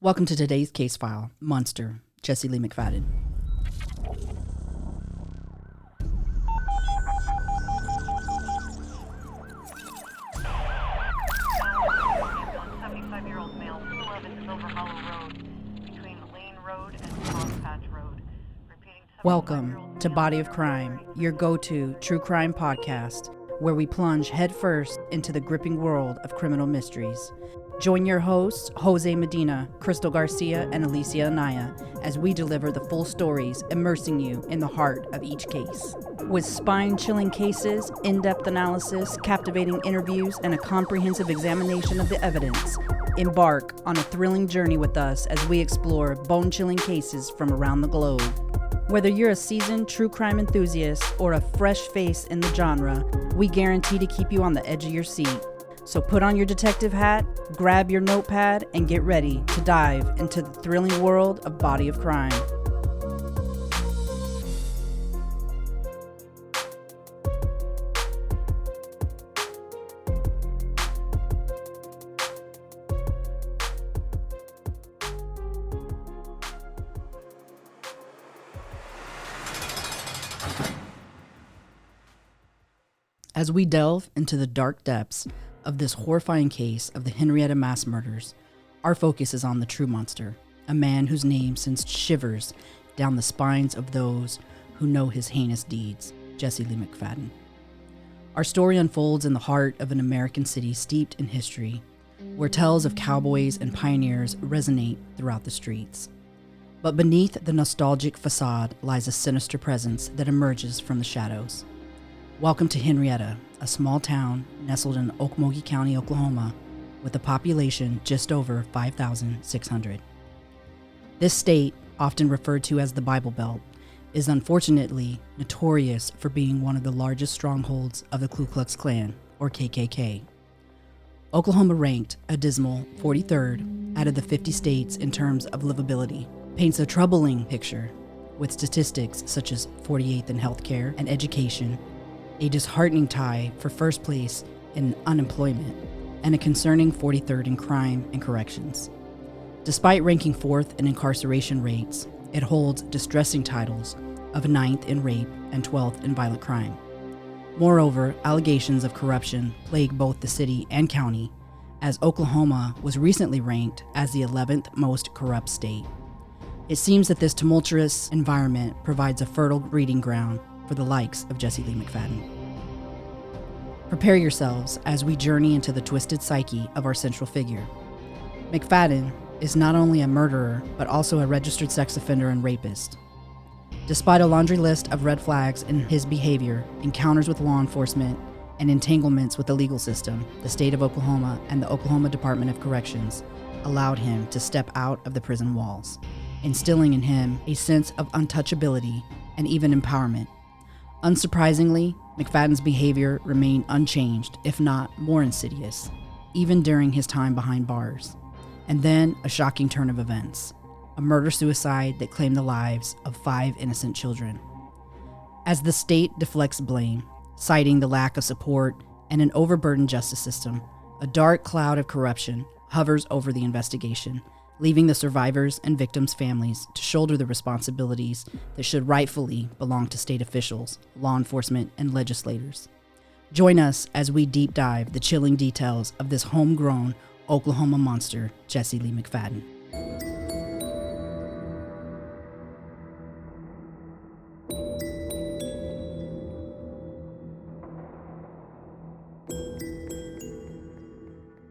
Welcome to today's case file, Monster, Jesse Lee McFadden. Welcome to Body of Crime, your go-to true crime podcast, where we plunge headfirst into the gripping world of criminal mysteries. Join your hosts, Jose Medina, Crystal Garcia, and Alicia Anaya, as we deliver the full stories, immersing you in the heart of each case. With spine-chilling cases, in-depth analysis, captivating interviews, and a comprehensive examination of the evidence, embark on a thrilling journey with us as we explore bone-chilling cases from around the globe. Whether you're a seasoned true crime enthusiast or a fresh face in the genre, we guarantee to keep you on the edge of your seat. So put on your detective hat, grab your notepad, and get ready to dive into the thrilling world of Body of Crime. As we delve into the dark depths of this horrifying case of the Henrietta Mass murders, our focus is on the true monster, a man whose name sends shivers down the spines of those who know his heinous deeds, Jesse Lee McFadden. Our story unfolds in the heart of an American city steeped in history, where tales of cowboys and pioneers resonate throughout the streets. But beneath the nostalgic facade lies a sinister presence that emerges from the shadows. Welcome to Henrietta, a small town nestled in Ogee County, Oklahoma, with a population just over 5,600. This state, often referred to as the Bible Belt, is unfortunately notorious for being one of the largest strongholds of the Ku Klux Klan, or KKK. Oklahoma ranked a dismal 43rd out of the 50 states in terms of livability, paints a troubling picture with statistics such as 48th in healthcare and education, a disheartening tie for first place in unemployment, and a concerning 43rd in crime and corrections. Despite ranking 4th in incarceration rates, it holds distressing titles of 9th in rape and 12th in violent crime. Moreover, allegations of corruption plague both the city and county, as Oklahoma was recently ranked as the 11th most corrupt state. It seems that this tumultuous environment provides a fertile breeding ground for the likes of Jesse Lee McFadden. Prepare yourselves as we journey into the twisted psyche of our central figure. McFadden is not only a murderer, but also a registered sex offender and rapist. Despite a laundry list of red flags in his behavior, encounters with law enforcement, and entanglements with the legal system, the state of Oklahoma and the Oklahoma Department of Corrections allowed him to step out of the prison walls, instilling in him a sense of untouchability and even empowerment. Unsurprisingly, McFadden's behavior remained unchanged, if not more insidious, even during his time behind bars. And then a shocking turn of events, a murder-suicide that claimed the lives of 5 innocent children. As the state deflects blame, citing the lack of support and an overburdened justice system, a dark cloud of corruption hovers over the investigation, leaving the survivors and victims' families to shoulder the responsibilities that should rightfully belong to state officials, law enforcement, and legislators. Join us as we deep dive the chilling details of this homegrown Oklahoma monster, Jesse Lee McFadden.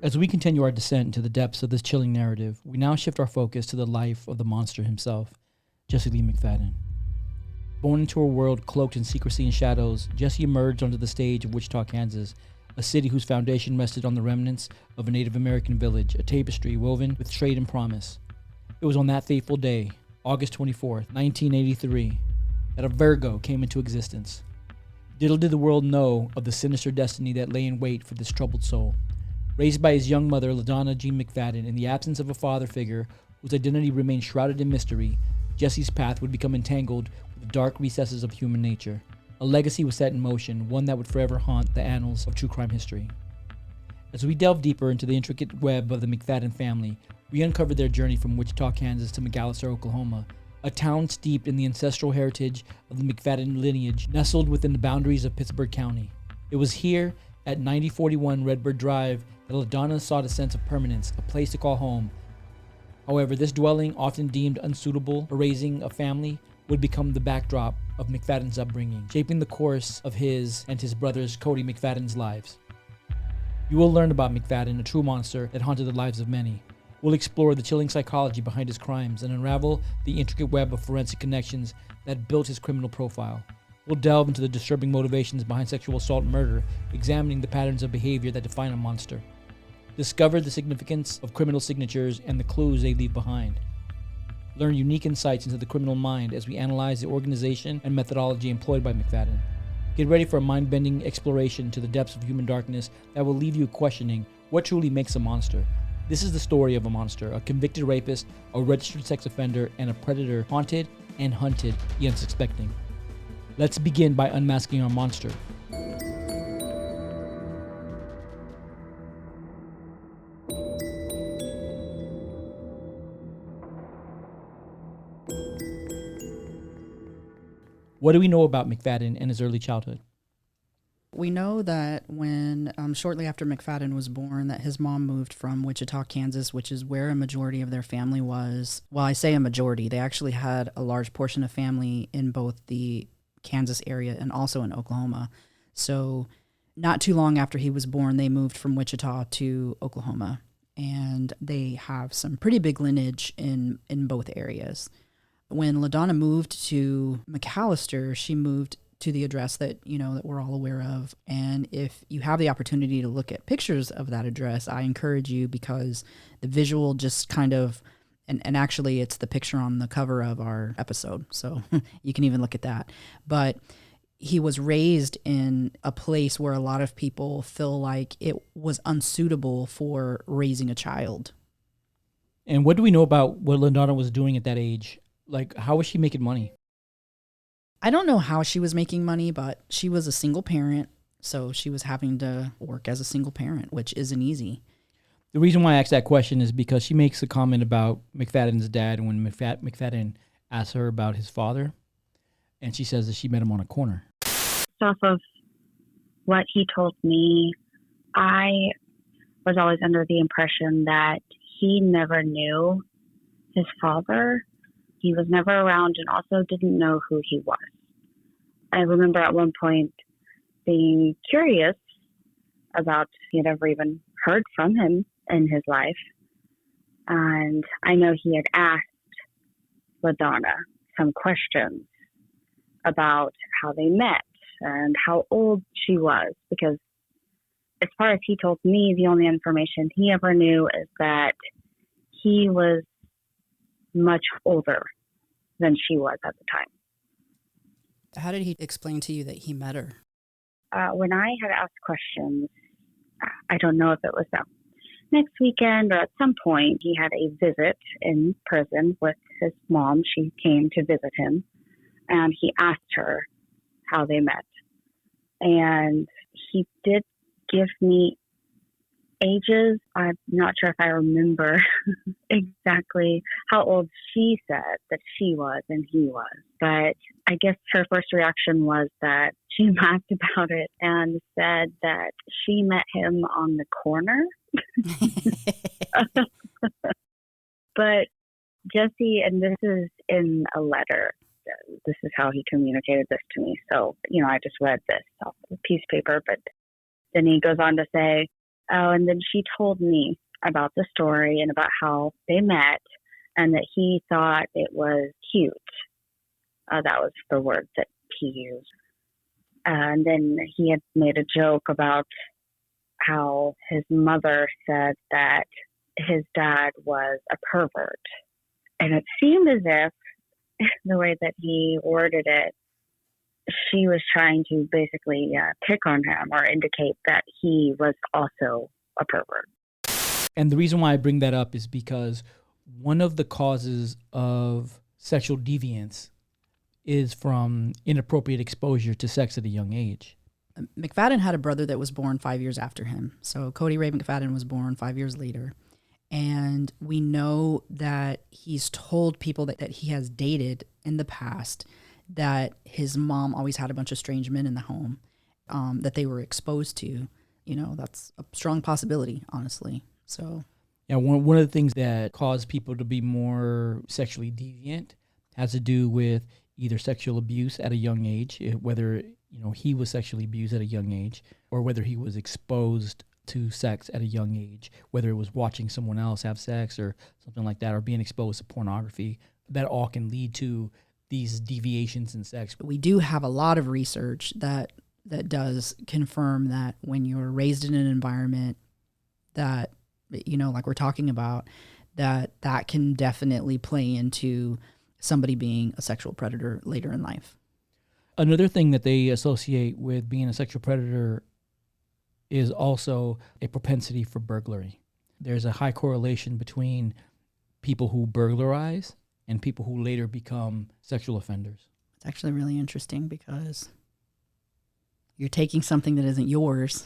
As we continue our descent into the depths of this chilling narrative, we now shift our focus to the life of the monster himself, Jesse Lee McFadden. Born into a world cloaked in secrecy and shadows, Jesse emerged onto the stage of Wichita, Kansas, a city whose foundation rested on the remnants of a Native American village, a tapestry woven with trade and promise. It was on that fateful day, August 24th, 1983, that a Virgo came into existence. Little did the world know of the sinister destiny that lay in wait for this troubled soul. Raised by his young mother, LaDonna G. McFadden, in the absence of a father figure whose identity remained shrouded in mystery, Jesse's path would become entangled with the dark recesses of human nature. A legacy was set in motion, one that would forever haunt the annals of true crime history. As we delve deeper into the intricate web of the McFadden family, We uncovered their journey from Wichita, Kansas to McAlester, Oklahoma, a town steeped in the ancestral heritage of the McFadden lineage, nestled within the boundaries of Pittsburgh County. It was here at 9041 Redbird Drive that LaDonna sought a sense of permanence, a place to call home. However, this dwelling, often deemed unsuitable for raising a family, would become the backdrop of McFadden's upbringing, shaping the course of his and his brother's Cody McFadden's lives. You will learn about McFadden, a true monster that haunted the lives of many. We'll explore the chilling psychology behind his crimes and unravel the intricate web of forensic connections that built his criminal profile. We'll delve into the disturbing motivations behind sexual assault and murder, examining the patterns of behavior that define a monster. Discover the significance of criminal signatures and the clues they leave behind. Learn unique insights into the criminal mind as we analyze the organization and methodology employed by McFadden. Get ready for a mind-bending exploration to the depths of human darkness that will leave you questioning what truly makes a monster. This is the story of a monster, a convicted rapist, a registered sex offender, and a predator haunted and hunted the unsuspecting. Let's begin by unmasking our monster. What do we know about McFadden and his early childhood? We know that when shortly after McFadden was born, that his mom moved from Wichita, Kansas, which is where a majority of their family was. Well, I say a majority. They actually had a large portion of family in both the Kansas area and also in Oklahoma. So not too long after he was born, they moved from Wichita to Oklahoma. And they have some pretty big lineage in both areas. When LaDonna moved to McAlester, she moved to the address that, that we're all aware of. And if you have the opportunity to look at pictures of that address, I encourage you, because the visual just kind of, and actually it's the picture on the cover of our episode. So you can even look at that. But he was raised in a place where a lot of people feel like it was unsuitable for raising a child. And what do we know about what LaDonna was doing at that age? Like, how was she making money? I don't know how she was making money, but she was a single parent, so she was having to work as a single parent, which isn't easy. The reason why I asked that question is because she makes a comment about McFadden's dad when McFadden asks her about his father, and she says that she met him on a corner. Off of what he told me, I was always under the impression that he never knew his father. He was never around and also didn't know who he was. I remember at one point being curious about if he had ever even heard from him in his life. And I know he had asked LaDonna some questions about how they met and how old she was, because as far as he told me, the only information he ever knew is that he was much older than she was at the time. How did he explain to you that he met her? When I had asked questions, I don't know if it was that next weekend or at some point, he had a visit in prison with his mom. She came to visit him, and he asked her how they met. And he did give me ages. I'm not sure if I remember exactly how old she said that she was and he was. But I guess her first reaction was that she laughed about it and said that she met him on the corner. But Jesse, and this is in a letter, this is how he communicated this to me. So, I just read this off a piece of paper, but then he goes on to say, oh, and then she told me about the story and about how they met and that he thought it was cute. That was the word that he used. And then he had made a joke about how his mother said that his dad was a pervert. And it seemed as if the way that he worded it, she was trying to basically pick on him or indicate that he was also a pervert. And the reason why I bring that up is because one of the causes of sexual deviance is from inappropriate exposure to sex at a young age. McFadden had a brother that was born 5 years after him. So Cody Ray McFadden was born 5 years later. And we know that he's told people that he has dated in the past that his mom always had a bunch of strange men in the home that they were exposed to. You know, that's a strong possibility, honestly. So, yeah, one of the things that cause people to be more sexually deviant has to do with either sexual abuse at a young age, whether he was sexually abused at a young age, or whether he was exposed to sex at a young age, whether it was watching someone else have sex or something like that, or being exposed to pornography. That all can lead to these deviations in sex. We do have a lot of research that does confirm that when you're raised in an environment that, like we're talking about, that can definitely play into somebody being a sexual predator later in life. Another thing that they associate with being a sexual predator is also a propensity for burglary. There's a high correlation between people who burglarize and people who later become sexual offenders. It's actually really interesting because you're taking something that isn't yours.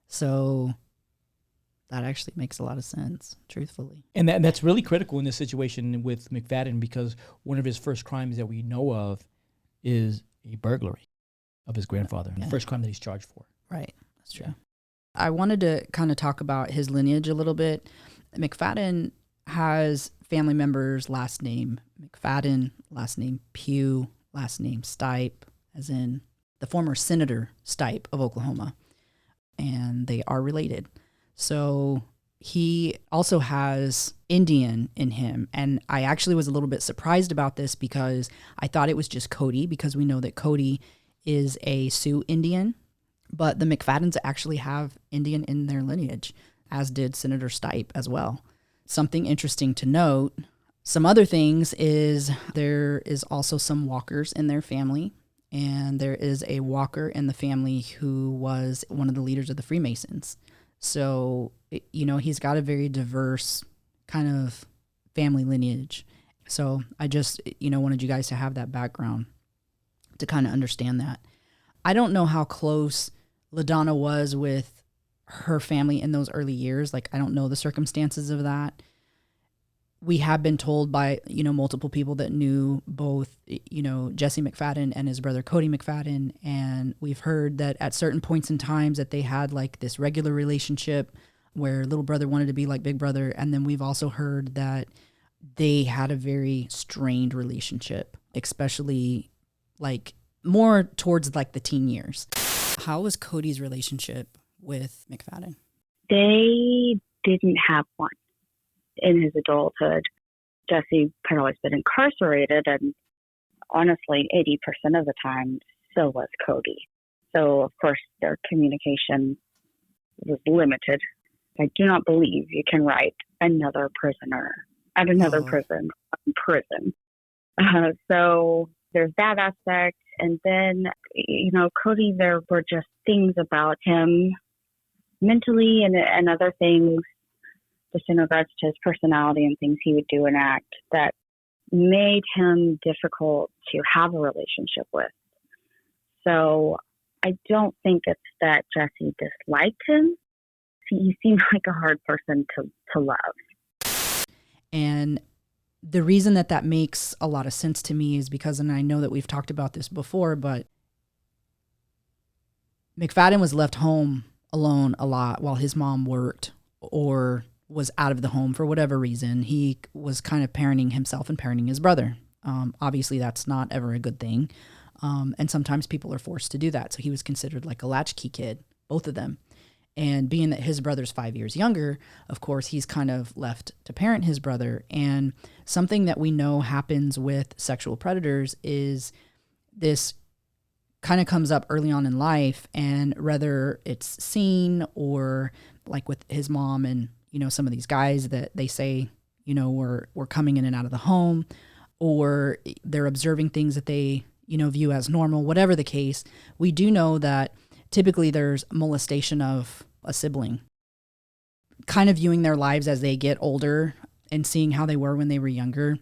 So that actually makes a lot of sense, truthfully. And that's really critical in this situation with McFadden, because one of his first crimes that we know of is a burglary of his grandfather, the first crime that he's charged for. Right, that's true. Yeah. I wanted to kind of talk about his lineage a little bit. McFadden has family members, last name McFadden, last name Pugh, last name Stipe, as in the former Senator Stipe of Oklahoma. And they are related. So he also has Indian in him. And I actually was a little bit surprised about this because I thought it was just Cody, because we know that Cody is a Sioux Indian. But the McFaddens actually have Indian in their lineage, as did Senator Stipe as well. Something interesting to note, some other things is there is also some Walkers in their family. And there is a Walker in the family who was one of the leaders of the Freemasons. So, he's got a very diverse kind of family lineage. So I just, wanted you guys to have that background to kind of understand that. I don't know how close LaDonna was with her family in those early years. Like, I don't know the circumstances of that. We have been told by, multiple people that knew both, Jesse McFadden and his brother Cody McFadden. And we've heard that at certain points in times that they had like this regular relationship where little brother wanted to be like big brother. And then we've also heard that they had a very strained relationship, especially like more towards like the teen years. How was Cody's relationship with McFadden? They didn't have one. In his adulthood, Jesse had always been incarcerated, and honestly, 80% of the time, so was Cody. So, of course, their communication was limited. I do not believe you can write another prisoner at another prison. So there's that aspect. And then, Cody, there were just things about him mentally and other things, just in regards to his personality and things he would do and act, that made him difficult to have a relationship with. So I don't think it's that Jesse disliked him. He seemed like a hard person to love. And the reason that makes a lot of sense to me is because, and I know that we've talked about this before, but McFadden was left home alone a lot while his mom worked or was out of the home for whatever reason. He was kind of parenting himself and parenting his brother. Obviously, that's not ever a good thing. And sometimes people are forced to do that. So he was considered like a latchkey kid, both of them. And being that his brother's 5 years younger, of course, he's kind of left to parent his brother. And something that we know happens with sexual predators is this kind of comes up early on in life. And whether it's seen or like with his mom and some of these guys that they say, were coming in and out of the home, or they're observing things that they, view as normal, whatever the case, we do know that typically there's molestation of a sibling, kind of viewing their lives as they get older and seeing how they were when they were younger.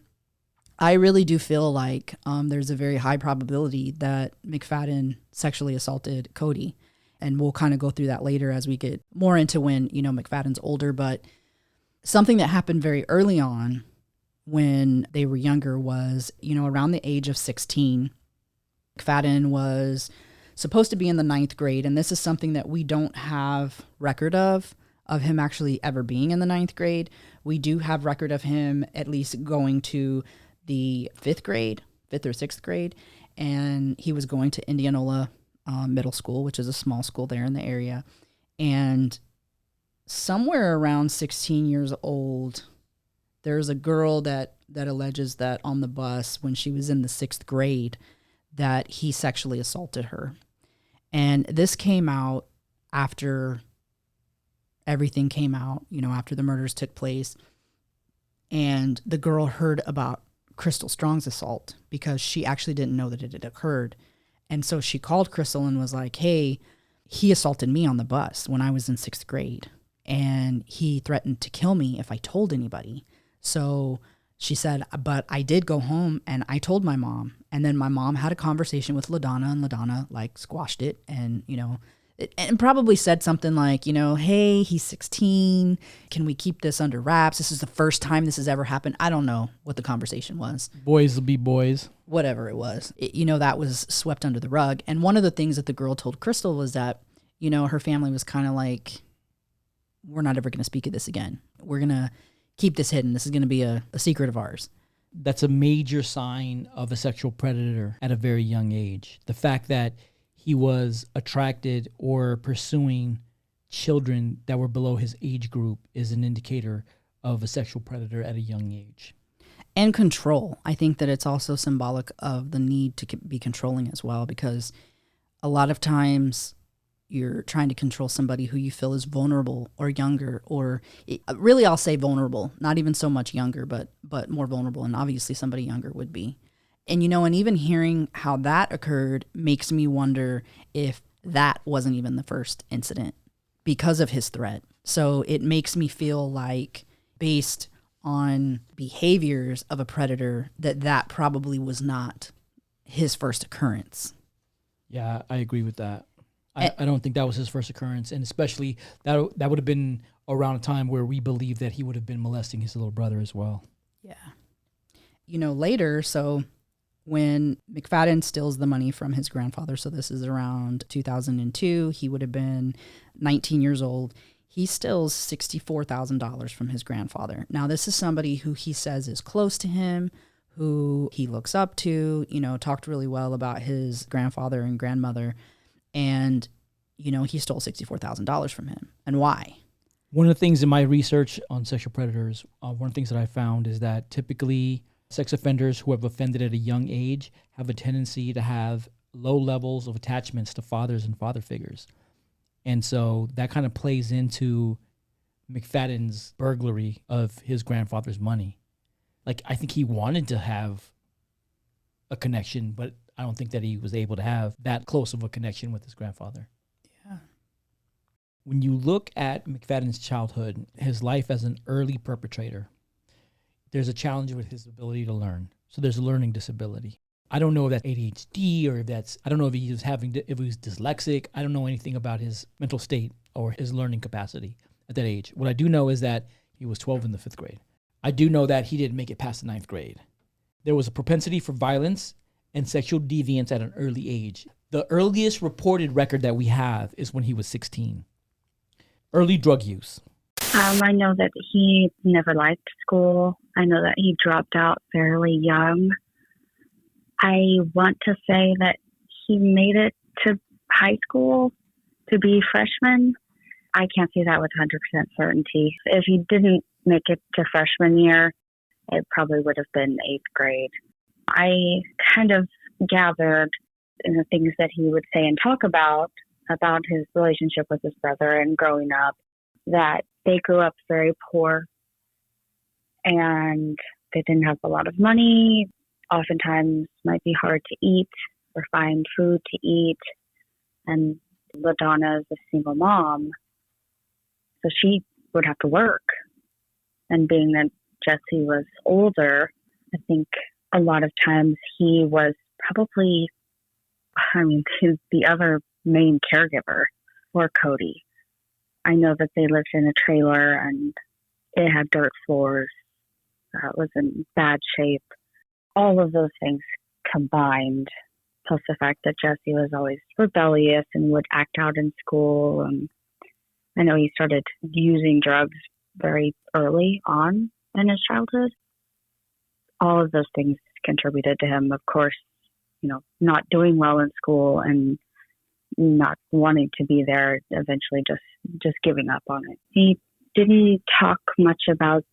I really do feel like there's a very high probability that McFadden sexually assaulted Cody. And we'll kind of go through that later as we get more into when, McFadden's older. But Something that happened very early on when they were younger was, around the age of 16, McFadden was supposed to be in the ninth grade. And this is something that we don't have record of him actually ever being in the ninth grade. We do have record of him at least going to the fifth or sixth grade. And he was going to Indianola Middle School, which is a small school there in the area. And somewhere around 16 years old, there's a girl that alleges that on the bus when she was in the sixth grade that he sexually assaulted her. And this came out after everything came out, after the murders took place. And the girl heard about Crystal Strong's assault because she actually didn't know that it had occurred. And so she called Crystal and was like, hey, he assaulted me on the bus when I was in sixth grade. And he threatened to kill me if I told anybody. So she said, but I did go home and I told my mom. And then my mom had a conversation with LaDonna, and LaDonna squashed it and, and probably said something like, hey, he's 16. Can we keep this under wraps? This is the first time this has ever happened. I don't know what the conversation was. Boys will be boys. Whatever it was. That was swept under the rug. And one of the things that the girl told Crystal was that, her family was kind of like, we're not ever going to speak of this again. We're going to keep this hidden. This is going to be a secret of ours. That's a major sign of a sexual predator at a very young age. The fact that he was attracted or pursuing children that were below his age group is an indicator of a sexual predator at a young age. And control. I think that it's also symbolic of the need to be controlling as well, because a lot of times you're trying to control somebody who you feel is vulnerable or younger, or really I'll say vulnerable, not even so much younger, but more vulnerable. And obviously somebody younger would be. And, and even hearing how that occurred makes me wonder if that wasn't even the first incident because of his threat. So it makes me feel like, based on behaviors of a predator, that probably was not his first occurrence. Yeah, I agree with that. I don't think that was his first occurrence, and especially that would have been around a time where we believe that he would have been molesting his little brother as well. Yeah. Later, so when McFadden steals the money from his grandfather, so this is around 2002, he would have been 19 years old. He steals $64,000 from his grandfather. Now, this is somebody who he says is close to him, who he looks up to, talked really well about his grandfather and grandmother. And, he stole $64,000 from him. And why? One of the things in my research on sexual predators, one of the things that I found is that typically sex offenders who have offended at a young age have a tendency to have low levels of attachments to fathers and father figures. And so that kind of plays into McFadden's burglary of his grandfather's money. I think he wanted to have a connection, but I don't think that he was able to have that close of a connection with his grandfather. Yeah. When you look at McFadden's childhood, his life as an early perpetrator, there's a challenge with his ability to learn. So there's a learning disability. I don't know if that's ADHD or I don't know if he was dyslexic. I don't know anything about his mental state or his learning capacity at that age. What I do know is that he was 12 in the fifth grade. I do know that he didn't make it past the ninth grade. There was a propensity for violence and sexual deviance at an early age. The earliest reported record that we have is when he was 16. Early drug use. I know that he never liked school. I know that he dropped out fairly young. I want to say that he made it to high school to be freshman. I can't say that with 100% certainty. If he didn't make it to freshman year, it probably would have been eighth grade. I kind of gathered in the things that he would say and talk about his relationship with his brother and growing up, that they grew up very poor and they didn't have a lot of money. Oftentimes might be hard to eat or find food to eat. And LaDonna is a single mom, so she would have to work. And being that Jesse was older, I think a lot of times he was probably, the other main caregiver for Cody. I know that they lived in a trailer and It had dirt floors. It was in bad shape. All of those things combined, plus the fact that Jesse was always rebellious and would act out in school. I know he started using drugs very early on in his childhood. All of those things contributed to him, of course, not doing well in school and not wanting to be there, eventually just giving up on it. He didn't talk much about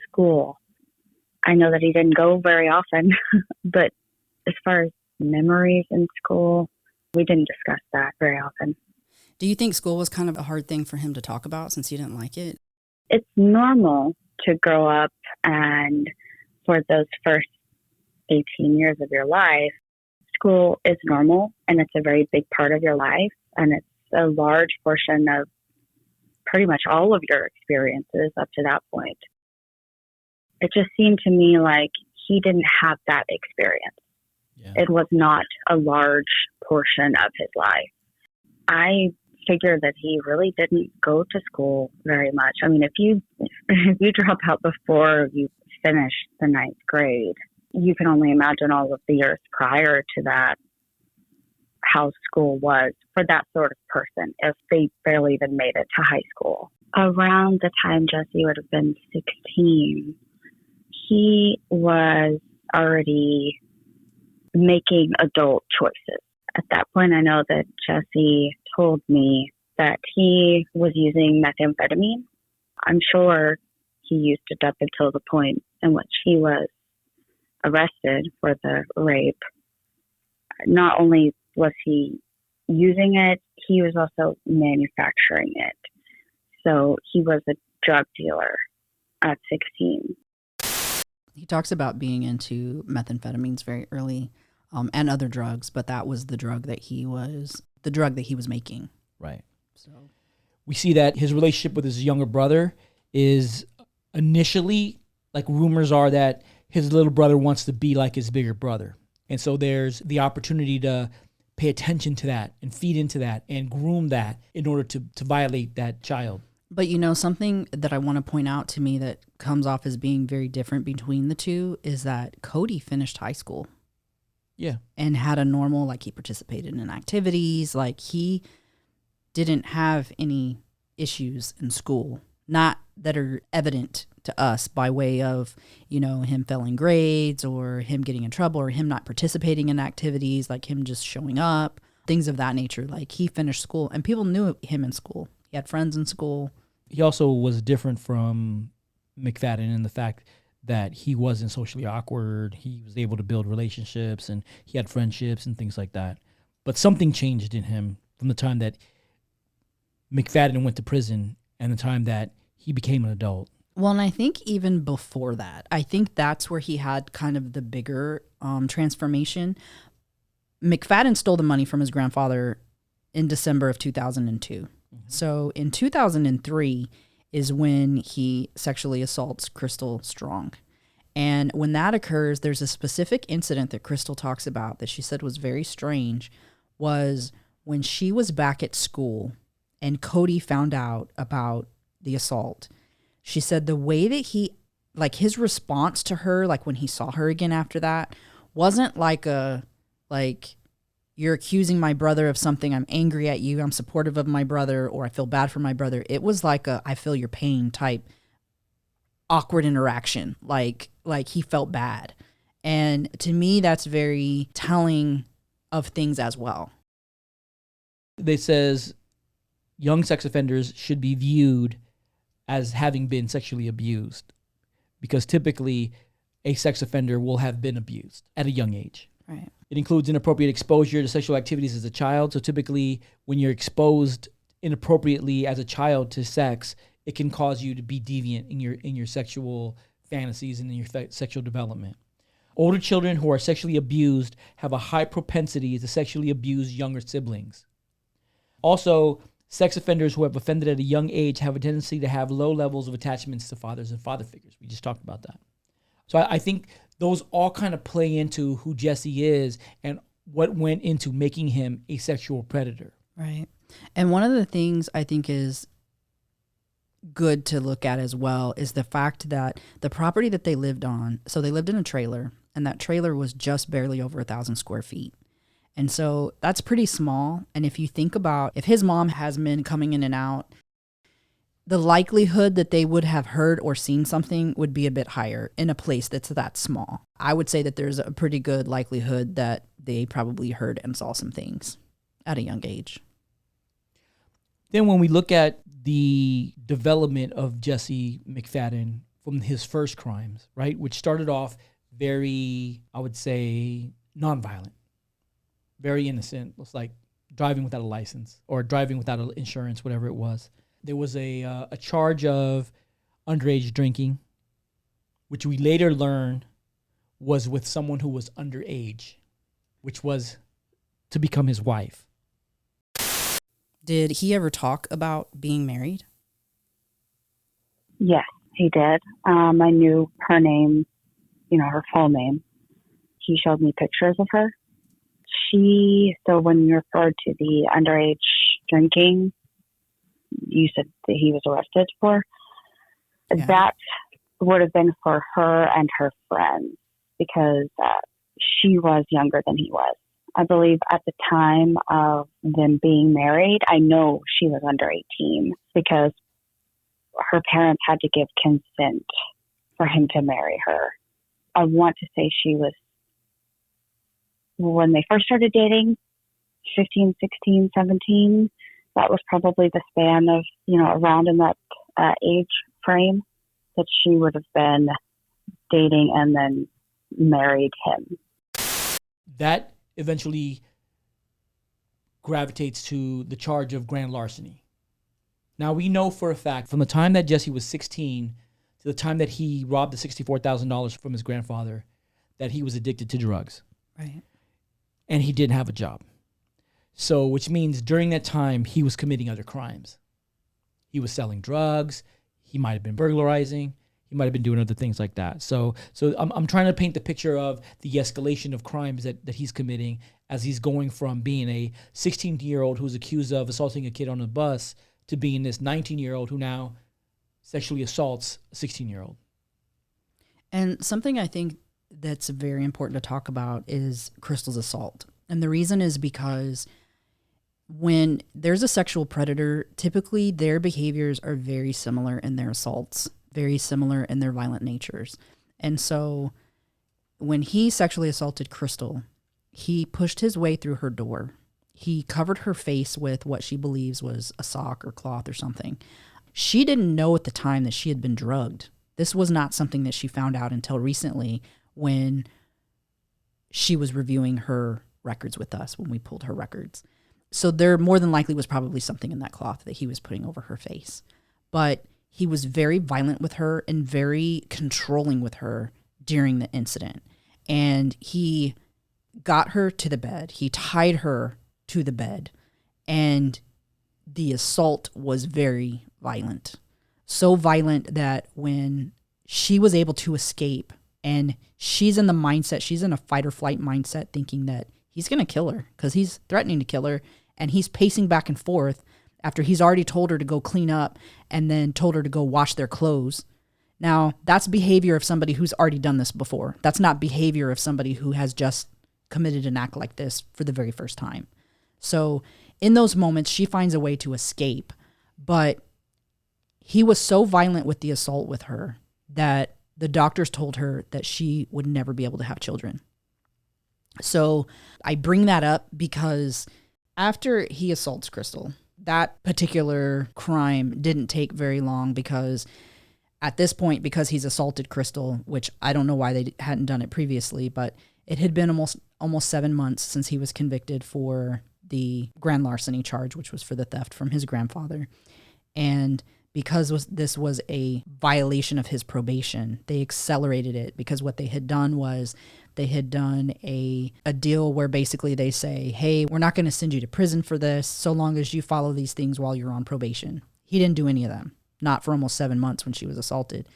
school. I know that he didn't go very often, but as far as memories in school, we didn't discuss that very often. Do you think school was kind of a hard thing for him to talk about since he didn't like it? It's normal to grow up, and for those first 18 years of your life, school is normal, and it's a very big part of your life, and it's a large portion of pretty much all of your experiences up to that point. It just seemed to me like he didn't have that experience. Yeah. It was not a large portion of his life. I figure that he really didn't go to school very much. I mean, if you drop out before you finish the 9th grade, you can only imagine all of the years prior to that, how school was for that sort of person if they barely even made it to high school. Around the time Jesse would have been 16, he was already making adult choices. At that point, I know that Jesse told me that he was using methamphetamine. I'm sure he used it up until the point in which he was arrested for the rape. Not only was he using it, he was also manufacturing it. So he was a drug dealer at 16. He talks about being into methamphetamines very early, and other drugs, but that was the drug that he was making. Right. So we see that his relationship with his younger brother is initially, like, rumors are that his little brother wants to be like his bigger brother. And so there's the opportunity to pay attention to that and feed into that and groom that in order to violate that child. But something that I want to point out to me that comes off as being very different between the two is that Cody finished high school. Yeah. And had a normal, like, he participated in activities, like he didn't have any issues in school, not that are evident to us by way of, him failing grades or him getting in trouble or him not participating in activities, like him just showing up, things of that nature. Like, he finished school and people knew him in school. He had friends in school. He also was different from McFadden in the fact that he wasn't socially awkward. He was able to build relationships and he had friendships and things like that. But something changed in him from the time that McFadden went to prison and the time that he became an adult. Well, and I think even before that, I think that's where he had kind of the bigger transformation. McFadden stole the money from his grandfather in December of 2002. Mm-hmm. So in 2003 is when he sexually assaults Crystal Strong. And when that occurs, there's a specific incident that Crystal talks about that she said was very strange, was when she was back at school and Cody found out about the assault. She said the way that he, like, his response to her, like when he saw her again after that, wasn't like you're accusing my brother of something, I'm angry at you, I'm supportive of my brother, or I feel bad for my brother. It was like I feel your pain type awkward interaction. Like he felt bad. And to me, that's very telling of things as well. They says young sex offenders should be viewed as having been sexually abused because typically a sex offender will have been abused at a young age. Right. It includes inappropriate exposure to sexual activities as a child. So typically when you're exposed inappropriately as a child to sex, it can cause you to be deviant in your sexual fantasies and in your sexual development. Older children who are sexually abused have a high propensity to sexually abuse younger siblings. Also, sex offenders who have offended at a young age have a tendency to have low levels of attachments to fathers and father figures. We just talked about that. So I think those all kind of play into who Jesse is and what went into making him a sexual predator. Right. And one of the things I think is good to look at as well is the fact that the property that they lived on, so they lived in a trailer, and that trailer was just barely over 1,000 square feet. And so that's pretty small. And if you think about if his mom has men coming in and out, the likelihood that they would have heard or seen something would be a bit higher in a place that's that small. I would say that there's a pretty good likelihood that they probably heard and saw some things at a young age. Then when we look at the development of Jesse McFadden from his first crimes, right, which started off very, I would say, nonviolent, very innocent. It's like driving without a license or driving without insurance, whatever it was. There was a charge of underage drinking, which we later learned was with someone who was underage, which was to become his wife. Did he ever talk about being married? Yes, he did. I knew her name, her full name. He showed me pictures of her. So when you referred to the underage drinking, you said that he was arrested for, that would have been for her and her friends because she was younger than he was. I believe at the time of them being married, I know she was under 18 because her parents had to give consent for him to marry her. I want to say she was, when they first started dating, 15, 16, 17, that was probably the span of, around in that age frame that she would have been dating and then married him. That eventually gravitates to the charge of grand larceny. Now, we know for a fact from the time that Jesse was 16 to the time that he robbed the $64,000 from his grandfather that he was addicted to drugs. Right. And he didn't have a job. So, which means during that time, he was committing other crimes. He was selling drugs. He might have been burglarizing. He might have been doing other things like that. So I'm trying to paint the picture of the escalation of crimes that he's committing as he's going from being a 16-year-old who's accused of assaulting a kid on a bus to being this 19-year-old who now sexually assaults a 16-year-old. And something I think that's very important to talk about is Crystal's assault. And the reason is because when there's a sexual predator, typically their behaviors are very similar in their assaults, very similar in their violent natures. And so when he sexually assaulted Crystal, he pushed his way through her door. He covered her face with what she believes was a sock or cloth or something. She didn't know at the time that she had been drugged. This was not something that she found out until recently when she was reviewing her records with us, when we pulled her records. So there more than likely was probably something in that cloth that he was putting over her face. But he was very violent with her and very controlling with her during the incident. And he got her to the bed. He tied her to the bed. And the assault was very violent. So violent that when she was able to escape, and she's in the mindset, she's in a fight or flight mindset thinking that he's going to kill her because he's threatening to kill her. And he's pacing back and forth after he's already told her to go clean up and then told her to go wash their clothes. Now, that's behavior of somebody who's already done this before. That's not behavior of somebody who has just committed an act like this for the very first time. So in those moments, she finds a way to escape. But he was so violent with the assault with her that the doctors told her that she would never be able to have children. So I bring that up because after he assaults Crystal, that particular crime didn't take very long because at this point, because he's assaulted Crystal, which I don't know why they hadn't done it previously, but it had been almost 7 months since he was convicted for the grand larceny charge, which was for the theft from his grandfather. And because this was a violation of his probation, they accelerated it because what they had done was they had done a deal where basically they say, hey, we're not going to send you to prison for this so long as you follow these things while you're on probation. He didn't do any of them, not for almost 7 months when she was assaulted.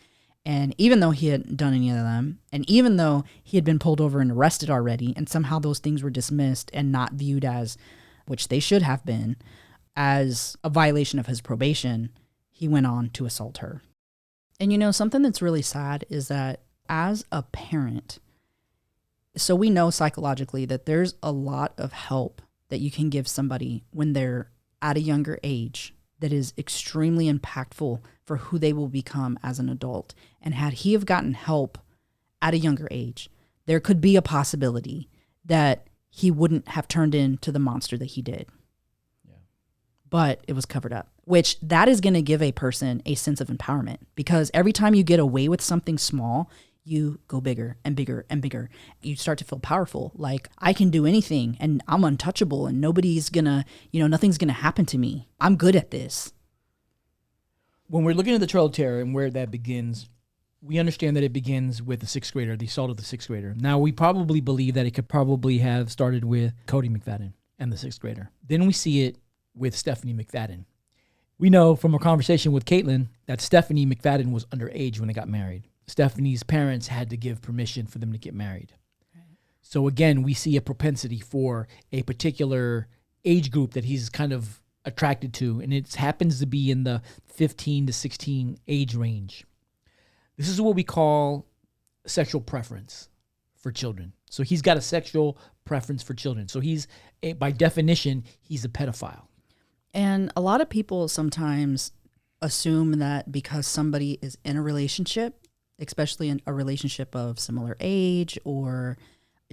And even though he hadn't done any of them, and even though he had been pulled over and arrested already, and somehow those things were dismissed and not viewed as, which they should have been, as a violation of his probation, he went on to assault her. And you know, something that's really sad is that as a parent, so we know psychologically that there's a lot of help that you can give somebody when they're at a younger age that is extremely impactful for who they will become as an adult. And had he have gotten help at a younger age, there could be a possibility that he wouldn't have turned into the monster that he did. Yeah. But it was covered up, which that is going to give a person a sense of empowerment, because every time you get away with something small, you go bigger and bigger and bigger. You start to feel powerful. Like, I can do anything and I'm untouchable and nobody's gonna, nothing's gonna happen to me. I'm good at this. When we're looking at the Trail of Terror and where that begins, we understand that it begins with the sixth grader, the assault of the sixth grader. Now, we probably believe that it could probably have started with Cody McFadden and the sixth grader. Then we see it with Stephanie McFadden. We know from a conversation with Caitlin that Stephanie McFadden was underage when they got married. Stephanie's parents had to give permission for them to get married. Right. So again, we see a propensity for a particular age group that he's kind of attracted to, and it happens to be in the 15 to 16 age range. This is what we call sexual preference for children. So he's got a sexual preference for children. So by definition, he's a pedophile. And a lot of people sometimes assume that because somebody is in a relationship, especially in a relationship of similar age or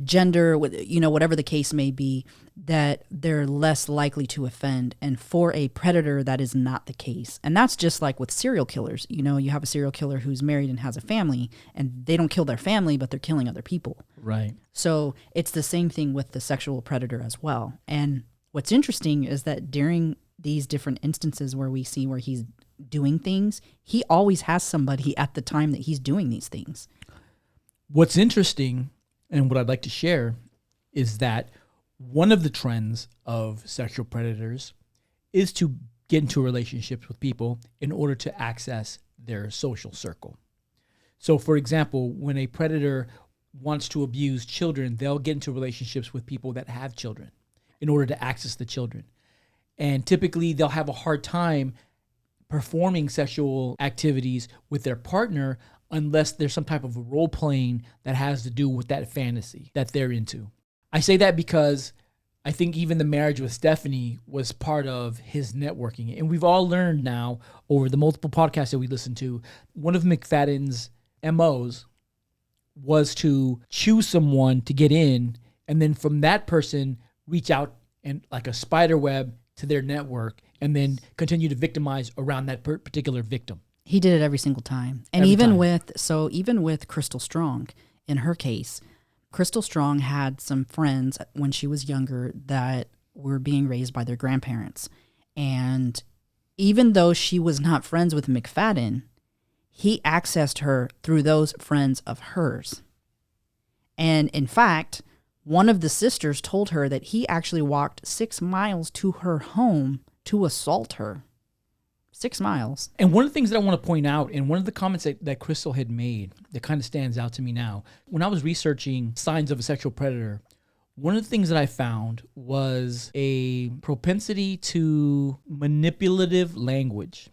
gender, whatever the case may be, that they're less likely to offend. And for a predator, that is not the case. And that's just like with serial killers. You have a serial killer who's married and has a family, and they don't kill their family, but they're killing other people. Right. So it's the same thing with the sexual predator as well. And what's interesting is that during these different instances where we see where he's doing things, he always has somebody at the time that he's doing these things. What's interesting, and what I'd like to share, is that one of the trends of sexual predators is to get into relationships with people in order to access their social circle. So, for example, when a predator wants to abuse children, they'll get into relationships with people that have children in order to access the children. And typically, they'll have a hard time performing sexual activities with their partner unless there's some type of role playing that has to do with that fantasy that they're into. I say that because I think even the marriage with Stephanie was part of his networking. And we've all learned now over the multiple podcasts that we listened to, one of McFadden's MOs was to choose someone to get in, and then from that person reach out and like a spider web to their network, and then continue to victimize around that particular victim. He did it every single time. And even with Crystal Strong, in her case, Crystal Strong had some friends when she was younger that were being raised by their grandparents. And even though she was not friends with McFadden, he accessed her through those friends of hers. And in fact, one of the sisters told her that he actually walked 6 miles to her home to assault her. 6 miles. And one of the things that I want to point out, and one of the comments that Crystal had made that kind of stands out to me now, when I was researching signs of a sexual predator, one of the things that I found was a propensity to manipulative language,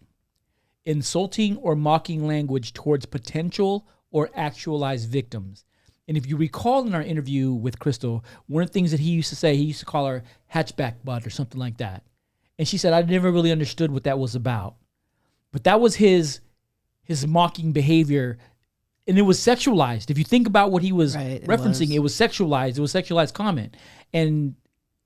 insulting or mocking language towards potential or actualized victims. And if you recall in our interview with Crystal, one of the things that he used to say, he used to call her hatchback butt or something like that. And she said, I never really understood what that was about. But that was his mocking behavior. And it was sexualized. If you think about what he was referencing, it was sexualized. It was a sexualized comment. And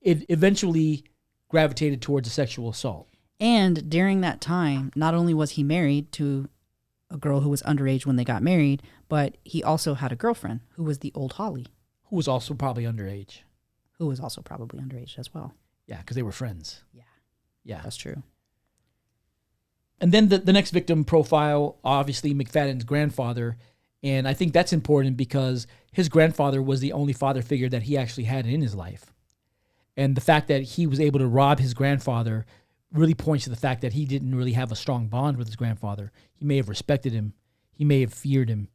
it eventually gravitated towards a sexual assault. And during that time, not only was he married to a girl who was underage when they got married, but he also had a girlfriend who was the old Holly. Who was also probably underage. Who was also probably underage as well. Yeah, because they were friends. Yeah, that's true. And then the next victim profile, obviously McFadden's grandfather. And I think that's important because his grandfather was the only father figure that he actually had in his life. And the fact that he was able to rob his grandfather really points to the fact that he didn't really have a strong bond with his grandfather. He may have respected him. He may have feared him.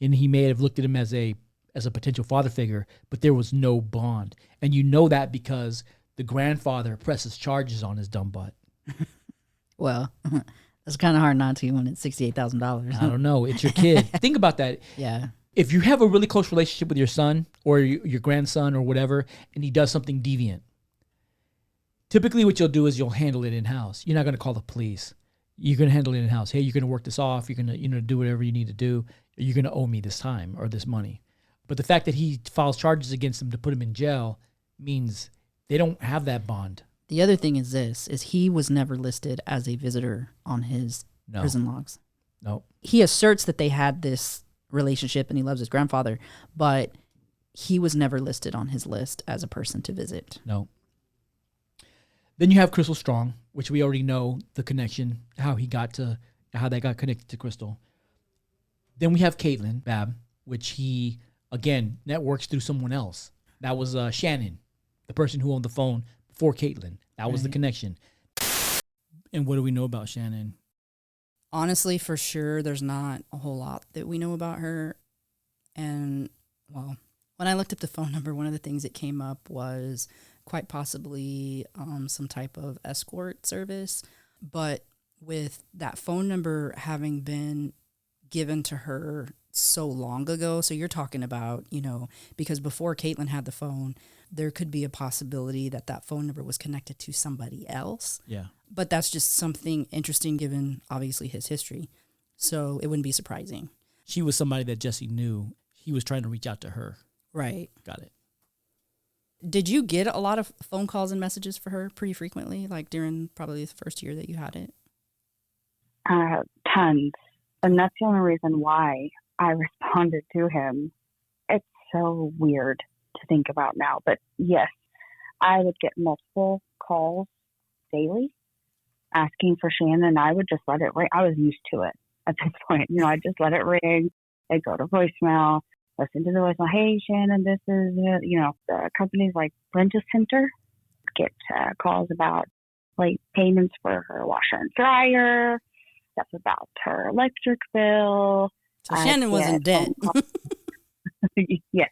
And he may have looked at him as a potential father figure, but there was no bond. And you know that because the grandfather presses charges on his dumb butt. Well, It's kind of hard not to when it's $68,000. I don't know. It's your kid. Think about that. Yeah. If you have a really close relationship with your son or your grandson or whatever, and he does something deviant, typically what you'll do is you'll handle it in-house. You're not going to call the police. You're going to handle it in-house. Hey, you're going to work this off. You're going to do whatever you need to do. You're going to owe me this time or this money. But the fact that he files charges against him to put him in jail means they don't have that bond. The other thing is he was never listed as a visitor on his prison logs. No. He asserts that they had this relationship and he loves his grandfather, but he was never listed on his list as a person to visit. No. Then you have Crystal Strong, which we already know the connection, how they got connected to Crystal. Then we have Caitlin Babb, which he, again, networks through someone else. That was Shannon, the person who owned the phone before Caitlin. That was the connection. And what do we know about Shannon? Honestly, for sure, there's not a whole lot that we know about her. And, well, when I looked up the phone number, one of the things that came up was quite possibly some type of escort service. But with that phone number having been given to her so long ago, so you're talking about, because before Caitlin had the phone, there could be a possibility that that phone number was connected to somebody else. Yeah. But that's just something interesting given, obviously, his history. So it wouldn't be surprising. She was somebody that Jesse knew. He was trying to reach out to her. Right. Got it. Did you get a lot of phone calls and messages for her pretty frequently, like during probably the first year that you had it? Tons. And that's the only reason why I responded to him. It's so weird to think about now. But yes, I would get multiple calls daily asking for Shannon, and I would just let it ring. I was used to it at this point. I'd just let it ring. I'd go to voicemail, listen to the voicemail. Hey, Shannon, this is, the companies like Brenda Center get calls about late payments for her washer and dryer, stuff about her electric bill. So Shannon wasn't dead. Yes.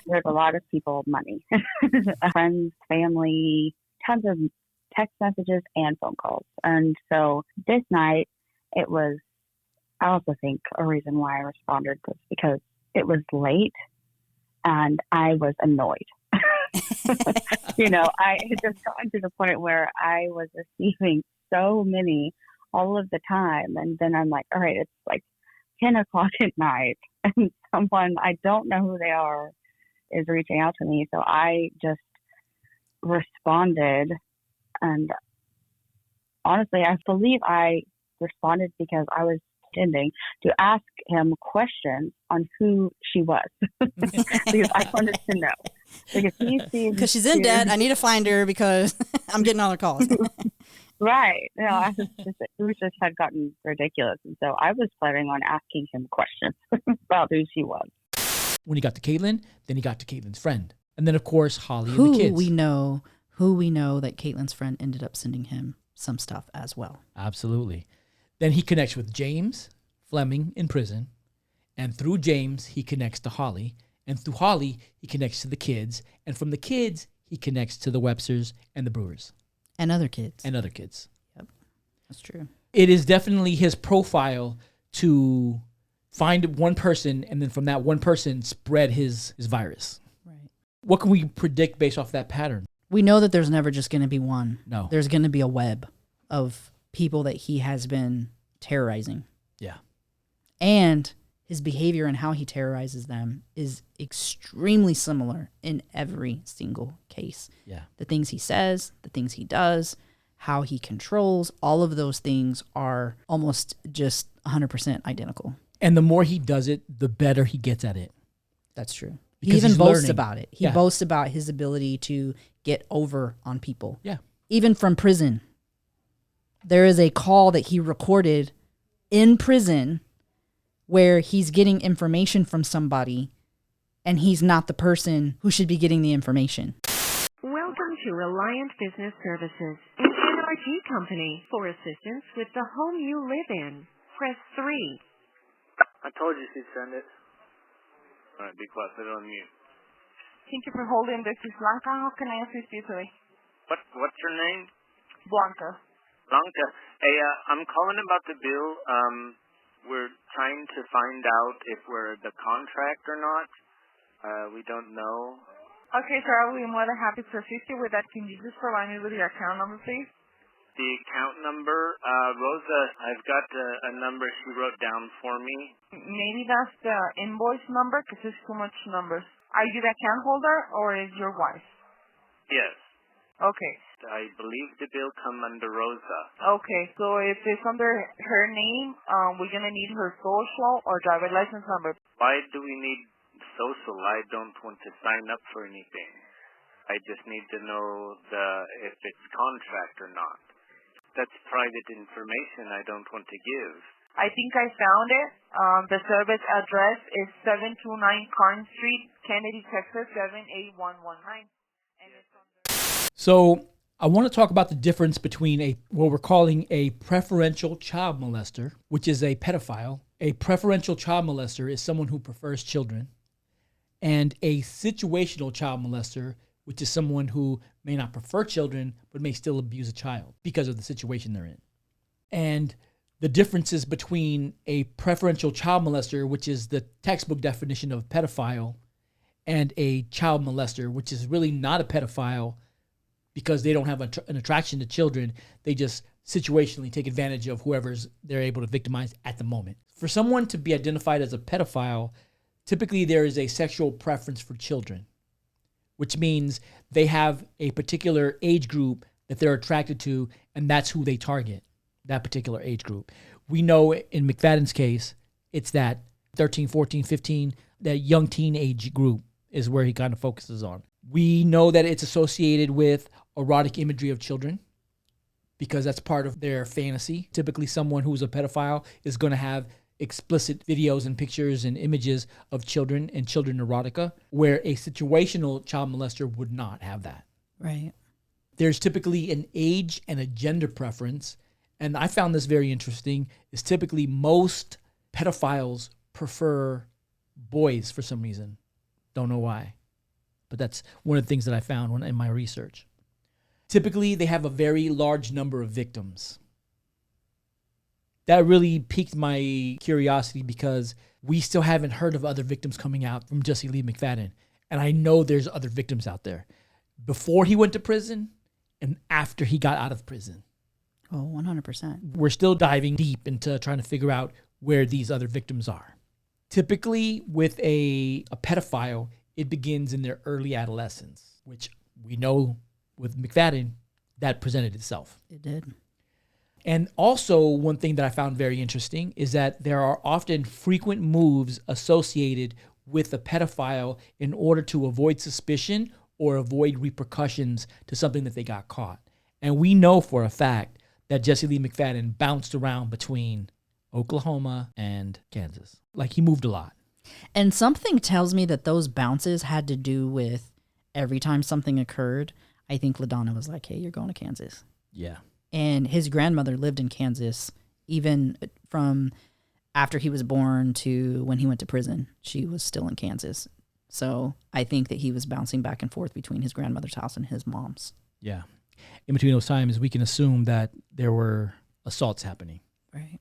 There's a lot of people, money, friends, family, tons of text messages and phone calls. And so this night, it was, I also think a reason why I responded was because it was late and I was annoyed. I had just gotten to the point where I was receiving so many all of the time. And then I'm like, all right, it's like 10 o'clock at night and someone, I don't know who they are, is reaching out to me. So I just responded. And honestly, I believe I responded because I was intending to ask him questions on who she was because I wanted to know. Because she's in debt, I need to find her because I'm getting all her calls. Right. It just had gotten ridiculous. And so I was planning on asking him questions about who she was. When he got to Caitlin, then he got to Caitlin's friend. And then, of course, Holly and the kids. Who we know that Caitlin's friend ended up sending him some stuff as well. Absolutely. Then he connects with James Fleming in prison. And through James, he connects to Holly. And through Holly, he connects to the kids. And from the kids, he connects to the Websters and the Brewers. And other kids. Yep. That's true. It is definitely his profile to find one person and then from that one person spread his virus. Right. What can we predict based off that pattern? We know that there's never just going to be one. No. There's going to be a web of people that he has been terrorizing. Yeah. And his behavior and how he terrorizes them is extremely similar in every single case. Yeah. The things he says, the things he does, how he controls, all of those things are almost just 100% identical. And the more he does it, the better he gets at it. That's true. Because he even boasts learning. about it. He boasts about his ability to get over on people. Yeah. Even from prison. There is a call that he recorded in prison where he's getting information from somebody and he's not the person who should be getting the information. Welcome to Reliant Business Services, an Ogee Company. For assistance with the home you live in, press 3. I told you she'd send it. All right, be quiet. Put it on mute. Thank you for holding. This is Blanca. How can I assist you today? What's your name? Blanca. Blanca, hey, I'm calling about the bill. We're trying to find out if we're the contract or not. We don't know. Okay, sir, I'll be more than happy to assist you with that. Can you just provide me with your account number, please? The account number, Rosa, I've got a number she wrote down for me. Maybe that's the invoice number, because it's too much numbers. Are you the account holder, or is your wife? Yes. Okay. I believe the bill come under Rosa. Okay, so if it's under her name, we're going to need her social or driver license number. Why do we need social? I don't want to sign up for anything. I just need to know if it's contract or not. That's private information I don't want to give. I think I found it. The service address is 729 Carn Street, Kennedy, Texas, 78119. And it's under... So I want to talk about the difference between what we're calling a preferential child molester, which is a pedophile. A preferential child molester is someone who prefers children. And a situational child molester, which is someone who may not prefer children, but may still abuse a child because of the situation they're in. And the differences between a preferential child molester, which is the textbook definition of pedophile, and a child molester, which is really not a pedophile because they don't have an attraction to children. They just situationally take advantage of whoever's they're able to victimize at the moment. For someone to be identified as a pedophile, typically there is a sexual preference for children, which means they have a particular age group that they're attracted to, and that's who they target, that particular age group. We know in McFadden's case, it's that 13, 14, 15, that young teenage group is where he kind of focuses on. We know that it's associated with erotic imagery of children because that's part of their fantasy. Typically, someone who's a pedophile is going to have explicit videos and pictures and images of children and children erotica, where a situational child molester would not have that. Right. There's typically an age and a gender preference, and I found this very interesting, is typically most pedophiles prefer boys for some reason. Don't know why, but that's one of the things that I found in my research. Typically, they have a very large number of victims. That really piqued my curiosity because we still haven't heard of other victims coming out from Jesse Lee McFadden. And I know there's other victims out there before he went to prison and after he got out of prison. Oh, 100%. We're still diving deep into trying to figure out where these other victims are. Typically with a pedophile, it begins in their early adolescence, which we know with McFadden, that presented itself. It did. And also one thing that I found very interesting is that there are often frequent moves associated with a pedophile in order to avoid suspicion or avoid repercussions to something that they got caught. And we know for a fact that Jesse Lee McFadden bounced around between Oklahoma and Kansas. Like he moved a lot. And something tells me that those bounces had to do with every time something occurred, I think LaDonna was like, hey, you're going to Kansas. Yeah. And his grandmother lived in Kansas, even from after he was born to when he went to prison. She was still in Kansas. So I think that he was bouncing back and forth between his grandmother's house and his mom's. Yeah. In between those times, we can assume that there were assaults happening. Right.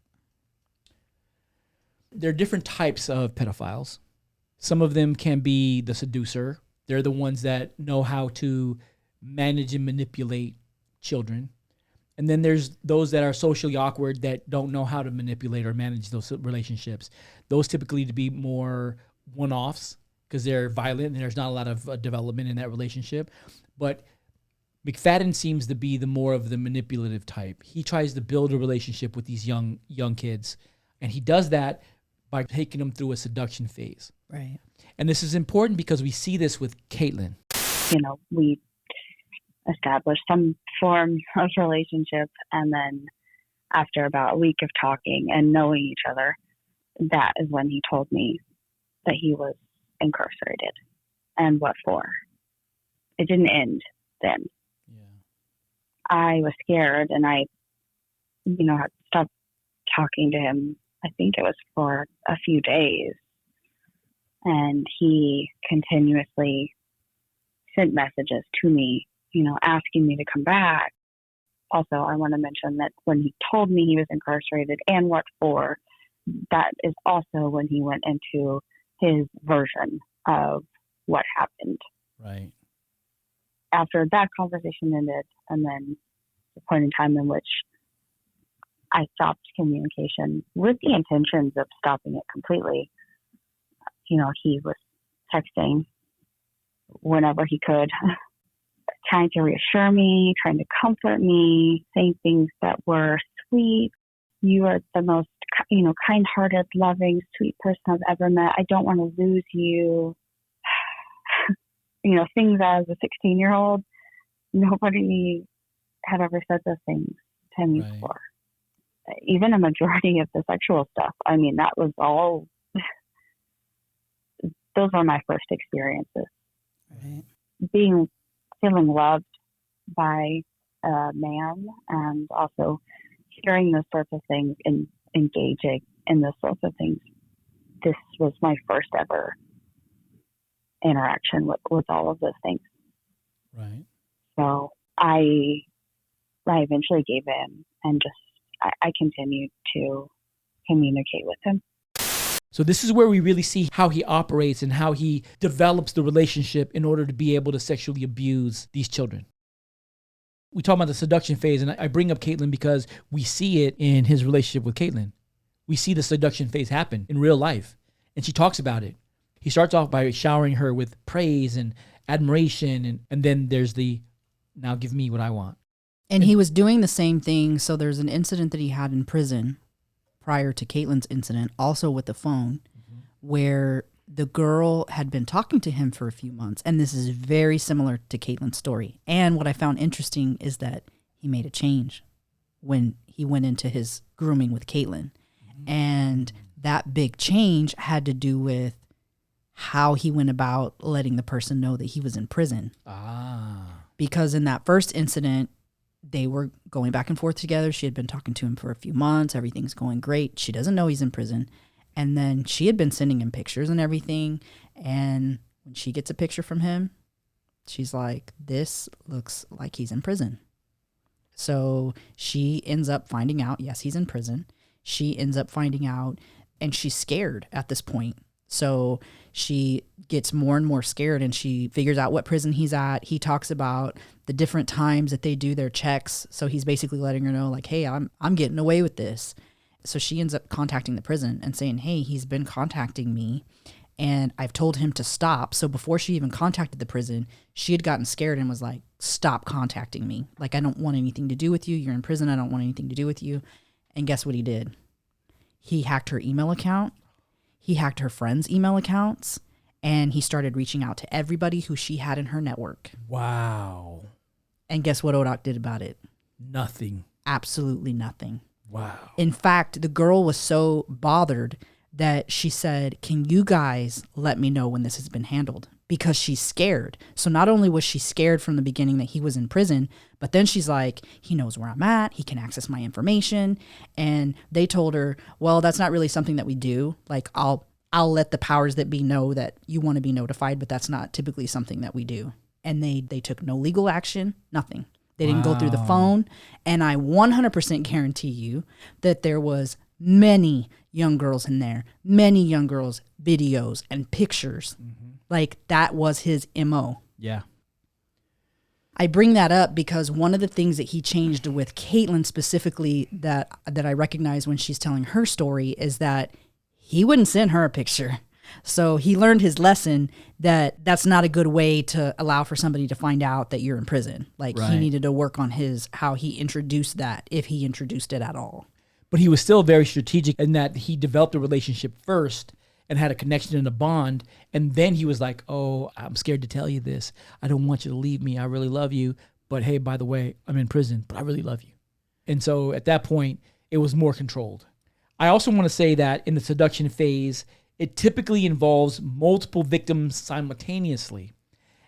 There are different types of pedophiles. Some of them can be the seducer. They're the ones that know how to manage and manipulate children. And then there's those that are socially awkward that don't know how to manipulate or manage those relationships. Those typically to be more one-offs because they're violent and there's not a lot of development in that relationship. But McFadden seems to be the more of the manipulative type. He tries to build a relationship with these young kids, and he does that by taking them through a seduction phase. Right. And this is important because we see this with Caitlin. You know, we established some form of relationship, and then after about a week of talking and knowing each other, that is when he told me that he was incarcerated and what for. It didn't end then. Yeah. I was scared, and I had stopped talking to him. I think it was for a few days, and he continuously sent messages to me, asking me to come back. also, I want to mention that when he told me he was incarcerated and what for, that is also when he went into his version of what happened. Right. After that conversation ended, and then the point in time in which I stopped communication with the intentions of stopping it completely, he was texting whenever he could, trying to reassure me, trying to comfort me, saying things that were sweet. You are the most, kind-hearted, loving, sweet person I've ever met. I don't want to lose you. Things as a 16-year-old, nobody had ever said those things to me before. Even a majority of the sexual stuff. I mean, that was all, those were my first experiences. Right. Feeling loved by a man, and also hearing those sorts of things and engaging in those sorts of things. This was my first ever interaction with all of those things. Right. So I eventually gave in and I continued to communicate with him. So this is where we really see how he operates and how he develops the relationship in order to be able to sexually abuse these children. We talk about the seduction phase, and I bring up Caitlin because we see it in his relationship with Caitlin. We see the seduction phase happen in real life, and she talks about it. He starts off by showering her with praise and admiration, and then there's the, now give me what I want. And he was doing the same thing. So there's an incident that he had in prison prior to Caitlin's incident, also with the phone, where the girl had been talking to him for a few months. And this is very similar to Caitlin's story. And what I found interesting is that he made a change when he went into his grooming with Caitlin. And that big change had to do with how he went about letting the person know that he was in prison. Because in that first incident, they were going back and forth together. She had been talking to him for a few months. Everything's going great. She doesn't know he's in prison. And then she had been sending him pictures and everything. And when she gets a picture from him, she's like, this looks like he's in prison. So she ends up finding out, yes, he's in prison. She ends up finding out, and she's scared at this point. So she gets more and more scared, and she figures out what prison he's at. He talks about the different times that they do their checks. So he's basically letting her know, like, hey, I'm getting away with this. So she ends up contacting the prison and saying, hey, he's been contacting me, and I've told him to stop. So before she even contacted the prison, she had gotten scared and was like, stop contacting me. Like, I don't want anything to do with you. You're in prison. I don't want anything to do with you. And guess what he did? He hacked her email account. He hacked her friends' email accounts, and he started reaching out to everybody who she had in her network. Wow. And guess what ODOC did about it? Nothing. Absolutely nothing. Wow. In fact, the girl was so bothered that she said, can you guys let me know when this has been handled? Because she's scared. So not only was she scared from the beginning that he was in prison, but then she's like, he knows where I'm at. He can access my information. And they told her, well, that's not really something that we do. Like, I'll let the powers that be know that you want to be notified, but that's not typically something that we do. And they took no legal action, nothing. They didn't go through the phone. And I 100% guarantee you that there was many young girls in there, many young girls' videos and pictures. Like, that was his MO. Yeah. I bring that up because one of the things that he changed with Caitlin specifically that I recognize when she's telling her story is that he wouldn't send her a picture. So he learned his lesson that that's not a good way to allow for somebody to find out that you're in prison. Like, he needed to work on how he introduced that, if he introduced it at all. But he was still very strategic in that he developed a relationship first and had a connection and a bond. And then he was like, oh, I'm scared to tell you this. I don't want you to leave me. I really love you. But hey, by the way, I'm in prison, but I really love you. And so at that point, it was more controlled. I also want to say that in the seduction phase, it typically involves multiple victims simultaneously.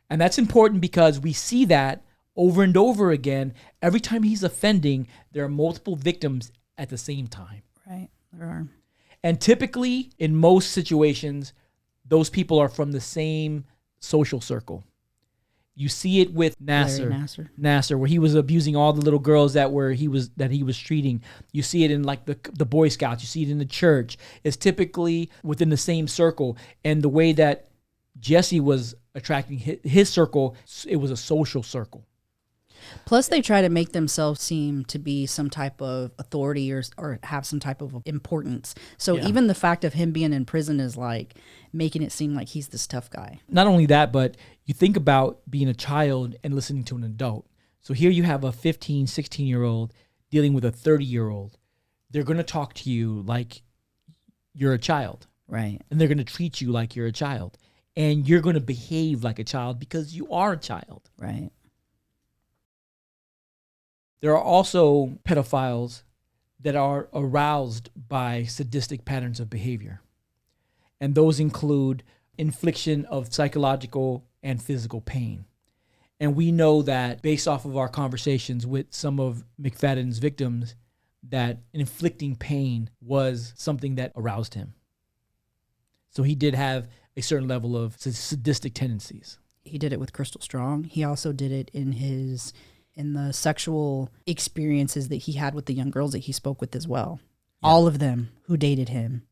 And that's important because we see that over and over again. Every time he's offending, there are multiple victims at the same time. Right, there are. And typically, in most situations, those people are from the same social circle. You see it with Larry Nasser, where he was abusing all the little girls that he was treating. You see it in like the Boy Scouts. You see it in the church. It's typically within the same circle. And the way that Jesse was attracting his circle, it was a social circle. Plus, they try to make themselves seem to be some type of authority or have some type of importance. So even the fact of him being in prison is like making it seem like he's this tough guy. Not only that, but you think about being a child and listening to an adult. So here you have a 15, 16-year-old dealing with a 30-year-old. They're going to talk to you like you're a child. Right. And they're going to treat you like you're a child. And you're going to behave like a child because you are a child. Right. There are also pedophiles that are aroused by sadistic patterns of behavior. And those include infliction of psychological and physical pain. And we know that based off of our conversations with some of McFadden's victims, that inflicting pain was something that aroused him. So he did have a certain level of sadistic tendencies. He did it with Crystal Strong. He also did it in the sexual experiences that he had with the young girls that he spoke with as well. Yeah. All of them who dated him,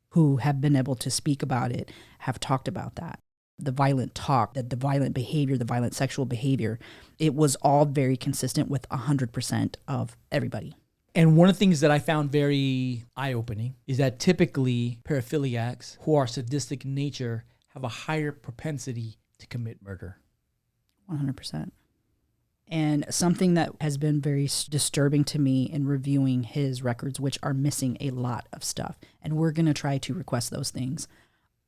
who have been able to speak about it, have talked about that. The violent talk, the violent behavior, the violent sexual behavior, it was all very consistent with 100% of everybody. And one of the things that I found very eye-opening is that typically paraphiliacs who are sadistic in nature have a higher propensity to commit murder. 100%. And something that has been very disturbing to me in reviewing his records, which are missing a lot of stuff. And we're going to try to request those things.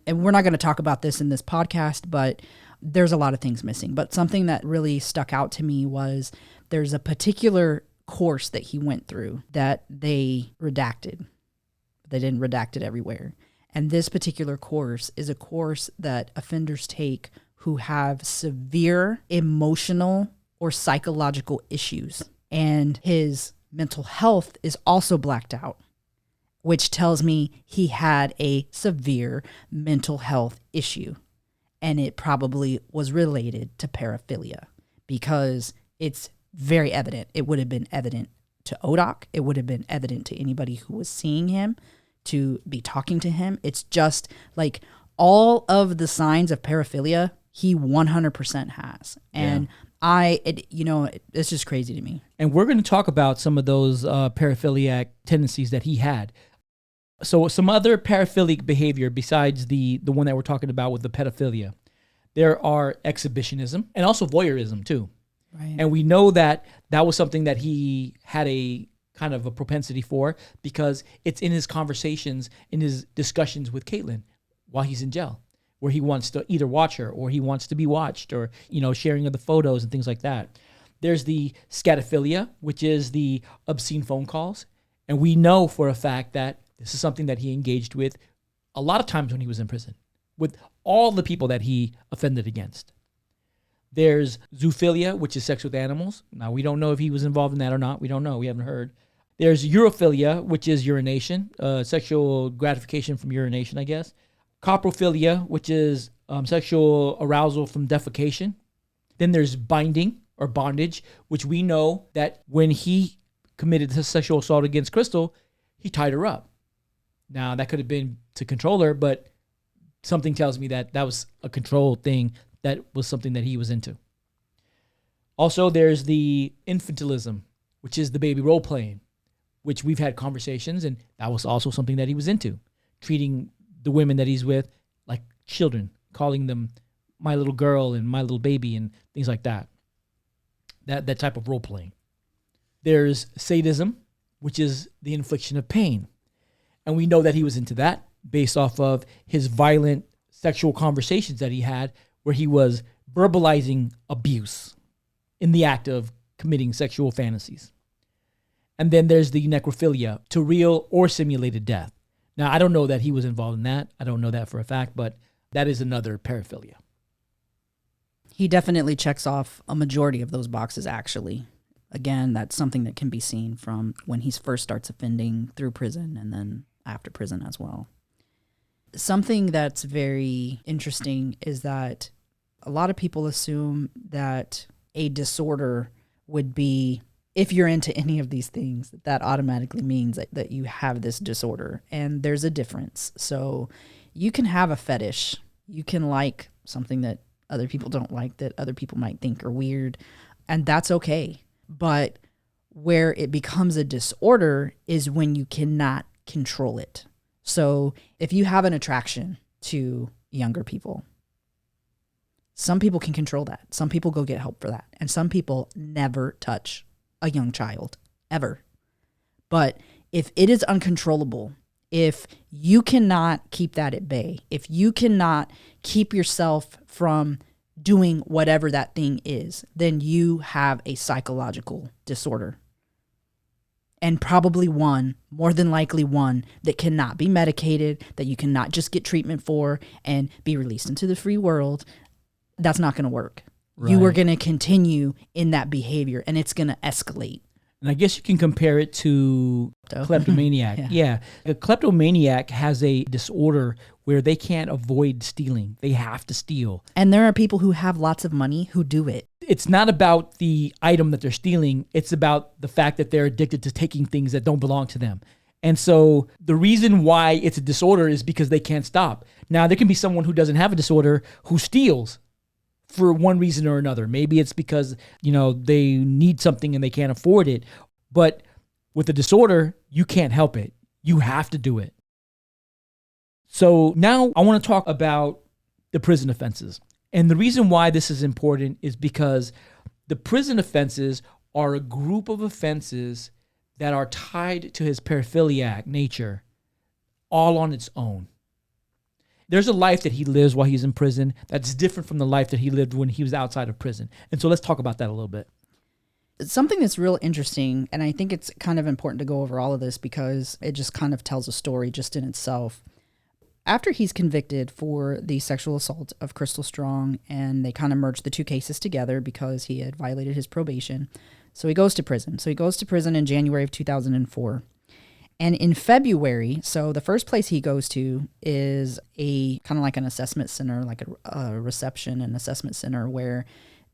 And we're not going to talk about this in this podcast, but there's a lot of things missing. But something that really stuck out to me was there's a particular course that he went through that they redacted. They didn't redact it everywhere. And this particular course is a course that offenders take who have severe emotional or psychological issues. And his mental health is also blacked out, which tells me he had a severe mental health issue. And it probably was related to paraphilia because it's very evident. It would have been evident to ODOC. It would have been evident to anybody who was seeing him, to be talking to him. It's just like all of the signs of paraphilia, he 100% has. And it's just crazy to me. And we're going to talk about some of those paraphiliac tendencies that he had. So some other paraphilic behavior besides the one that we're talking about with the pedophilia, there are exhibitionism and also voyeurism too. Right. And we know that was something that he had a kind of a propensity for because it's in his conversations, in his discussions with Caitlin while he's in jail, where he wants to either watch her or he wants to be watched or, sharing of the photos and things like that. There's the scatophilia, which is the obscene phone calls. And we know for a fact that this is something that he engaged with a lot of times when he was in prison, with all the people that he offended against. There's zoophilia, which is sex with animals. Now, we don't know if he was involved in that or not. We don't know. We haven't heard. There's urophilia, which is urination, sexual gratification from urination, I guess. Coprophilia, which is sexual arousal from defecation. Then there's binding or bondage, which we know that when he committed the sexual assault against Crystal, he tied her up. Now, that could have been to control her, but something tells me that was a control thing. That was something that he was into. Also, there's the infantilism, which is the baby role playing, which we've had conversations, and that was also something that he was into, treating the women that he's with like children, calling them my little girl and my little baby and things like that. That type of role playing. There's sadism, which is the infliction of pain. And we know that he was into that based off of his violent sexual conversations that he had where he was verbalizing abuse in the act of committing sexual fantasies. And then there's the necrophilia, to real or simulated death. Now, I don't know that he was involved in that. I don't know that for a fact, but that is another paraphilia. He definitely checks off a majority of those boxes, actually. Again, that's something that can be seen from when he first starts offending through prison and then after prison as well. Something that's very interesting is that A lot of people assume that a disorder would be, if you're into any of these things, that automatically means that you have this disorder. And there's a difference. So you can have a fetish. You can like something that other people don't like, that other people might think are weird. And that's okay. But where it becomes a disorder is when you cannot control it. So if you have an attraction to younger people, some people can control that. Some people go get help for that. And some people never touch a young child, ever. But if it is uncontrollable, if you cannot keep that at bay, if you cannot keep yourself from doing whatever that thing is, then you have a psychological disorder. And probably one, more than likely one, that cannot be medicated, that you cannot just get treatment for and be released into the free world. That's not going to work. Right. You are going to continue in that behavior, and it's going to escalate. And I guess you can compare it to kleptomaniac. Yeah. A kleptomaniac has a disorder where they can't avoid stealing. They have to steal. And there are people who have lots of money who do it. It's not about the item that they're stealing. It's about the fact that they're addicted to taking things that don't belong to them. And so the reason why it's a disorder is because they can't stop. Now, there can be someone who doesn't have a disorder who steals for one reason or another. Maybe it's because, they need something and they can't afford it. But with a disorder, you can't help it. You have to do it. So now I want to talk about the prison offenses. And the reason why this is important is because the prison offenses are a group of offenses that are tied to his paraphiliac nature all on its own. There's a life that he lives while he's in prison that's different from the life that he lived when he was outside of prison. And so let's talk about that a little bit. Something that's real interesting, and I think it's kind of important to go over all of this because it just kind of tells a story just in itself. After he's convicted for the sexual assault of Crystal Strong, and they kind of merged the two cases together because he had violated his probation, so he goes to prison. So he goes to prison in January of 2004. And in February, so the first place he goes to is a kind of like an assessment center, like a reception and assessment center where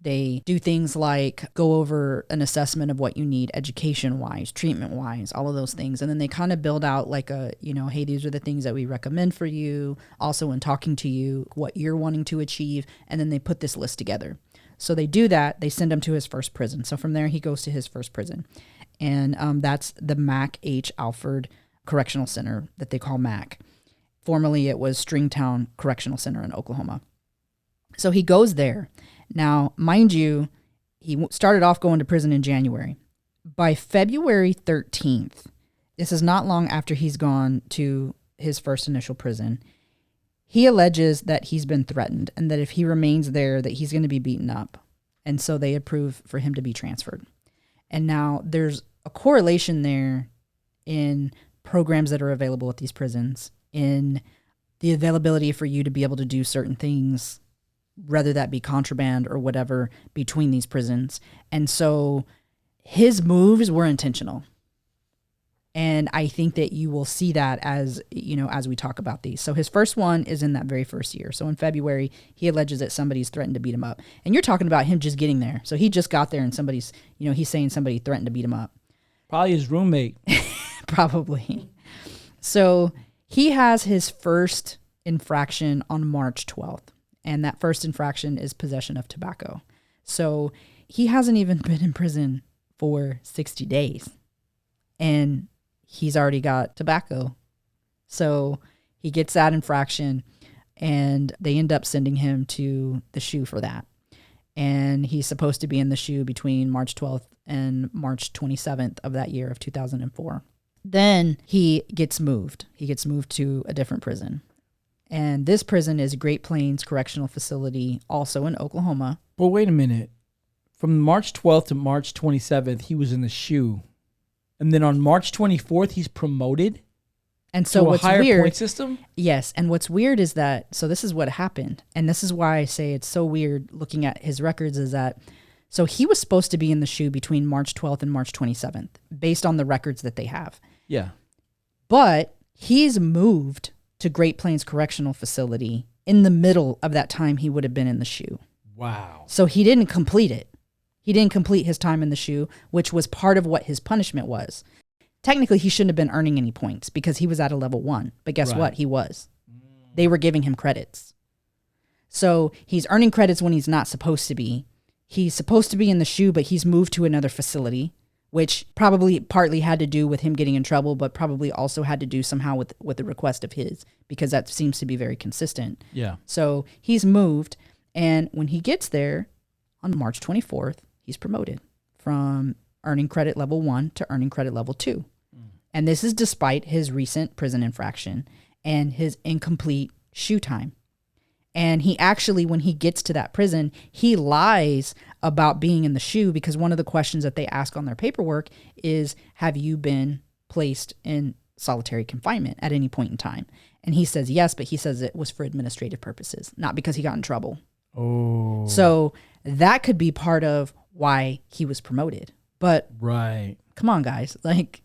they do things like go over an assessment of what you need education-wise, treatment-wise, all of those things. And then they kind of build out like hey, these are the things that we recommend for you. Also in talking to you, what you're wanting to achieve. And then they put this list together. So they do that. They send him to his first prison. So from there, he goes to his first prison. And that's the Mac H. Alford Correctional Center that they call MAC. Formerly, it was Stringtown Correctional Center in Oklahoma. So he goes there. Now, mind you, he started off going to prison in January. By February 13th, this is not long after he's gone to his first initial prison, he alleges that he's been threatened and that if he remains there, that he's going to be beaten up. And so they approve for him to be transferred. And now there's a correlation there in programs that are available at these prisons, in the availability for you to be able to do certain things, whether that be contraband or whatever, between these prisons. And so his moves were intentional. And I think that you will see that as we talk about these. So his first one is in that very first year. So in February, he alleges that somebody's threatened to beat him up. And you're talking about him just getting there. So he just got there and somebody's, he's saying somebody threatened to beat him up. Probably his roommate. Probably. So he has his first infraction on March 12th. And that first infraction is possession of tobacco. So he hasn't even been in prison for 60 days. And he's already got tobacco. So he gets that infraction and they end up sending him to the SHU for that. And he's supposed to be in the SHU between March 12th and March 27th of that year of 2004. Then he gets moved. He gets moved to a different prison. And this prison is Great Plains Correctional Facility, also in Oklahoma. Well, wait a minute. From March 12th to March 27th, he was in the SHU. And then on March 24th, he's promoted and so to what's a higher weird, point system? Yes. And what's weird is that, so this is what happened. And this is why I say it's so weird looking at his records is that, so he was supposed to be in the SHU between March 12th and March 27th, based on the records that they have. Yeah. But he's moved to Great Plains Correctional Facility in the middle of that time he would have been in the SHU. Wow. So he didn't complete it. He didn't complete his time in the SHU, which was part of what his punishment was. Technically, he shouldn't have been earning any points because he was at a level 1. But guess what? He was. They were giving him credits. So he's earning credits when he's not supposed to be. He's supposed to be in the SHU, but he's moved to another facility, which probably partly had to do with him getting in trouble, but probably also had to do somehow with the request of his, because that seems to be very consistent. Yeah. So he's moved, and when he gets there on March 24th, he's promoted from earning credit level 1 to earning credit level 2. And this is despite his recent prison infraction and his incomplete SHU time. And he actually, when he gets to that prison, he lies about being in the SHU because one of the questions that they ask on their paperwork is, have you been placed in solitary confinement at any point in time? And he says yes, but he says it was for administrative purposes, not because he got in trouble. Oh. So that could be part of why he was promoted. But come on, guys. Like,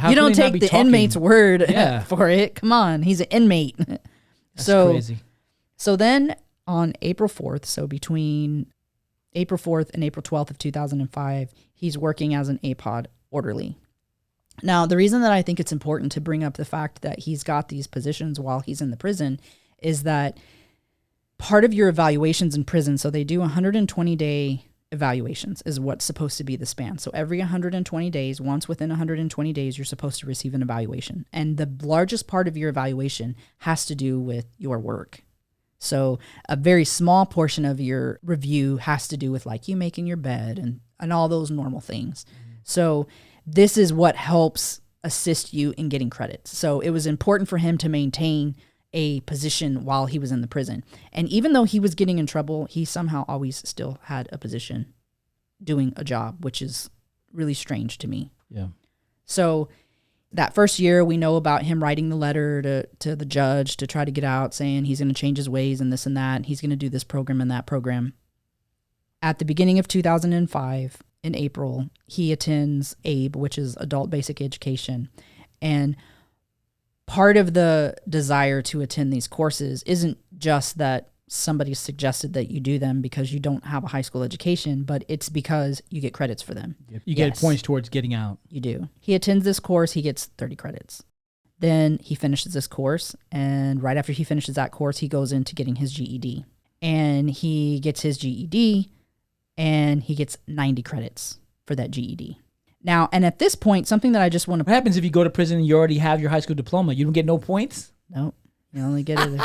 you don't take the inmate's word for it. Come on. He's an inmate. That's crazy. So then on April 4th, so between April 4th and April 12th of 2005, he's working as an APOD orderly. Now, the reason that I think it's important to bring up the fact that he's got these positions while he's in the prison is that part of your evaluations in prison, so they do 120-day evaluations is what's supposed to be the span. So every 120 days, once within 120 days, you're supposed to receive an evaluation. And the largest part of your evaluation has to do with your work. So a very small portion of your review has to do with like you making your bed and all those normal things. So this is what helps assist you in getting credits. So it was important for him to maintain a position while he was in the prison. And even though he was getting in trouble, he somehow always still had a position doing a job, which is really strange to me. Yeah. So that first year, we know about him writing the letter to the judge to try to get out, saying he's going to change his ways and this and that. And he's going to do this program and that program. At the beginning of 2005, in April, he attends ABE, which is Adult Basic Education. And part of the desire to attend these courses isn't just that somebody suggested that you do them because you don't have a high school education, but it's because you get credits for them. You get points towards getting out. You do. He attends this course, he gets 30 credits. Then he finishes this course, and right after he finishes that course, he goes into getting his GED. And he gets his GED, and he gets 90 credits for that GED. Now, and at this point, something that I just want to... What happens if you go to prison and you already have your high school diploma? You don't get no points? Nope. You only get it.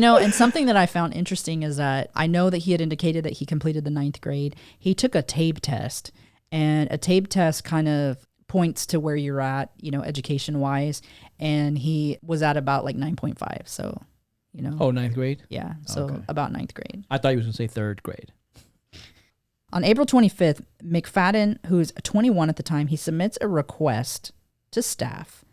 And something that I found interesting is that I know that he had indicated that he completed the 9th grade. He took a TABE test, and a TABE test kind of points to where you're at, education-wise, and he was at about like 9.5, so, Oh, 9th grade? Yeah, so about 9th grade. I thought he was going to say 3rd grade. On April 25th, McFadden, who's 21 at the time, he submits a request to staff,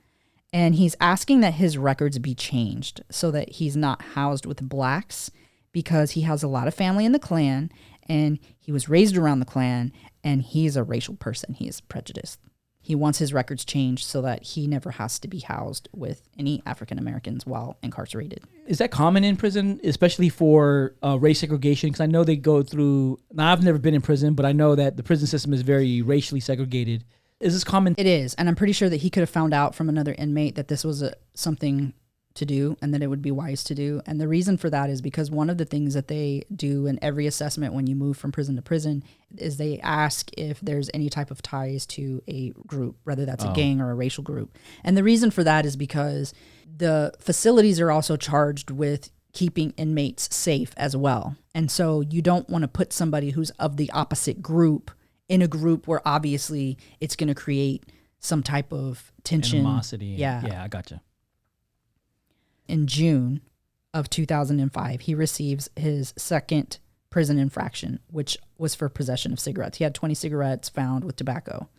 and he's asking that his records be changed so that he's not housed with blacks because he has a lot of family in the Klan, and he was raised around the Klan, and he's a racial person. He is prejudiced. He wants his records changed so that he never has to be housed with any African Americans while incarcerated. Is that common in prison, especially for race segregation? Because I know they go through... Now, I've never been in prison, but I know that the prison system is very racially segregated. Is this common? It is, and I'm pretty sure that he could have found out from another inmate that this was something to do and that it would be wise to do. And the reason for that is because one of the things that they do in every assessment when you move from prison to prison is they ask if there's any type of ties to a group, whether that's a gang or a racial group. And the reason for that is because the facilities are also charged with keeping inmates safe as well. And so you don't want to put somebody who's of the opposite group in a group where obviously it's going to create some type of tension. Animosity. Yeah, I gotcha. In June of 2005, he receives his second prison infraction, which was for possession of cigarettes. He had 20 cigarettes found with tobacco.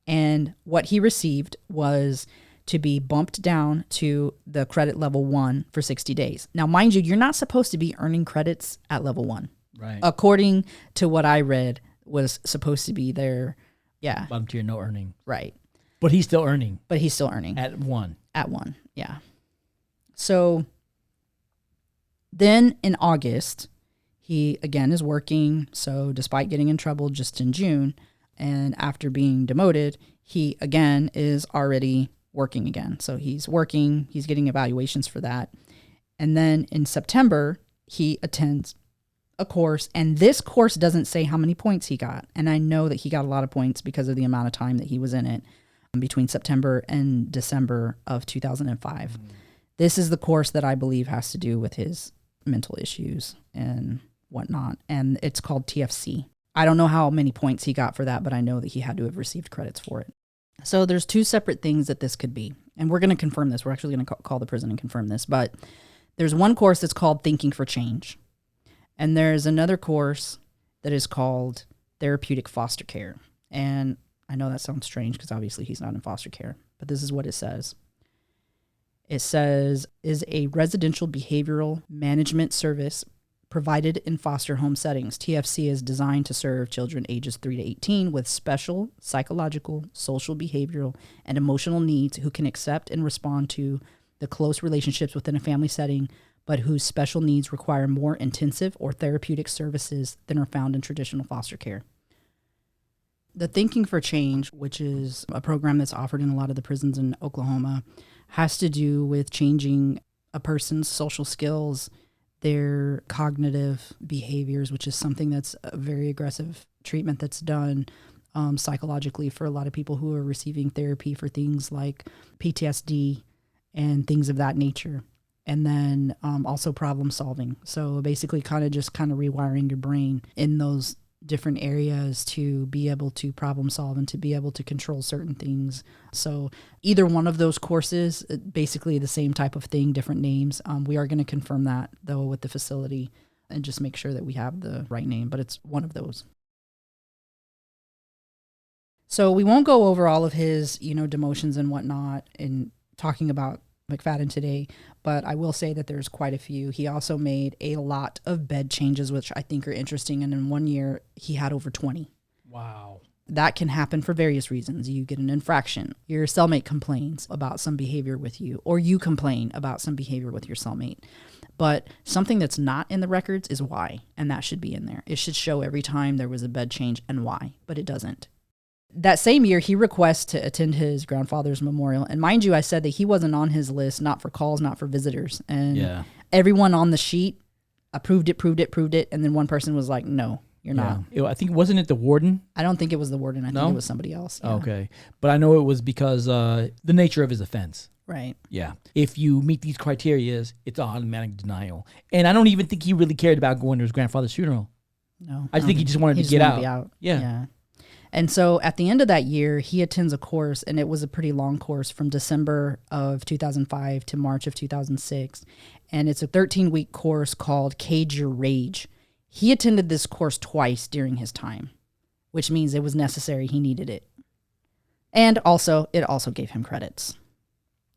And what he received was to be bumped down to the credit level 1 for 60 days. Now, mind you, you're not supposed to be earning credits at level 1. Right. According to what I read, was supposed to be there. Yeah. Bottom tier, no earning. Right. But he's still earning. At 1. Yeah. So then in August, He, again, is working. So despite getting in trouble just in June and after being demoted, he, again, is already working again. So he's working. He's getting evaluations for that. And then in September, he attends a course. And this course doesn't say how many points he got. And I know that he got a lot of points because of the amount of time that he was in it between September and December of 2005. This is the course that I believe has to do with his mental issues and whatnot. And it's called TFC. I don't know how many points he got for that, but I know that he had to have received credits for it. So there's two separate things that this could be. And we're going to confirm this. We're actually going to call the prison and confirm this. But there's one course that's called Thinking for Change. And there's another course that is called Therapeutic Foster Care. And I know that sounds strange because obviously he's not in foster care, but this is what it says. It says, is a residential behavioral management service provided in foster home settings. TFC is designed to serve children ages 3 to 18 with special psychological, social, behavioral, and emotional needs who can accept and respond to the close relationships within a family setting, but whose special needs require more intensive or therapeutic services than are found in traditional foster care. The Thinking for Change, which is a program that's offered in a lot of the prisons in Oklahoma, has to do with changing a person's social skills, their cognitive behaviors, which is something that's a very aggressive treatment that's done psychologically for a lot of people who are receiving therapy for things like PTSD and things of that nature. And then also problem solving. So basically kind of rewiring your brain in those different areas to be able to problem solve and to be able to control certain things. So either one of those courses, basically the same type of thing, different names. We are going to confirm that though with the facility and just make sure that we have the right name, but it's one of those. So we won't go over all of his, demotions and whatnot in talking about McFadden today, but I will say that there's quite a few. He also made a lot of bed changes, which I think are interesting. And in 1 year, he had over 20. Wow. That can happen for various reasons. You get an infraction. Your cellmate complains about some behavior with you, or you complain about some behavior with your cellmate. But something that's not in the records is why, and that should be in there. It should show every time there was a bed change and why, but it doesn't. That same year, he requests to attend his grandfather's memorial. And mind you, I said that he wasn't on his list, not for calls, not for visitors. And everyone on the sheet approved it. And then one person was like, no, you're not. I think, wasn't it the warden? I don't think it was the warden. I think it was somebody else. Yeah. Okay. But I know it was because the nature of his offense. Right. Yeah. If you meet these criteria, it's automatic denial. And I don't even think he really cared about going to his grandfather's funeral. No. I think he just wanted to get out. Be out. Yeah. And so at the end of that year, he attends a course, and it was a pretty long course from December of 2005 to March of 2006. And it's a 13-week course called Cage Your Rage. He attended this course twice during his time, which means it was necessary. He needed it. And also, it also gave him credits.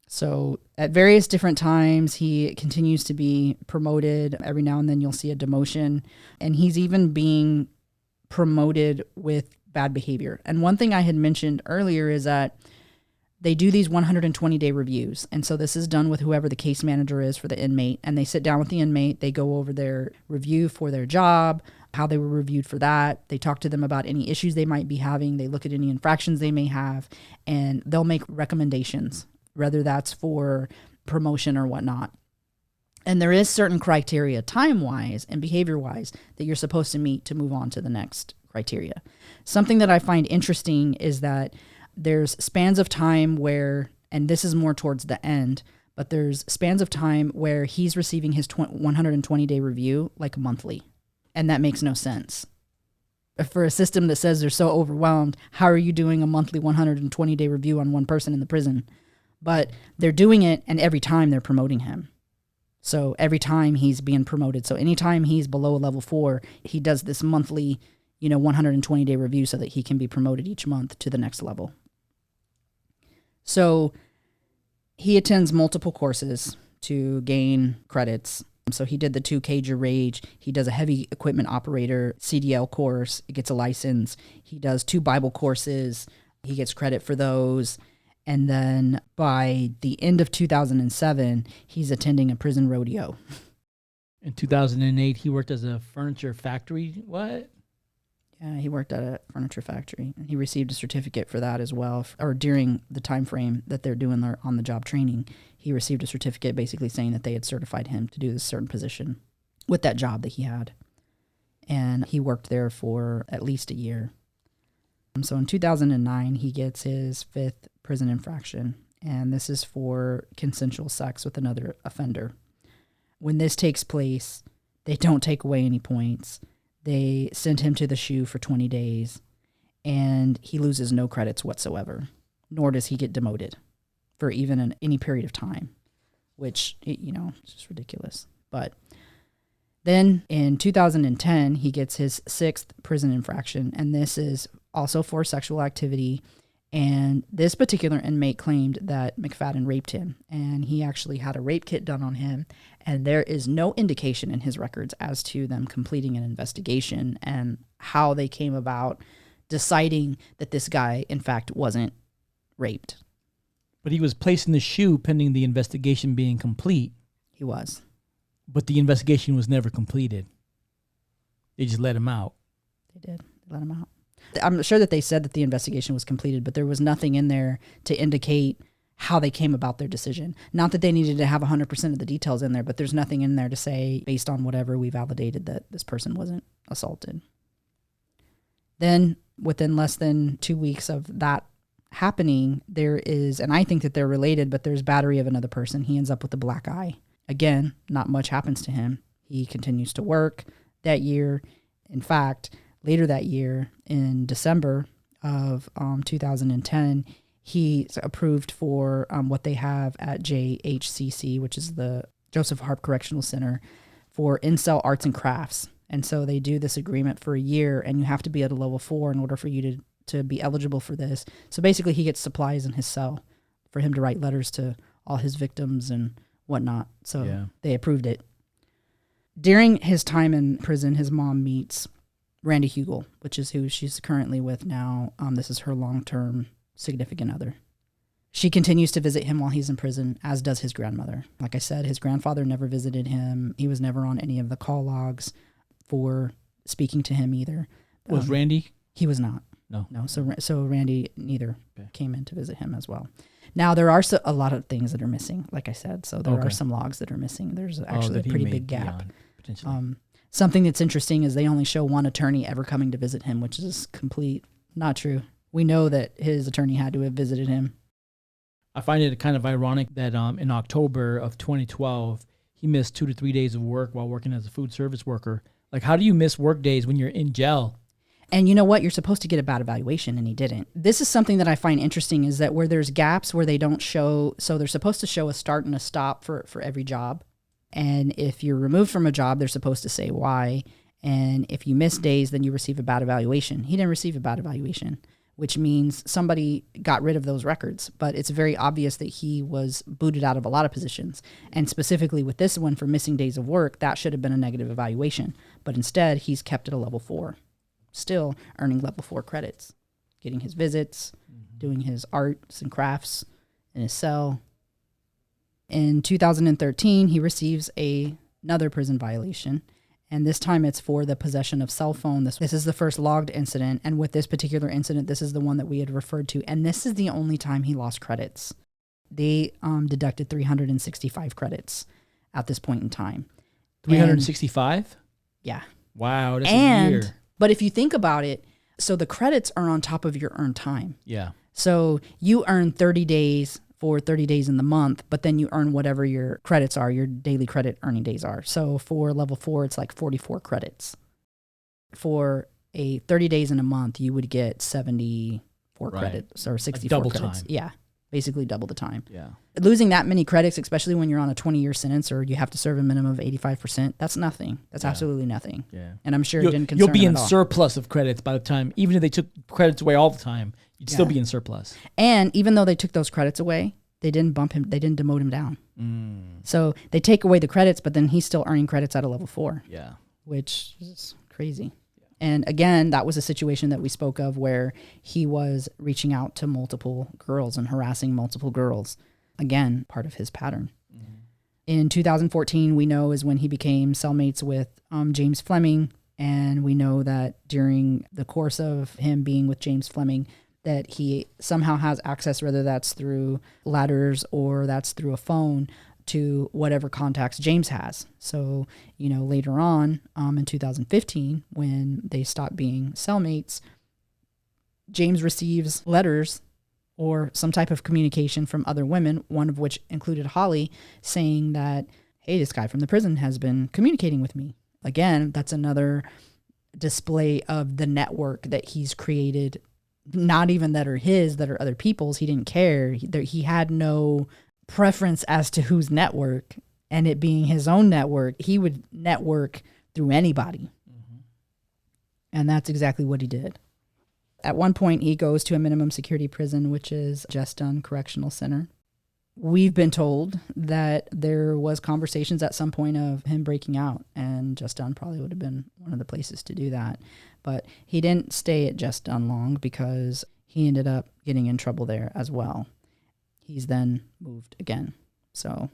So at various different times, he continues to be promoted. Every now and then you'll see a demotion. And he's even being promoted with bad behavior. And one thing I had mentioned earlier is that they do these 120-day reviews. And so this is done with whoever the case manager is for the inmate. And they sit down with the inmate. They go over their review for their job, how they were reviewed for that. They talk to them about any issues they might be having. They look at any infractions they may have. And they'll make recommendations, whether that's for promotion or whatnot. And there is certain criteria, time-wise and behavior-wise, that you're supposed to meet to move on to the next criteria. Something that I find interesting is that there's spans of time where, and this is more towards the end, but there's spans of time where he's receiving his 120-day review like monthly. And that makes no sense. For a system that says they're so overwhelmed, how are you doing a monthly 120-day review on one person in the prison? But they're doing it, and every time they're promoting him. So every time he's being promoted. So anytime he's below level 4, he does this monthly 120-day review so that he can be promoted each month to the next level. So he attends multiple courses to gain credits. So he did the 2 Cage Your Rage. He does a heavy equipment operator CDL course. He gets a license. He does 2 Bible courses. He gets credit for those. And then by the end of 2007, he's attending a prison rodeo. In 2008, he worked as a furniture factory. What? Yeah, he worked at a furniture factory, and he received a certificate for that as well. Or during the time frame that they're doing their on-the-job training, he received a certificate basically saying that they had certified him to do this certain position with that job that he had. And he worked there for at least a year. So in 2009, he gets his 5th prison infraction, and this is for consensual sex with another offender. When this takes place, they don't take away any points. They send him to the SHU for 20 days, and he loses no credits whatsoever, nor does he get demoted for even any period of time, which, you know, is just ridiculous. But then in 2010, he gets his 6th prison infraction, and this is also for sexual activity. And this particular inmate claimed that McFadden raped him, and he actually had a rape kit done on him. And there is no indication in his records as to them completing an investigation and how they came about deciding that this guy, in fact, wasn't raped. But he was placed in the SHU pending the investigation being complete. He was. But the investigation was never completed. They just let him out. They did. They let him out. I'm sure that they said that the investigation was completed, but there was nothing in there to indicate how they came about their decision. Not that they needed to have 100% of the details in there, but there's nothing in there to say, based on whatever we validated, that this person wasn't assaulted. Then, within less than 2 weeks of that happening, there is, and I think that they're related, but there's battery of another person. He ends up with a black eye. Again, not much happens to him. He continues to work that year. In fact, later that year, in December of 2010, he's approved for what they have at JHCC, which is the Joseph Harp Correctional Center, for in-cell arts and crafts. And so they do this agreement for a year, and you have to be at a level 4 in order for you to be eligible for this. So basically he gets supplies in his cell for him to write letters to all his victims and whatnot. So They approved it. During his time in prison, his mom meets Randy Hugel, which is who she's currently with now. This is her long-term significant other. She continues to visit him while he's in prison, as does his grandmother. Like I said, his grandfather never visited him. He was never on any of the call logs for speaking to him either. Was Randy? He was not. No. So Randy neither came in to visit him as well. Now, there are a lot of things that are missing, like I said. So there are some logs that are missing. There's actually a pretty big gap. Potentially. Something that's interesting is they only show one attorney ever coming to visit him, which is not true. We know that his attorney had to have visited him. I find it kind of ironic that in October of 2012, he missed 2 to 3 days of work while working as a food service worker. Like, how do you miss work days when you're in jail? And you know what? You're supposed to get a bad evaluation, and he didn't. This is something that I find interesting, is that where there's gaps where they don't show, so they're supposed to show a start and a stop for every job. And if you're removed from a job, they're supposed to say why. And if you miss days, then you receive a bad evaluation. He didn't receive a bad evaluation, which means somebody got rid of those records. But it's very obvious that he was booted out of a lot of positions. And specifically with this one for missing days of work, that should have been a negative evaluation. But instead, he's kept at a level 4, still earning level 4 credits, getting his visits, doing his arts and crafts in his cell. In 2013, he receives another prison violation, and this time it's for the possession of cell phone. This is the first logged incident, and with this particular incident, this is the one that we had referred to, and this is the only time he lost credits. They deducted 365 credits at this point in time. 365? Yeah. Wow, that's a year. But if you think about it, so the credits are on top of your earned time. Yeah. So you earn 30 days for 30 days in the month, but then you earn whatever your credits are, your daily credit earning days are. So for level 4, it's like 44 credits. For a 30 days in a month, you would get 74 credits or 64 double credits. time. Yeah, basically double the time. Yeah. Losing that many credits, especially when you're on a 20-year sentence or you have to serve a minimum of 85%, that's nothing. That's absolutely nothing. Yeah. And I'm sure it didn't concern You'll be him in at all. surplus of credits by the time, even if they took credits away all the time, you'd still be in surplus. And even though they took those credits away, they didn't bump him, they didn't demote him down. So they take away the credits, but then he's still earning credits at a level 4. Yeah. Which is crazy. And again, that was a situation that we spoke of where he was reaching out to multiple girls and harassing multiple girls. Again, part of his pattern. In 2014, we know is when he became cellmates with James Fleming. And we know that during the course of him being with James Fleming, that he somehow has access, whether that's through ladders or that's through a phone, to whatever contacts James has. So, later on in 2015, when they stop being cellmates, James receives letters or some type of communication from other women, one of which included Holly, saying that, hey, this guy from the prison has been communicating with me. Again, that's another display of the network that he's created, not even that are his, that are other people's. He didn't care. He had no preference as to whose network, and it being his own network, he would network through anybody. Mm-hmm. And that's exactly what he did. At one point, he goes to a minimum security prison, which is Just Done Correctional Center. We've been told that there was conversations at some point of him breaking out, and Just Done probably would have been one of the places to do that. But he didn't stay at Just Done long because he ended up getting in trouble there as well. He's then moved again. So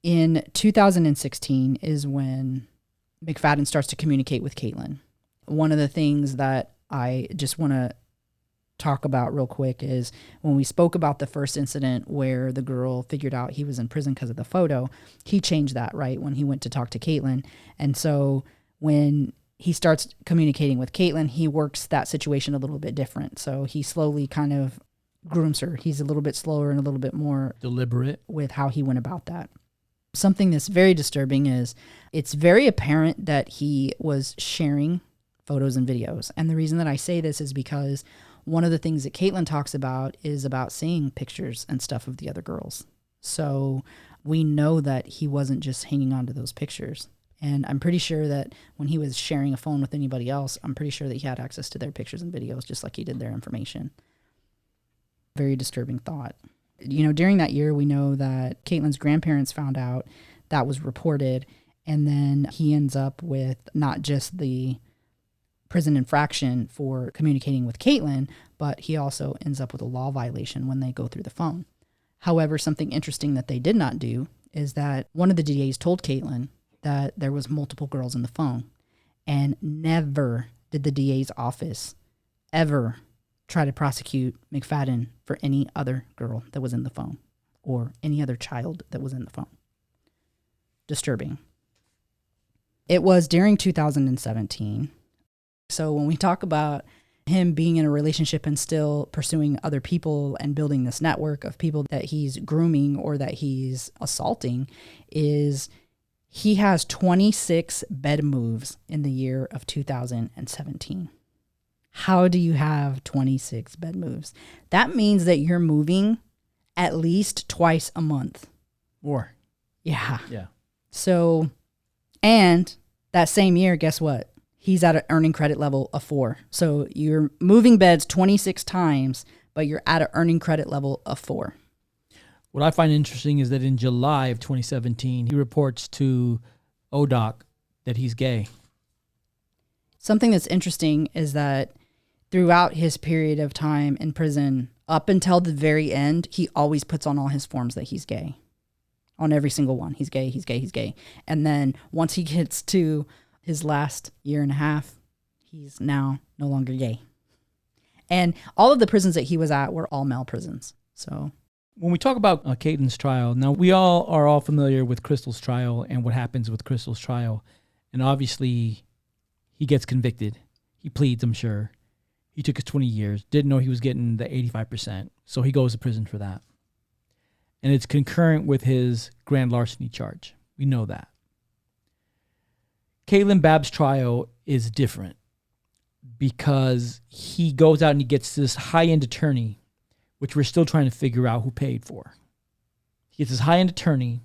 in 2016 is when McFadden starts to communicate with Caitlin. One of the things that I just want to talk about real quick is when we spoke about the first incident where the girl figured out he was in prison because of the photo, he changed that, right, when he went to talk to Caitlin. And so when he starts communicating with Caitlin, he works that situation a little bit different. So he slowly kind of grooms her. He's a little bit slower and a little bit more deliberate with how he went about that. Something that's very disturbing is it's very apparent that he was sharing photos and videos. And the reason that I say this is because one of the things that Caitlin talks about is about seeing pictures and stuff of the other girls. So we know that he wasn't just hanging on to those pictures. And I'm pretty sure that when he was sharing a phone with anybody else, I'm pretty sure that he had access to their pictures and videos just like he did their information. Very disturbing thought. During that year, we know that Caitlin's grandparents found out, that was reported, and then he ends up with not just the prison infraction for communicating with Caitlin, but he also ends up with a law violation when they go through the phone. However, something interesting that they did not do is that one of the DAs told Caitlin that there was multiple girls in the phone, and never did the DA's office ever try to prosecute McFadden for any other girl that was in the phone or any other child that was in the phone. Disturbing. It was during 2017. So when we talk about him being in a relationship and still pursuing other people and building this network of people that he's grooming or that he's assaulting, is he has 26 bed moves in the year of 2017. How do you have 26 bed moves? That means that you're moving at least twice a month. Or. Yeah. Yeah. So, and that same year, guess what? He's at an earning credit level of 4. So you're moving beds 26 times, but you're at an earning credit level of 4. What I find interesting is that in July of 2017, he reports to ODOC that he's gay. Something that's interesting is that throughout his period of time in prison, up until the very end, he always puts on all his forms that he's gay. On every single one. He's gay, he's gay, he's gay. And then once he gets to his last year and a half, he's now no longer gay. And all of the prisons that he was at were all male prisons. So when we talk about Caitlin's trial, now we all are familiar with Crystal's trial and what happens with Crystal's trial. And obviously he gets convicted. He pleads, I'm sure. He took his 20 years, didn't know he was getting the 85%. So he goes to prison for that. And it's concurrent with his grand larceny charge. We know that. Caitlin Babb's trial is different because he goes out and he gets this high-end attorney, which we're still trying to figure out who paid for. He gets this high-end attorney.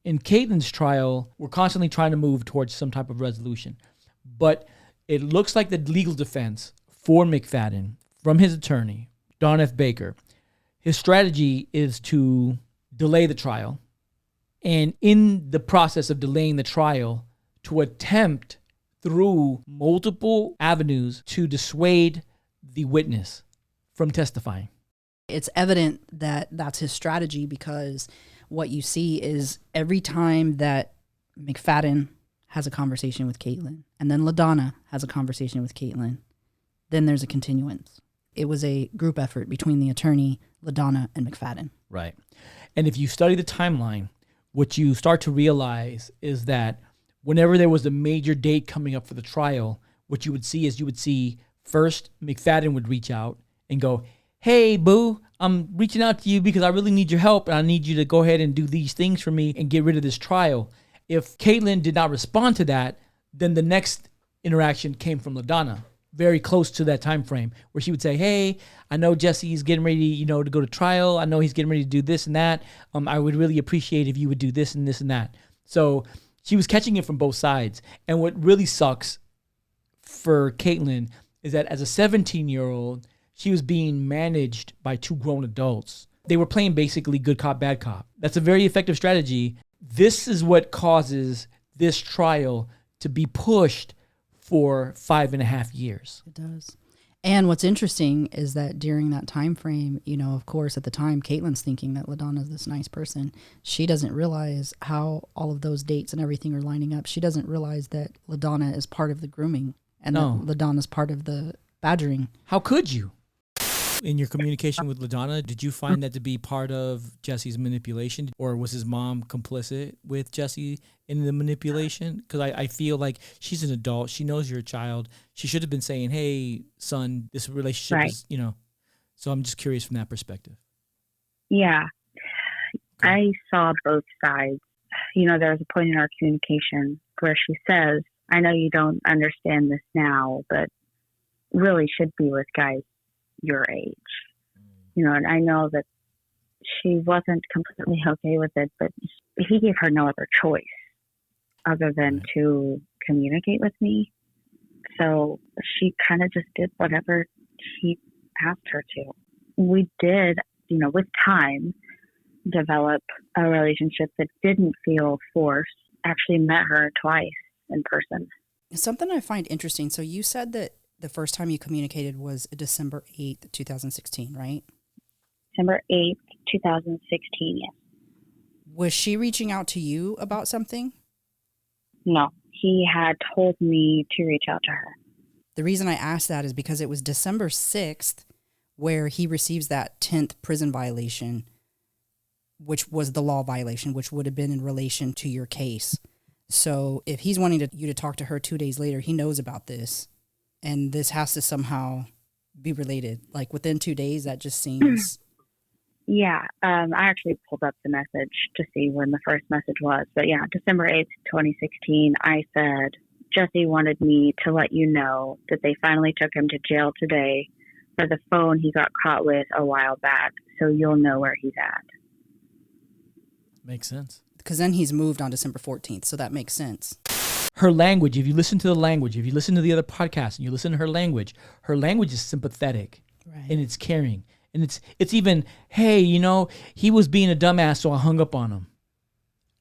In Caitlin's trial, we're constantly trying to move towards some type of resolution. But it looks like the legal defense for McFadden from his attorney, Don F. Baker, his strategy is to delay the trial. And in the process of delaying the trial, to attempt through multiple avenues to dissuade the witness from testifying. It's evident that that's his strategy because what you see is every time that McFadden has a conversation with Caitlin, and then LaDonna has a conversation with Caitlin, then there's a continuance. It was a group effort between the attorney, LaDonna, and McFadden. Right. And if you study the timeline, what you start to realize is that whenever there was a major date coming up for the trial, what you would see first McFadden would reach out and go, hey, boo, I'm reaching out to you because I really need your help and I need you to go ahead and do these things for me and get rid of this trial. If Caitlin did not respond to that, then the next interaction came from LaDonna, very close to that time frame, where she would say, hey, I know Jesse's getting ready, to go to trial. I know he's getting ready to do this and that. I would really appreciate if you would do this and this and that. So she was catching it from both sides. And what really sucks for Caitlin is that as a 17-year-old, she was being managed by two grown adults. They were playing basically good cop, bad cop. That's a very effective strategy. This is what causes this trial to be pushed for 5.5 years. It does. And what's interesting is that during that time frame, of course, at the time, Caitlin's thinking that LaDonna's this nice person. She doesn't realize how all of those dates and everything are lining up. She doesn't realize that LaDonna is part of the grooming and that LaDonna's part of the badgering. How could you? In your communication with LaDonna, did you find that to be part of Jesse's manipulation, or was his mom complicit with Jesse in the manipulation? Because I feel like she's an adult. She knows you're a child. She should have been saying, hey, son, this relationship is, So I'm just curious from that perspective. Yeah. Okay. I saw both sides. There was a point in our communication where she says, I know you don't understand this now, but really should be with guys your age. And I know that she wasn't completely okay with it, but he gave her no other choice other than to communicate with me. So she kind of just did whatever he asked her to. We did, with time, develop a relationship that didn't feel forced. Actually met her twice in person. Something I find interesting. So you said that the first time you communicated was December 8th, 2016, right? December 8th, 2016, yes. Was she reaching out to you about something? No, he had told me to reach out to her. The reason I asked that is because it was December 6th where he receives that 10th prison violation, which was the law violation, which would have been in relation to your case. So if he's wanting you to talk to her 2 days later, he knows about this. And this has to somehow be related. Like within 2 days, that just seems... Yeah, I actually pulled up the message to see when the first message was. But yeah, December 8th, 2016, I said, Jesse wanted me to let you know that they finally took him to jail today for the phone he got caught with a while back. So you'll know where he's at. Makes sense. Because then he's moved on December 14th, so that makes sense. Her language, if you listen to the language, if you listen to the other podcasts and you listen to her language is sympathetic, right, and it's caring. And it's even, hey, he was being a dumbass, so I hung up on him.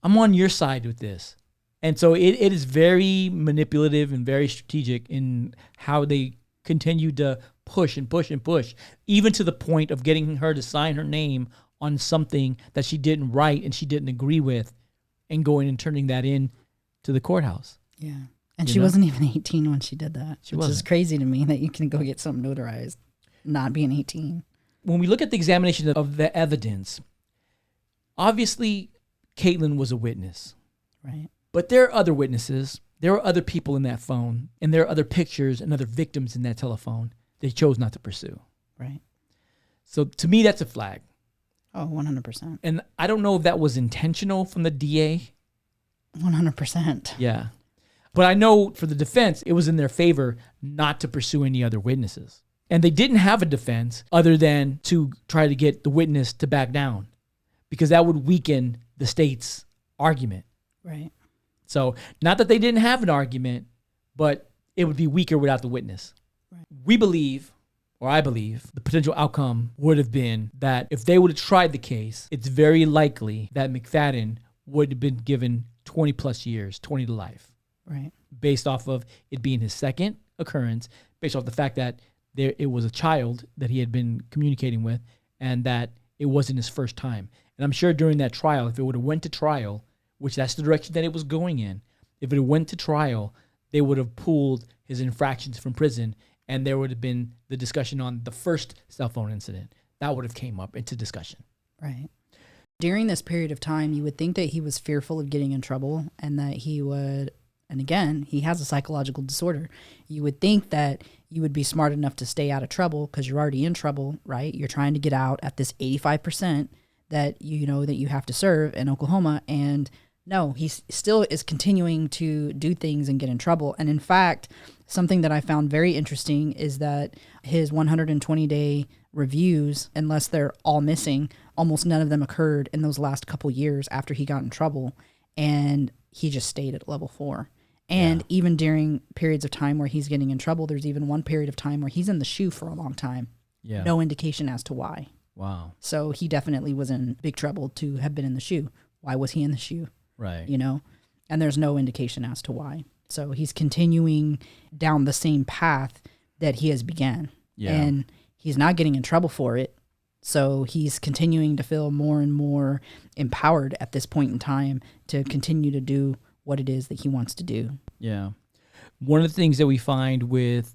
I'm on your side with this. And so it is very manipulative and very strategic in how they continue to push and push and push, even to the point of getting her to sign her name on something that she didn't write and she didn't agree with, and going and turning that in to the courthouse. Yeah. And she wasn't even 18 when she did that, which is crazy to me that you can go get something notarized not being 18. When we look at the examination of the evidence, obviously Caitlin was a witness. Right. But there are other witnesses. There are other people in that phone, and there are other pictures and other victims in that telephone they chose not to pursue. Right. So to me, that's a flag. Oh, 100%. And I don't know if that was intentional from the DA. 100%. Yeah. But I know for the defense, it was in their favor not to pursue any other witnesses. And they didn't have a defense other than to try to get the witness to back down, because that would weaken the state's argument. Right. So not that they didn't have an argument, but it would be weaker without the witness. Right. We believe, or I believe, the potential outcome would have been that if they would have tried the case, it's very likely that McFadden would have been given 20 plus years, 20 to life. Right. Based off of it being his second occurrence, based off the fact that it was a child that he had been communicating with, and that It wasn't his first time. And I'm sure during that trial, if it would have went to trial, which that's the direction that it was going in, if it went to trial, they would have pulled his infractions from prison, and there would have been the discussion on the first cell phone incident. That would have came up into discussion. Right. During this period of time, you would think that he was fearful of getting in trouble and that he would, and again, he has a psychological disorder. You would think that you would be smart enough to stay out of trouble because you're already in trouble, right? You're trying to get out at this 85% that you know that you have to serve in Oklahoma. And no, he still is continuing to do things and get in trouble. And in fact, something that I found very interesting is that his 120-day reviews, unless they're all missing, almost none of them occurred in those last couple years after he got in trouble. And he just stayed at level 4. And even during periods of time where he's getting in trouble, there's even one period of time where he's in the shoe for a long time. Yeah. No indication as to why. Wow. So he definitely was in big trouble to have been in the shoe. Why was he in the shoe? Right. You know, and there's no indication as to why. So he's continuing down the same path that he has began. Yeah. And he's not getting in trouble for it. So he's continuing to feel more and more empowered at this point in time to continue to do what it is that he wants to do. Yeah. One of the things that we find with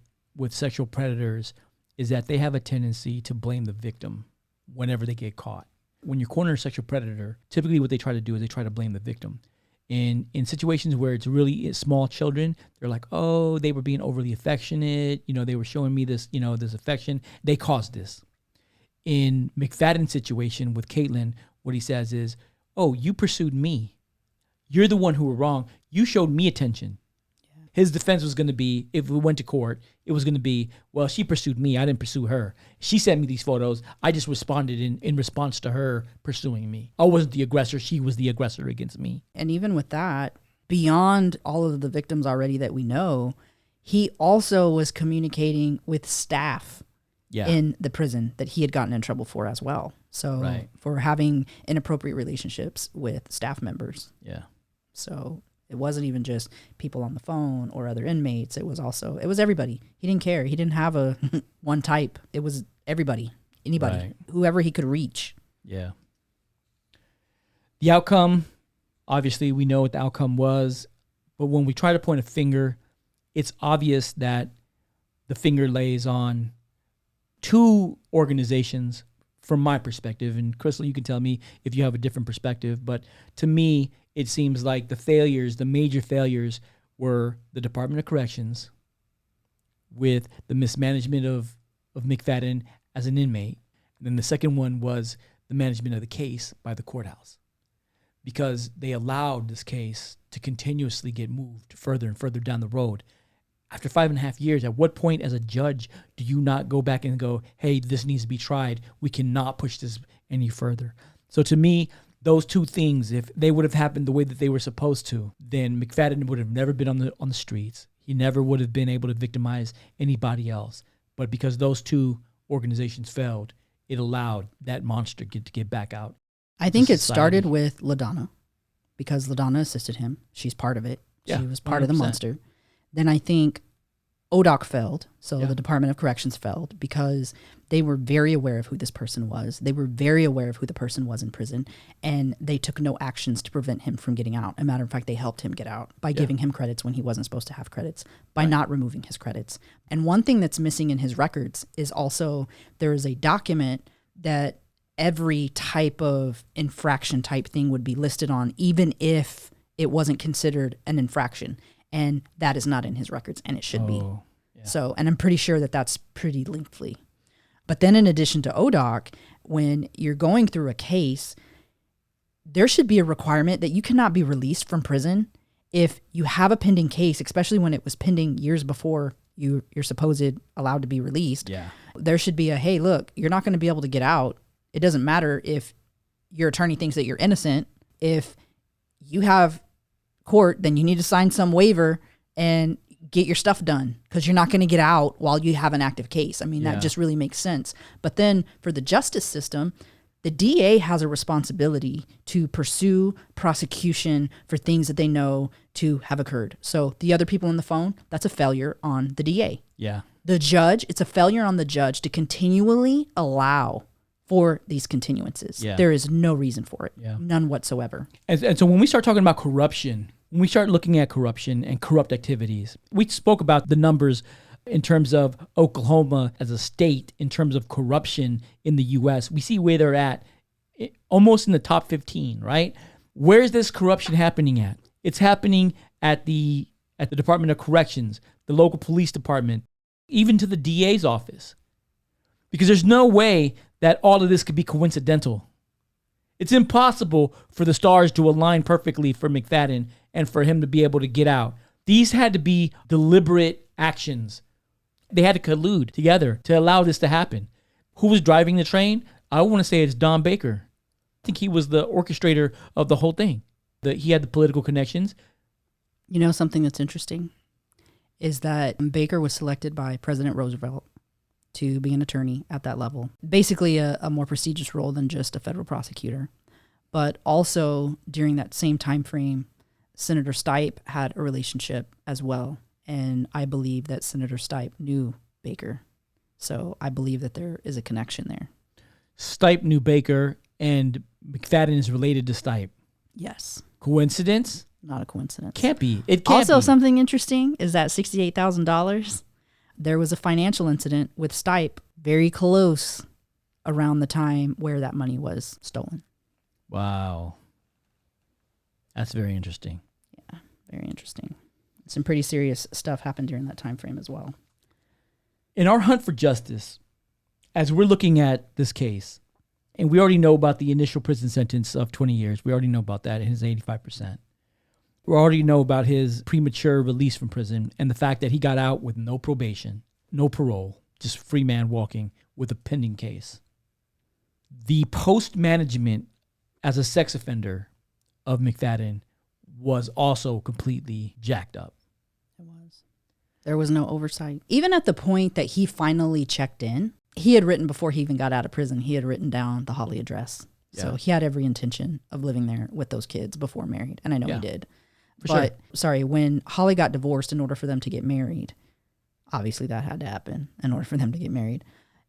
sexual predators is that they have a tendency to blame the victim whenever they get caught. When you're cornering a sexual predator, typically what they try to do is they try to blame the victim. And in situations where it's really small children, they're like, oh, they were being overly affectionate. You know, they were showing me this, you know, this affection. They caused this. In McFadden's situation with Caitlin, what he says is, oh, you pursued me. You're the one who were wrong. You showed me attention. Yeah. His defense was going to be, if we went to court, it was going to be, well, she pursued me. I didn't pursue her. She sent me these photos. I just responded in response to her pursuing me. I wasn't the aggressor. She was the aggressor against me. And even with that, beyond all of the victims already that we know, he also was communicating with staff in the prison that he had gotten in trouble for as well. So for having inappropriate relationships with staff members. Yeah. So it wasn't even just people on the phone or other inmates. It was everybody. He didn't care. He didn't have a one type. It was everybody, anybody, whoever he could reach. Yeah. The outcome, obviously we know what the outcome was, but when we try to point a finger, it's obvious that the finger lays on two organizations from my perspective. And Crystal, you can tell me if you have a different perspective, but to me, it seems like the major failures were the Department of Corrections with the mismanagement of McFadden as an inmate. And then the second one was the management of the case by the courthouse, because they allowed this case to continuously get moved further and further down the road. After 5.5 years, at what point as a judge do you not go back and go, hey, this needs to be tried. We cannot push this any further. So to me, those two things, if they would have happened the way that they were supposed to, then McFadden would have never been on the streets. He never would have been able to victimize anybody else. But because those two organizations failed, it allowed that monster to get back out. I think it started with LaDonna, because LaDonna assisted him. She's part of it. Yeah, she was part 100%. Of the monster. Then I think ODOC failed, so the Department of Corrections failed, because they were very aware of who this person was. They were very aware of who the person was in prison, and they took no actions to prevent him from getting out. As a matter of fact, they helped him get out by giving him credits when he wasn't supposed to have credits, by not removing his credits. And one thing that's missing in his records is also there is a document that every type of infraction type thing would be listed on, even if it wasn't considered an infraction. And that is not in his records, and it should be. Yeah. So, and I'm pretty sure that that's pretty lengthy. But then in addition to ODOC, when you're going through a case, there should be a requirement that you cannot be released from prison if you have a pending case, especially when it was pending years before you're supposed allowed to be released. Yeah. There should be a, hey, look, you're not going to be able to get out. It doesn't matter if your attorney thinks that you're innocent. If you have court, then you need to sign some waiver and get your stuff done, because you're not going to get out while you have an active case. I mean, that just really makes sense. But then for the justice system, the DA has a responsibility to pursue prosecution for things that they know to have occurred. So the other people on the phone, that's a failure on the DA. Yeah. The judge, it's a failure on the judge to continually allow for these continuances. Yeah. There is no reason for it. Yeah. None whatsoever. And so when we start talking about corruption, when we start looking at corruption and corrupt activities, we spoke about the numbers in terms of Oklahoma as a state, in terms of corruption in the U.S. We see where they're at, almost in the top 15, right? Where's this corruption happening at? It's happening at the Department of Corrections, the local police department, even to the DA's office. Because there's no way that all of this could be coincidental. It's impossible for the stars to align perfectly for McFadden and for him to be able to get out. These had to be deliberate actions. They had to collude together to allow this to happen. Who was driving the train? I want to say it's Don Baker. I think he was the orchestrator of the whole thing. He had the political connections. You know, something that's interesting is that Baker was selected by President Roosevelt to be an attorney at that level. Basically a more prestigious role than just a federal prosecutor. But also during that same time frame, Senator Stipe had a relationship as well. And I believe that Senator Stipe knew Baker. So I believe that there is a connection there. Stipe knew Baker, and McFadden is related to Stipe. Yes. Coincidence? Not a coincidence. Can't be. It can't Also, be. something interesting is that $68,000, there was a financial incident with Stipe very close around the time where that money was stolen. Wow. That's very interesting. Yeah, very interesting. Some pretty serious stuff happened during that time frame as well. In our hunt for justice, as we're looking at this case, and we already know about the initial prison sentence of 20 years. We already know about that and his 85%. We already know about his premature release from prison and the fact that he got out with no probation, no parole, just free man walking with a pending case. The post-management as a sex offender of McFadden was also completely jacked up. It was. There was no oversight. Even at the point that he finally checked in, he had written, before he even got out of prison, he had written down the Holly address. Yeah. So he had every intention of living there with those kids before married. And I know he did. But sorry, when Holly got divorced in order for them to get married, obviously that had to happen in order for them to get married.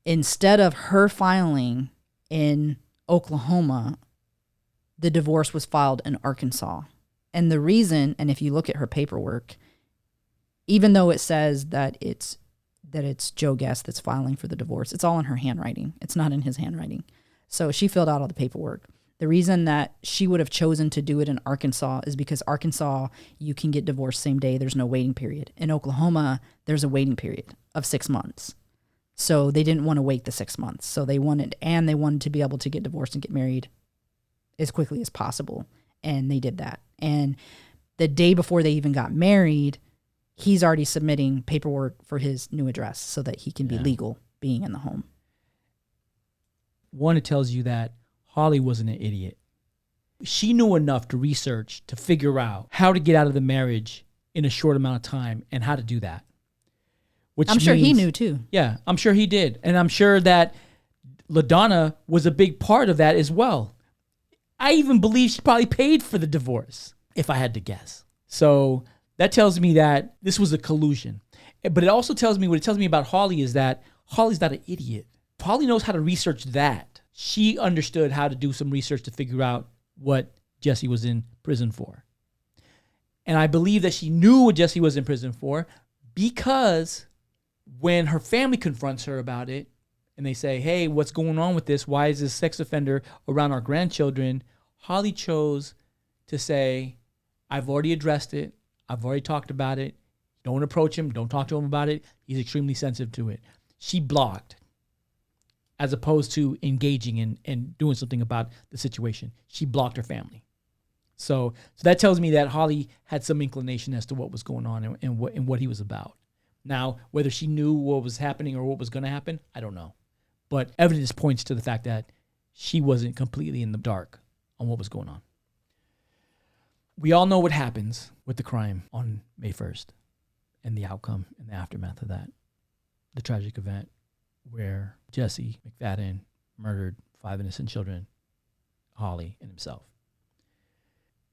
Instead of her filing in Oklahoma, the divorce was filed in Arkansas. And the reason, and if you look at her paperwork, even though it says that it's Joe Guest that's filing for the divorce, it's all in her handwriting. It's not in his handwriting. So she filled out all the paperwork. The reason that she would have chosen to do it in Arkansas is because Arkansas, you can get divorced same day. There's no waiting period. In Oklahoma, there's a waiting period of 6 months. So they didn't want to wait the 6 months. So they wanted to be able to get divorced and get married as quickly as possible. And they did that. And the day before they even got married, he's already submitting paperwork for his new address so that he can be legal being in the home. One, it tells you that Holly wasn't an idiot. She knew enough to research, to figure out how to get out of the marriage in a short amount of time and how to do that. Which I'm sure he knew too. Yeah, I'm sure he did. And I'm sure that LaDonna was a big part of that as well. I even believe she probably paid for the divorce, if I had to guess. So that tells me that this was a collusion. But it also tells me, what it tells me about Holly is that Holly's not an idiot. Holly knows how to research that. She understood how to do some research to figure out what Jesse was in prison for. And I believe that she knew what Jesse was in prison for because when her family confronts her about it and they say, hey, what's going on with this? Why is this sex offender around our grandchildren? Holly chose to say, I've already addressed it. I've already talked about it. Don't approach him. Don't talk to him about it. He's extremely sensitive to it. She blocked as opposed to engaging and doing something about the situation. She blocked her family. So that tells me that Holly had some inclination as to what was going on and what he was about. Now, whether she knew what was happening or what was going to happen, I don't know. But evidence points to the fact that she wasn't completely in the dark on what was going on. We all know what happens with the crime on May 1st and the outcome and the aftermath of that. The tragic event where Jesse McFadden murdered 5 innocent children, Holly and himself.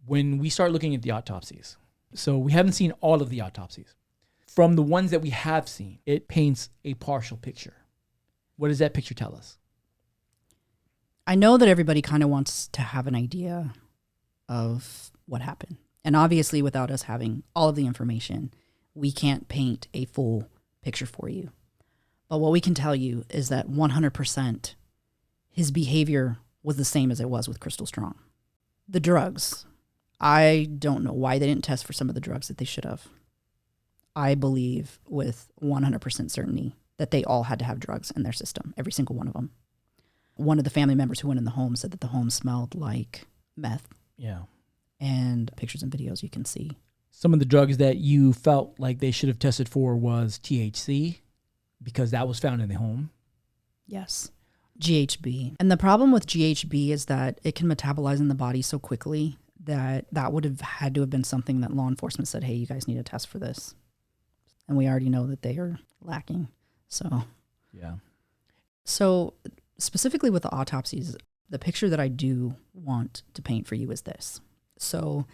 When we start looking at the autopsies, so we haven't seen all of the autopsies. From the ones that we have seen, it paints a partial picture. What does that picture tell us? I know that everybody kind of wants to have an idea of what happened. And obviously, without us having all of the information, we can't paint a full picture for you. But what we can tell you is that 100% his behavior was the same as it was with Crystal Strong. The drugs. I don't know why they didn't test for some of the drugs that they should have. I believe with 100% certainty that they all had to have drugs in their system, every single one of them. One of the family members who went in the home said that the home smelled like meth. Yeah. And pictures and videos you can see. Some of the drugs that you felt like they should have tested for was THC, because that was found in the home. Yes. GHB. And the problem with GHB is that it can metabolize in the body so quickly that would have had to have been something that law enforcement said, hey, you guys need a test for this. And we already know that they are lacking. So, yeah. So specifically with the autopsies, the picture that I do want to paint for you is this. So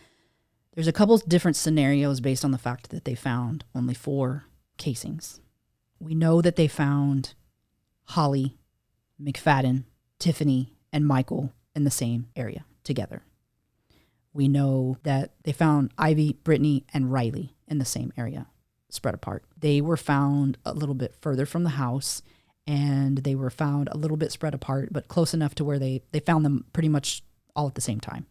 there's a couple different scenarios based on the fact that they found only 4 casings. We know that they found Holly, McFadden, Tiffany, and Michael in the same area together. We know that they found Ivy, Brittany, and Riley in the same area, spread apart. They were found a little bit further from the house, and they were found a little bit spread apart, but close enough to where they found them pretty much all at the same time.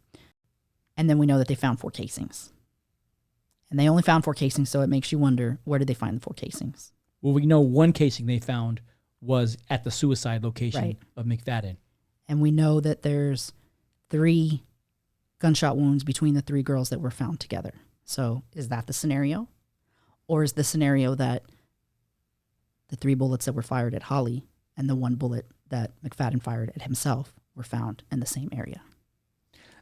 And then we know that they found 4 casings. And they only found 4 casings, so it makes you wonder, where did they find the 4 casings? Well, we know one casing they found was at the suicide location Right. of McFadden. And we know that there's 3 gunshot wounds between the 3 girls that were found together. So is that the scenario? Or is the scenario that the 3 bullets that were fired at Holly and the 1 bullet that McFadden fired at himself were found in the same area?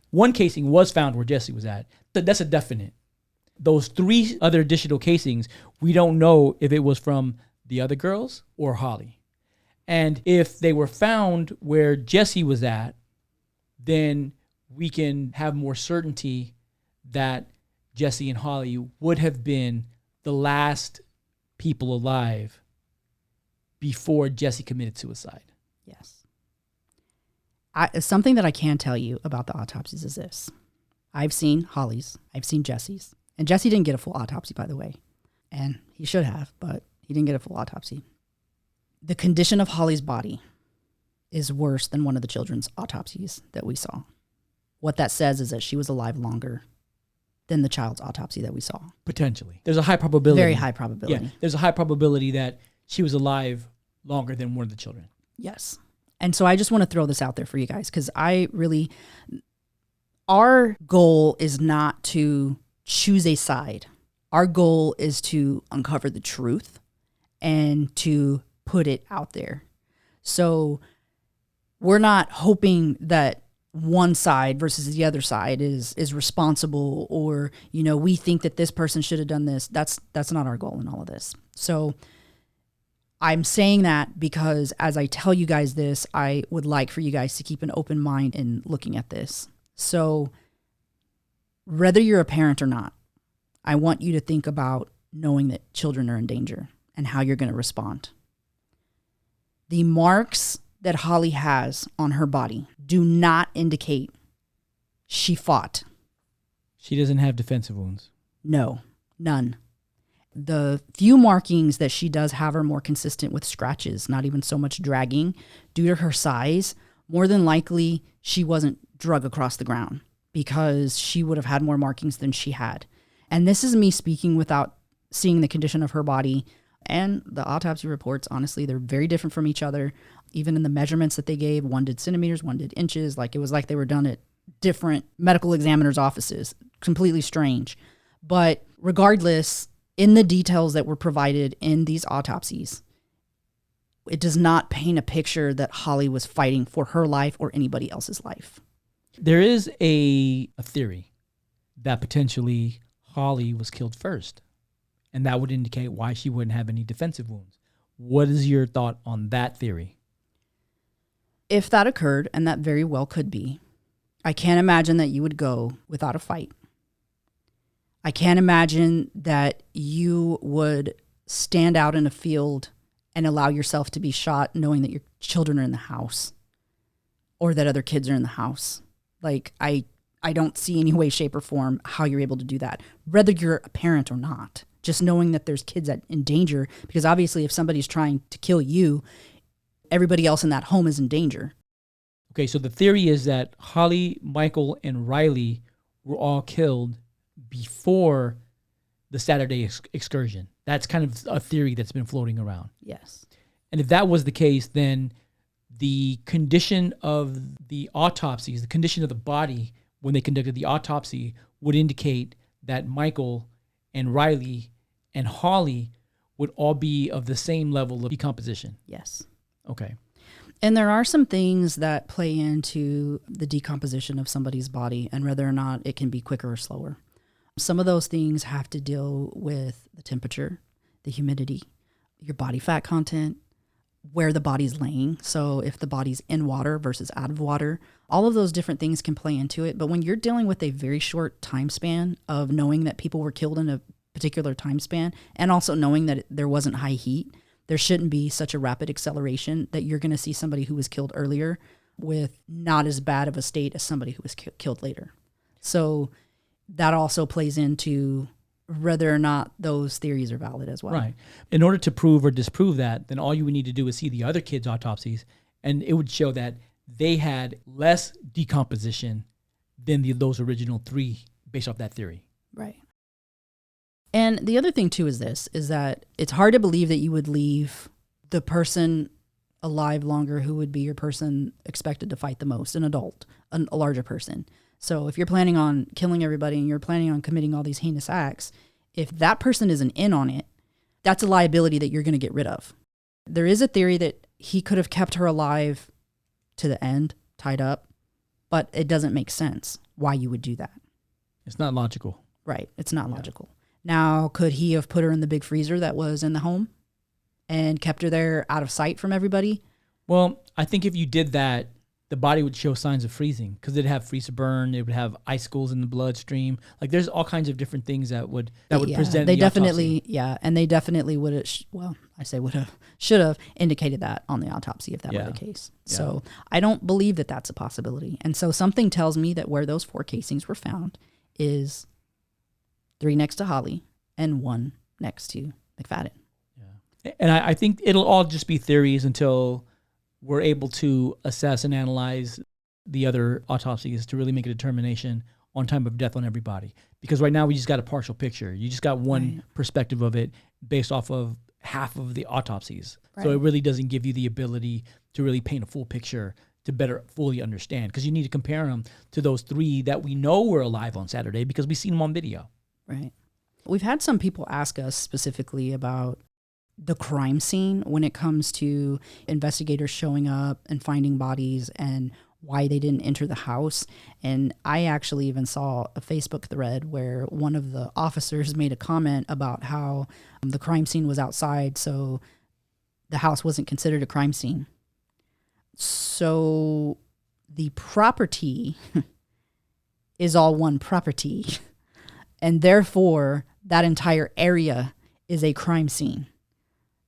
One casing was found where Jesse was at. That's a definite. Those 3 other additional casings, we don't know if it was from the other girls or Holly. And if they were found where Jesse was at, then we can have more certainty that Jesse and Holly would have been the last people alive before Jesse committed suicide. Yes. Something that I can tell you about the autopsies is this. I've seen Holly's, I've seen Jesse's, and Jesse didn't get a full autopsy, by the way. And he should have, but he didn't get a full autopsy. The condition of Holly's body is worse than one of the children's autopsies that we saw. What that says is that she was alive longer than the child's autopsy that we saw. Potentially. There's a high probability. Very high probability. Yeah, there's a high probability that she was alive longer than one of the children. Yes. And so I just want to throw this out there for you guys, because our goal is not to choose a side. Our goal is to uncover the truth and to put it out there. So we're not hoping that one side versus the other side is responsible, or, we think that this person should have done this. That's not our goal in all of this. So I'm saying that because as I tell you guys this, I would like for you guys to keep an open mind in looking at this. So whether you're a parent or not, I want you to think about knowing that children are in danger and how you're going to respond. The marks that Holly has on her body do not indicate she fought. She doesn't have defensive wounds. No, none. The few markings that she does have are more consistent with scratches, not even so much dragging. Due to her size, more than likely she wasn't drug across the ground, because she would have had more markings than she had. And this is me speaking without seeing the condition of her body. And the autopsy reports, honestly, they're very different from each other. Even in the measurements that they gave, one did centimeters, one did inches. It was like they were done at different medical examiners' offices. Completely strange. But regardless, in the details that were provided in these autopsies, it does not paint a picture that Holly was fighting for her life or anybody else's life. There is a theory that potentially Holly was killed first, and that would indicate why she wouldn't have any defensive wounds. What is your thought on that theory? If that occurred, and that very well could be, I can't imagine that you would go without a fight. I can't imagine that you would stand out in a field and allow yourself to be shot knowing that your children are in the house. or that other kids are in the house. Like, I don't see any way, shape, or form how you're able to do that, whether you're a parent or not. Just knowing that there's kids in danger, because obviously if somebody's trying to kill you, everybody else in that home is in danger. Okay, so the theory is that Holly, Michael, and Riley were all killed before the Saturday excursion. That's kind of a theory that's been floating around. Yes. And if that was the case, then the condition of the autopsies, the condition of the body when they conducted the autopsy would indicate that Michael and Riley and Holly would all be of the same level of decomposition. Yes. Okay. And there are some things that play into the decomposition of somebody's body and whether or not it can be quicker or slower. Some of those things have to deal with the temperature, the humidity, your body fat content, where the body's laying. So if the body's in water versus out of water, all of those different things can play into it. But when you're dealing with a very short time span of knowing that people were killed in a particular time span, and also knowing that there wasn't high heat, there shouldn't be such a rapid acceleration that you're going to see somebody who was killed earlier with not as bad of a state as somebody who was killed later. So that also plays into whether or not those theories are valid as well. Right. In order to prove or disprove that, then all you would need to do is see the other kids' autopsies, and it would show that they had less decomposition than those original three based off that theory. Right. And the other thing too is that it's hard to believe that you would leave the person alive longer who would be your person expected to fight the most, an adult, a larger person. So if you're planning on killing everybody and you're planning on committing all these heinous acts, if that person isn't in on it, that's a liability that you're going to get rid of. There is a theory that he could have kept her alive to the end, tied up, but it doesn't make sense why you would do that. It's not logical. Right. It's not logical. Now, could he have put her in the big freezer that was in the home and kept her there out of sight from everybody? Well, I think if you did that, the body would show signs of freezing because it'd have freezer burn. It would have icicles in the bloodstream. Like there's all kinds of different things that would present. They the definitely, autopsy. and they definitely would have, should have indicated that on the autopsy if that were the case. Yeah. So I don't believe that that's a possibility. And so something tells me that where those 4 casings were found is 3 next to Holly and 1 next to McFadden. Yeah. And I think it'll all just be theories until we're able to assess and analyze the other autopsies to really make a determination on time of death on everybody. Because right now we just got a partial picture. You just got one perspective of it based off of half of the autopsies. Right. So it really doesn't give you the ability to really paint a full picture to better fully understand. Because you need to compare them to those 3 that we know were alive on Saturday because we've seen them on video. Right. We've had some people ask us specifically about the crime scene when it comes to investigators showing up and finding bodies and why they didn't enter the house. And I actually even saw a Facebook thread where one of the officers made a comment about how the crime scene was outside, so the house wasn't considered a crime scene. So the property is all one property, and therefore that entire area is a crime scene.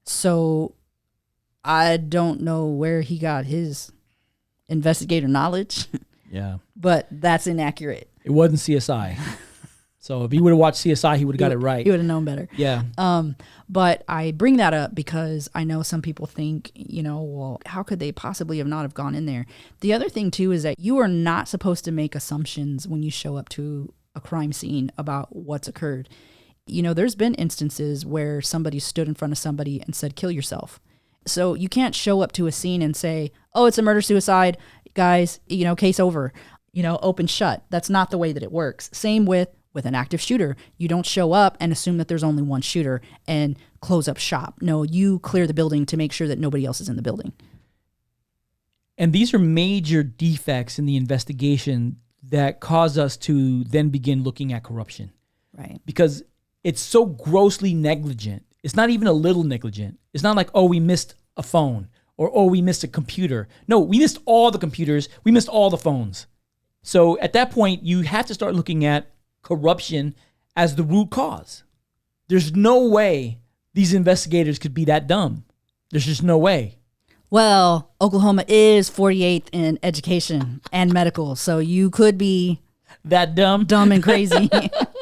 So I don't know where he got his investigator knowledge. Yeah. But that's inaccurate. It wasn't CSI. So if he would have watched CSI, he would have got it right. He would have known better. Yeah. But I bring that up because I know some people think, well, how could they possibly not have gone in there? The other thing too is that you are not supposed to make assumptions when you show up to a crime scene about what's occurred. There's been instances where somebody stood in front of somebody and said, kill yourself. So you can't show up to a scene and say, oh, it's a murder-suicide, guys, case over, open shut. That's not the way that it works. Same with an active shooter. You don't show up and assume that there's only one shooter and close up shop. No, you clear the building to make sure that nobody else is in the building. And these are major defects in the investigation that cause us to then begin looking at corruption. Right. Because it's so grossly negligent. It's not even a little negligent. It's not like, oh, we missed a phone or, oh, we missed a computer. No, we missed all the computers. We missed all the phones. So at that point, you have to start looking at corruption as the root cause. There's no way these investigators could be that dumb. There's just no way. Well, Oklahoma is 48th in education and medical, so you could be That dumb? dumb and crazy.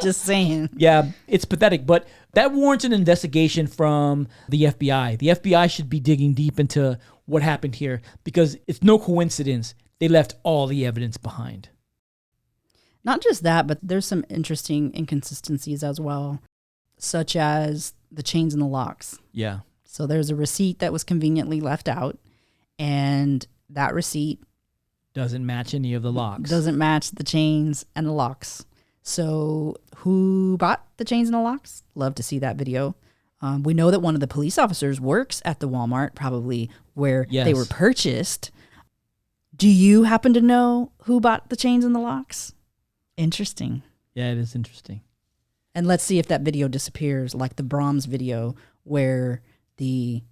Just saying. Yeah, it's pathetic, but that warrants an investigation from the FBI. The FBI should be digging deep into what happened here because it's no coincidence they left all the evidence behind. Not just that, but there's some interesting inconsistencies as well, such as the chains and the locks. Yeah. So there's a receipt that was conveniently left out, and that receipt Doesn't match any of the locks. doesn't match the chains and the locks. So who bought the chains and the locks? Love to see that video. We know that one of the police officers works at the Walmart, probably where Yes. they were purchased. Do you happen to know who bought the chains and the locks? Interesting. Yeah, it is interesting. And let's see if that video disappears, like the Brahms video where the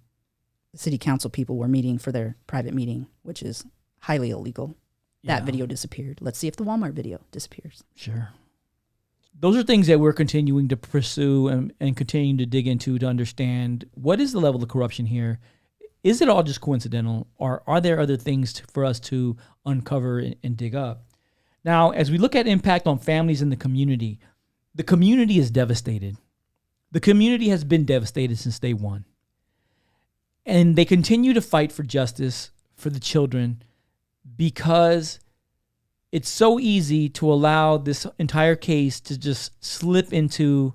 city council people were meeting for their private meeting, which is highly illegal. That Yeah. video disappeared. Let's see if the Walmart video disappears. Sure. Those are things that we're continuing to pursue and continuing to dig into to understand what is the level of corruption here. Is it all just coincidental, or are there other things for us to uncover and dig up? Now, as we look at impact on families in the community is devastated. The community has been devastated since day one. And they continue to fight for justice for the children because it's so easy to allow this entire case to just slip into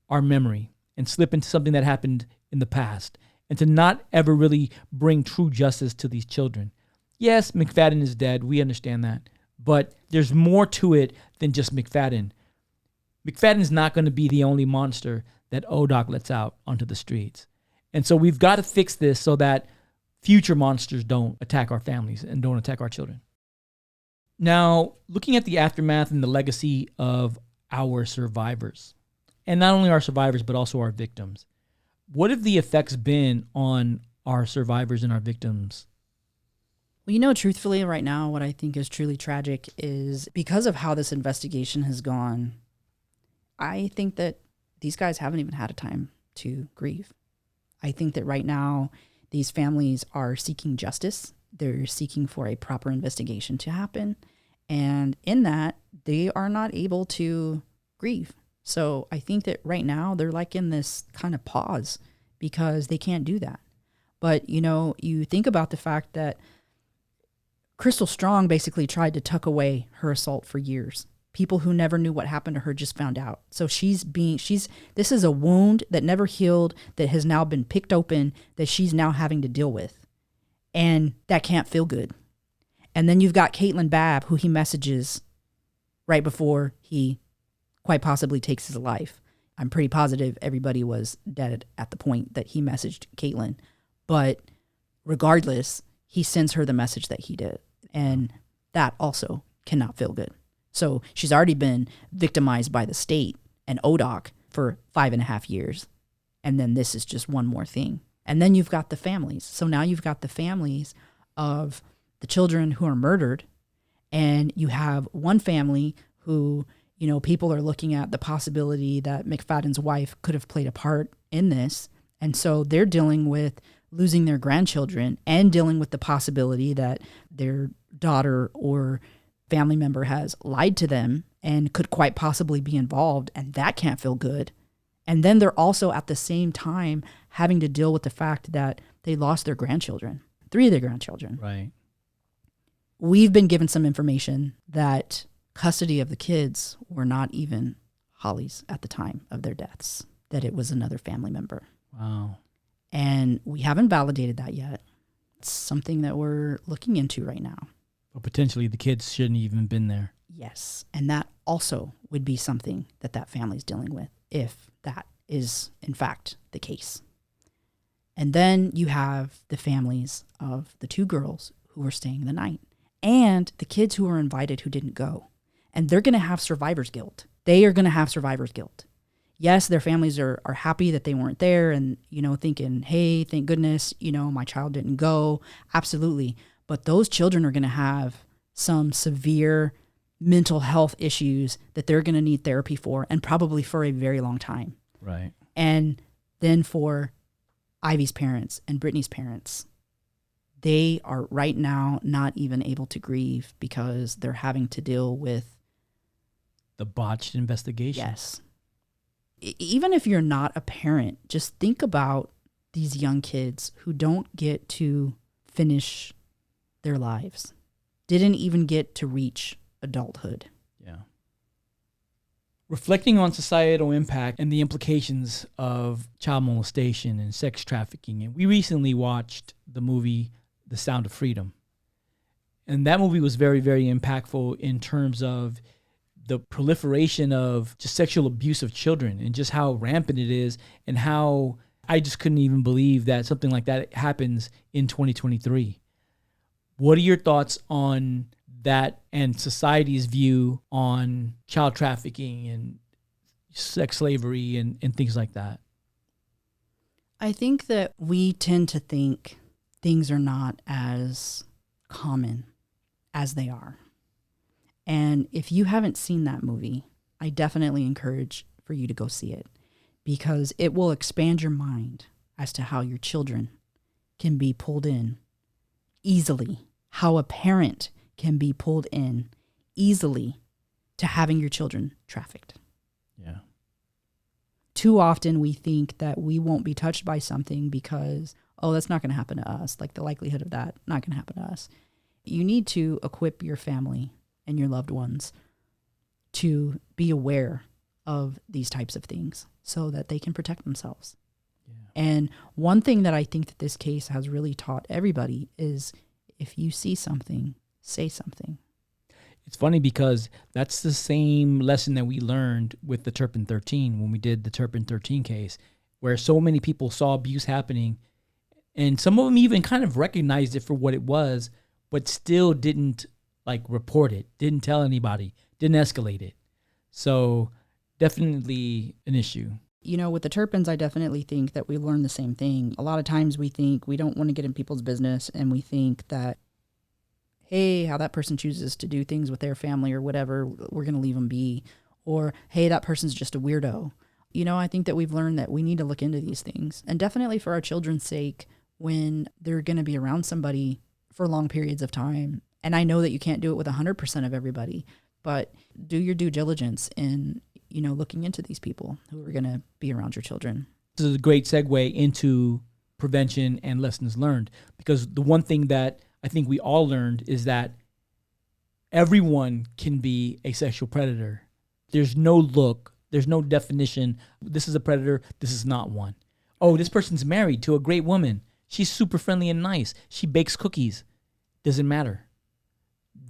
our memory and slip into something that happened in the past and to not ever really bring true justice to these children. Yes, McFadden is dead. We understand that. But there's more to it than just McFadden. McFadden's not going to be the only monster that ODOC lets out onto the streets. And so we've got to fix this so that future monsters don't attack our families and don't attack our children. Now, looking at the aftermath and the legacy of our survivors, and not only our survivors, but also our victims, what have the effects been on our survivors and our victims? Well, you know, truthfully, right now, what I think is truly tragic is because of how this investigation has gone, I think that these guys haven't even had a time to grieve. I think that right now, these families are seeking justice. They're seeking for a proper investigation to happen. And in that, they are not able to grieve. So I think that right now, they're like in this kind of pause because they can't do that. But, you know, you think about the fact that Crystal Strong basically tried to tuck away her assault for years. People who never knew what happened to her just found out. So this is a wound that never healed, that has now been picked open, that she's now having to deal with. And that can't feel good. And then you've got Caitlin Babb, who he messages right before he quite possibly takes his life. I'm pretty positive everybody was dead at the point that he messaged Caitlin. But regardless, he sends her the message that he did. And that also cannot feel good. So she's already been victimized by the state and ODOC for 5.5 years. And then this is just one more thing. And then you've got the families. So now you've got the families of the children who are murdered. And you have one family who, you know, people are looking at the possibility that McFadden's wife could have played a part in this. And so they're dealing with losing their grandchildren and dealing with the possibility that their daughter or family member has lied to them and could quite possibly be involved, and that can't feel good. And then they're also at the same time having to deal with the fact that they lost their grandchildren, 3 of their grandchildren. Right. We've been given some information that custody of the kids were not even Holly's at the time of their deaths, that it was another family member. Wow. And we haven't validated that yet. It's something that we're looking into right now. But potentially the kids shouldn't even been there. Yes. And that also would be something that that family's dealing with if that is, in fact, the case. And then you have the families of the 2 girls who were staying the night and the kids who were invited who didn't go. And they're going to have survivor's guilt. They are going to have survivor's guilt. Yes, their families are happy that they weren't there and, you know, thinking, hey, thank goodness, you know, my child didn't go. Absolutely. But those children are going to have some severe mental health issues that they're going to need therapy for, and probably for a very long time. Right. And then for Ivy's parents and Brittany's parents, They are right now not even able to grieve because they're having to deal with the botched investigation. Yes. Even if you're not a parent, just think about these young kids who don't get to finish their lives, didn't even get to reach adulthood. Yeah. Reflecting on societal impact and the implications of child molestation and sex trafficking. And we recently watched the movie The Sound of Freedom. And that movie was very, very impactful in terms of the proliferation of just sexual abuse of children and just how rampant it is, and how I just couldn't even believe that something like that happens in 2023. What are your thoughts on that and society's view on child trafficking and sex slavery and things like that? I think that we tend to think things are not as common as they are. And if you haven't seen that movie, I definitely encourage for you to go see it, because it will expand your mind as to how your children can be pulled in easily, how a parent can be pulled in easily to having your children trafficked. Yeah. Too often we think that we won't be touched by something because, oh, that's not going to happen to us. Like the likelihood of that not going to happen to us. You need to equip your family and your loved ones to be aware of these types of things so that they can protect themselves. Yeah. And one thing that I think that this case has really taught everybody is if you see something, say something. It's funny because that's the same lesson that we learned with the Turpin 13 when we did the Turpin 13 case, where so many people saw abuse happening, and some of them even kind of recognized it for what it was, but still didn't report it, didn't tell anybody, didn't escalate it. So definitely an issue. You know, with the Turpins, I definitely think that we learn the same thing. A lot of times we think we don't want to get in people's business, and we think that, hey, how that person chooses to do things with their family or whatever, we're going to leave them be. Or, hey, that person's just a weirdo. You know, I think that we've learned that we need to look into these things. And definitely for our children's sake, when they're going to be around somebody for long periods of time. And I know that you can't do it with 100% of everybody, but do your due diligence in, you know, looking into these people who are going to be around your children. This is a great segue into prevention and lessons learned, because the one thing that I think we all learned is that everyone can be a sexual predator. There's no definition. This is a predator. This is not one. Oh, this person's married to a great woman. She's super friendly and nice. She bakes cookies. Doesn't matter.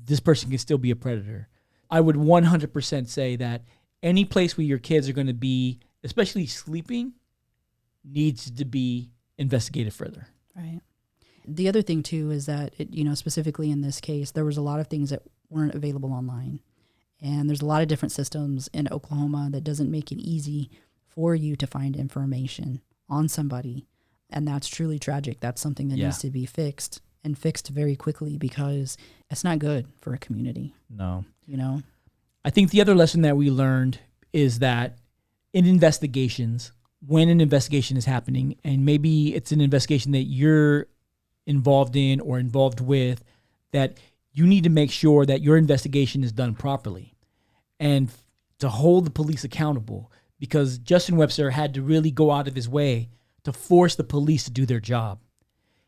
This person can still be a predator. I would 100% say that any place where your kids are going to be, especially sleeping, needs to be investigated further. Right. The other thing too is that specifically in this case, there was a lot of things that weren't available online, and there's a lot of different systems in Oklahoma that doesn't make it easy for you to find information on somebody, and that's truly tragic. That's something that needs to be fixed, and fixed very quickly, because it's not good for a community. No. You know? I think the other lesson that we learned is that in investigations, when an investigation is happening, and maybe it's an investigation that you're involved in or involved with, that you need to make sure that your investigation is done properly and to hold the police accountable, because Justin Webster had to really go out of his way to force the police to do their job.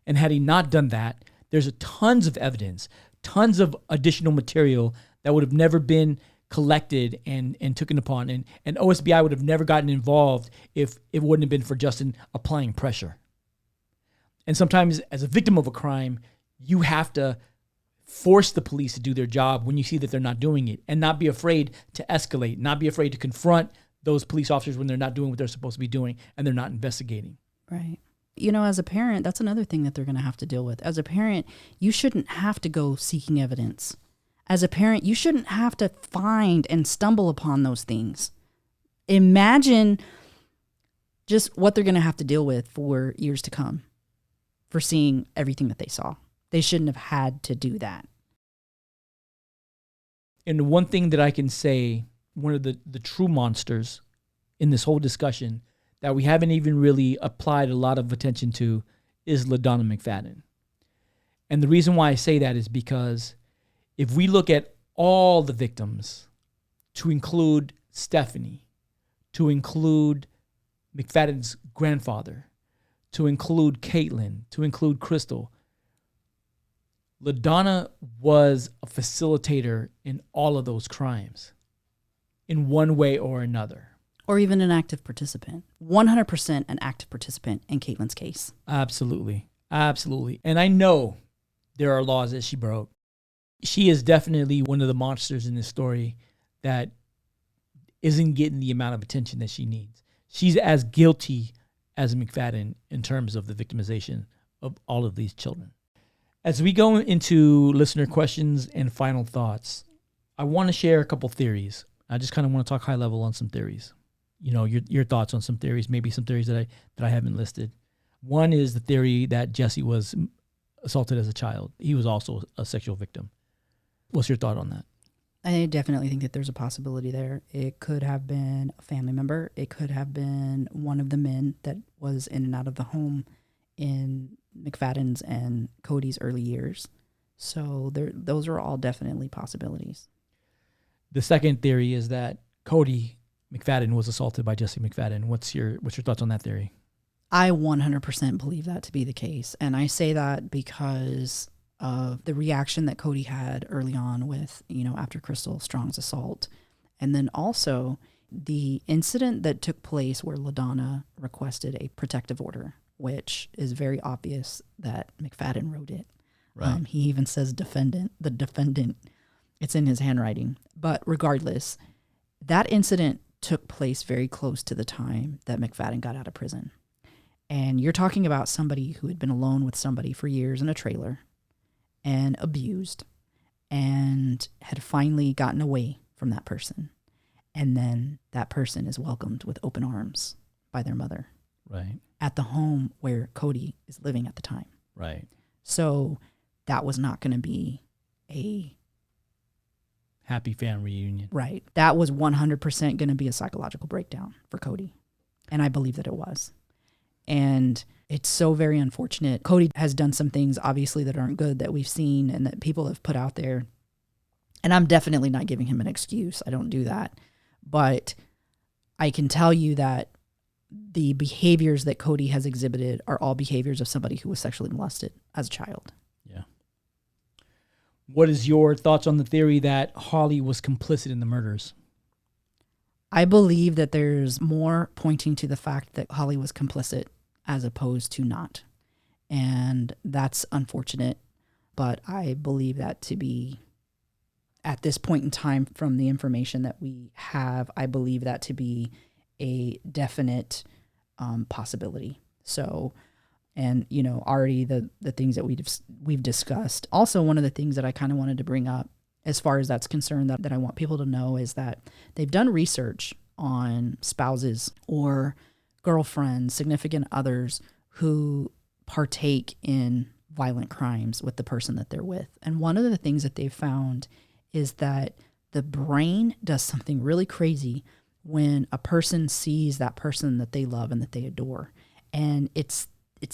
And had he not done that, there's tons of evidence, tons of additional material that would have never been collected and taken upon. And OSBI would have never gotten involved if it wouldn't have been for Justin applying pressure. And sometimes as a victim of a crime, you have to force the police to do their job when you see that they're not doing it, and not be afraid to escalate, not be afraid to confront those police officers when they're not doing what they're supposed to be doing and they're not investigating. Right. You know, as a parent, that's another thing that they're going to have to deal with. As a parent, you shouldn't have to go seeking evidence. As a parent, you shouldn't have to find and stumble upon those things. Imagine just what they're going to have to deal with for years to come for seeing everything that they saw. They shouldn't have had to do that. And one thing that I can say, one of the true monsters in this whole discussion that we haven't even really applied a lot of attention to is LaDonna McFadden. And the reason why I say that is because if we look at all the victims, to include Stephanie, to include McFadden's grandfather, to include Caitlin, to include Crystal, LaDonna was a facilitator in all of those crimes in one way or another. Or even an active participant. 100% an active participant in Caitlin's case. Absolutely. Absolutely. And I know there are laws that she broke. She is definitely one of the monsters in this story that isn't getting the amount of attention that she needs. She's as guilty as McFadden in terms of the victimization of all of these children. As we go into listener questions and final thoughts, I want to share a couple theories. I just kind of want to talk high level on some theories. You know, your thoughts on some theories, maybe some theories that I haven't listed. One is the theory that Jesse was assaulted as a child. He was also a sexual victim. What's your thought on that? I definitely think that there's a possibility there. It could have been a family member. It could have been one of the men that was in and out of the home in McFadden's and Cody's early years. So those are all definitely possibilities. The second theory is that Cody McFadden was assaulted by Jesse McFadden. What's your thoughts on that theory? I 100% believe that to be the case. And I say that because of the reaction that Cody had early on with, after Crystal Strong's assault. And then also the incident that took place where LaDonna requested a protective order, which is very obvious that McFadden wrote it. Right. He even says the defendant, it's in his handwriting. But regardless, that incident took place very close to the time that McFadden got out of prison. And you're talking about somebody who had been alone with somebody for years in a trailer and abused and had finally gotten away from that person. And then that person is welcomed with open arms by their mother. Right. At the home where Cody is living at the time. Right. So that was not going to be a happy family reunion. Right. That was 100% going to be a psychological breakdown for Cody. And I believe that it was. And it's so very unfortunate. Cody has done some things, obviously, that aren't good that we've seen and that people have put out there. And I'm definitely not giving him an excuse. I don't do that. But I can tell you that the behaviors that Cody has exhibited are all behaviors of somebody who was sexually molested as a child. Yeah. What is your thoughts on the theory that Holly was complicit in the murders? I believe that there's more pointing to the fact that Holly was complicit as opposed to not. And that's unfortunate, but I believe that to be, at this point in time, from the information that we have, I believe that to be a definite possibility. So, and, already the things that we've discussed. Also, one of the things that I kind of wanted to bring up as far as that's concerned that I want people to know is that they've done research on spouses or girlfriends, significant others who partake in violent crimes with the person that they're with. And one of the things that they've found is that the brain does something really crazy when a person sees that person that they love and that they adore. And it's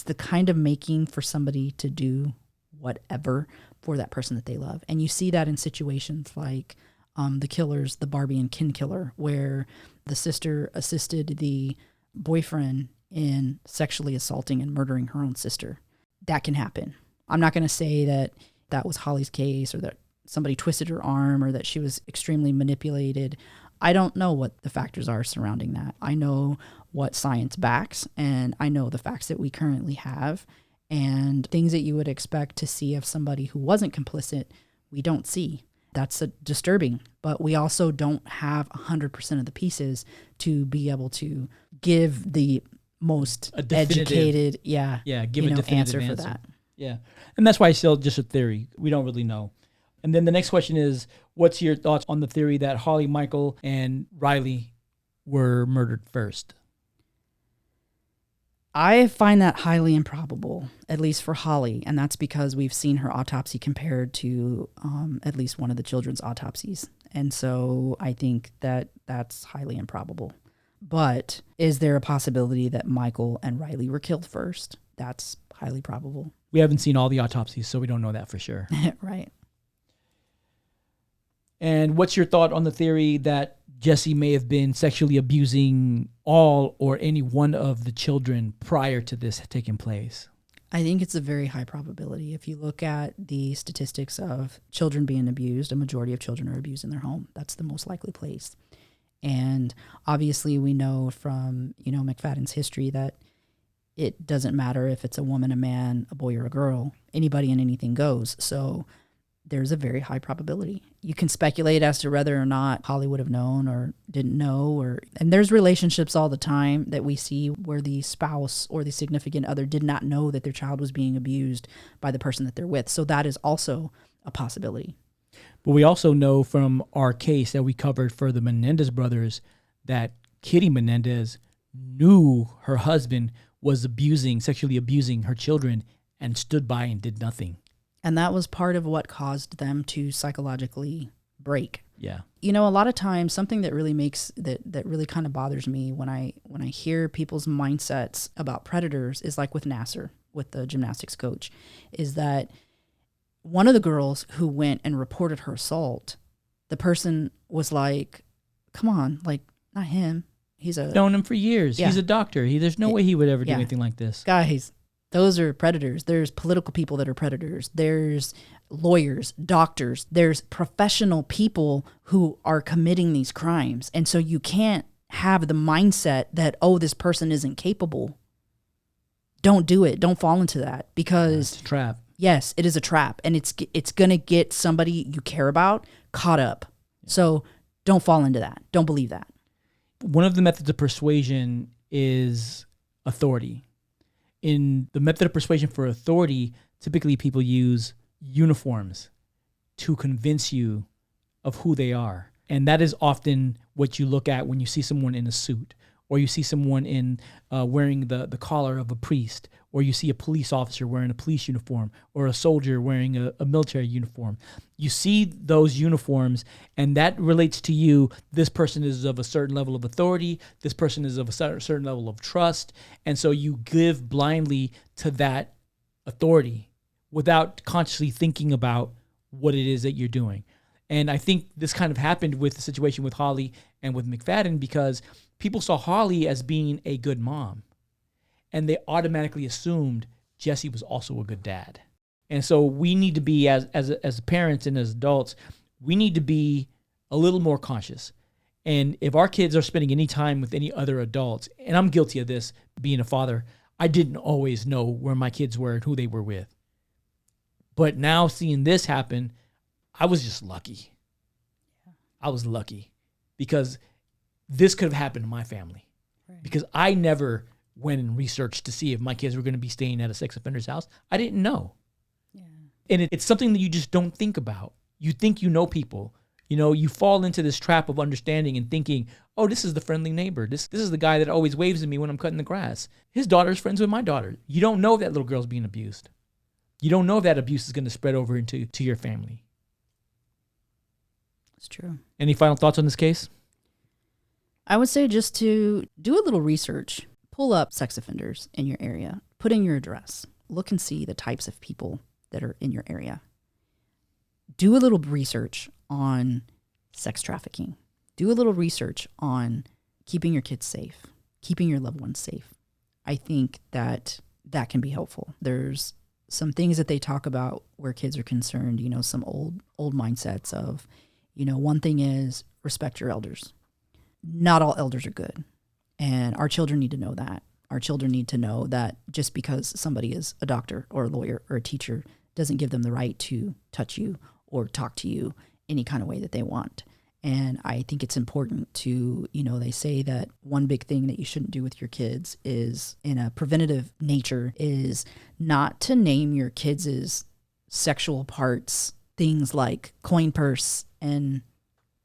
the kind of making for somebody to do whatever for that person that they love. And you see that in situations like the killers, the Barbie and Ken killer, where the sister assisted the boyfriend in sexually assaulting and murdering her own sister. That can happen. I'm not going to say that that was Holly's case or that somebody twisted her arm or that she was extremely manipulated. I don't know what the factors are surrounding that. I know what science backs, and I know the facts that we currently have, and things that you would expect to see of somebody who wasn't complicit, we don't see. That's disturbing, but we also don't have 100% of the pieces to be able to give the most educated, give a definitive answer for that. Yeah, and that's why it's still just a theory. We don't really know. And then the next question is, what's your thoughts on the theory that Holly, Michael, and Riley were murdered first? I find that highly improbable, at least for Holly, and that's because we've seen her autopsy compared to at least one of the children's autopsies. And so I think that that's highly improbable. But is there a possibility that Michael and Riley were killed first? That's highly probable. We haven't seen all the autopsies, so we don't know that for sure. Right. And what's your thought on the theory that Jesse may have been sexually abusing all or any one of the children prior to this taking place? I think it's a very high probability. If you look at the statistics of children being abused, a majority of children are abused in their home. That's the most likely place. And obviously we know from, McFadden's history that it doesn't matter if it's a woman, a man, a boy, or a girl. Anybody and anything goes. So there's a very high probability. You can speculate as to whether or not Holly would have known or didn't know, and there's relationships all the time that we see where the spouse or the significant other did not know that their child was being abused by the person that they're with. So that is also a possibility. But we also know from our case that we covered for the Menendez brothers that Kitty Menendez knew her husband was sexually abusing her children and stood by and did nothing. And that was part of what caused them to psychologically break. Yeah. A lot of times something that really that really kind of bothers me when I hear people's mindsets about predators is like with Nasser, with the gymnastics coach, is that one of the girls who went and reported her assault, the person was like, come on, like, not him. He's known him for years. Yeah. He's a doctor. There's no way he would ever do anything like this. Guys, those are predators. There's political people that are predators. There's lawyers, doctors. There's professional people who are committing these crimes. And so you can't have the mindset that, oh, this person isn't capable. Don't do it. Don't fall into that, because it's a trap. Yes, it is a trap, and it's going to get somebody you care about caught up. So don't fall into that. Don't believe that. One of the methods of persuasion is authority. In the method of persuasion for authority, typically people use uniforms to convince you of who they are. And that is often what you look at when you see someone in a suit, or you see someone in wearing the collar of a priest, or you see a police officer wearing a police uniform, or a soldier wearing a military uniform. You see those uniforms, and that relates to you. This person is of a certain level of authority. This person is of a certain level of trust. And so you give blindly to that authority without consciously thinking about what it is that you're doing. And I think this kind of happened with the situation with Holly and with McFadden, because people saw Holly as being a good mom, and they automatically assumed Jesse was also a good dad. And so we need to be, as parents and as adults, we need to be a little more conscious. And if our kids are spending any time with any other adults, and I'm guilty of this, being a father, I didn't always know where my kids were and who they were with. But now seeing this happen, I was just lucky. I was lucky because this could have happened to my family. Right. Because I never went and researched to see if my kids were going to be staying at a sex offender's house. I didn't know. Yeah. And it's something that you just don't think about. You think you know people. You fall into this trap of understanding and thinking, oh, this is the friendly neighbor. This is the guy that always waves at me when I'm cutting the grass. His daughter's friends with my daughter. You don't know if that little girl's being abused. You don't know if that abuse is going to spread over into your family. It's true. Any final thoughts on this case? I would say just to do a little research. Pull up sex offenders in your area. Put in your address. Look and see the types of people that are in your area. Do a little research on sex trafficking. Do a little research on keeping your kids safe, keeping your loved ones safe. I think that can be helpful. There's some things that they talk about where kids are concerned, some old mindsets of, one thing is respect your elders. Not all elders are good. And our children need to know that. Our children need to know that just because somebody is a doctor or a lawyer or a teacher doesn't give them the right to touch you or talk to you any kind of way that they want. And I think it's important to, they say that one big thing that you shouldn't do with your kids is, in a preventative nature, is not to name your kids' sexual parts things like coin purse and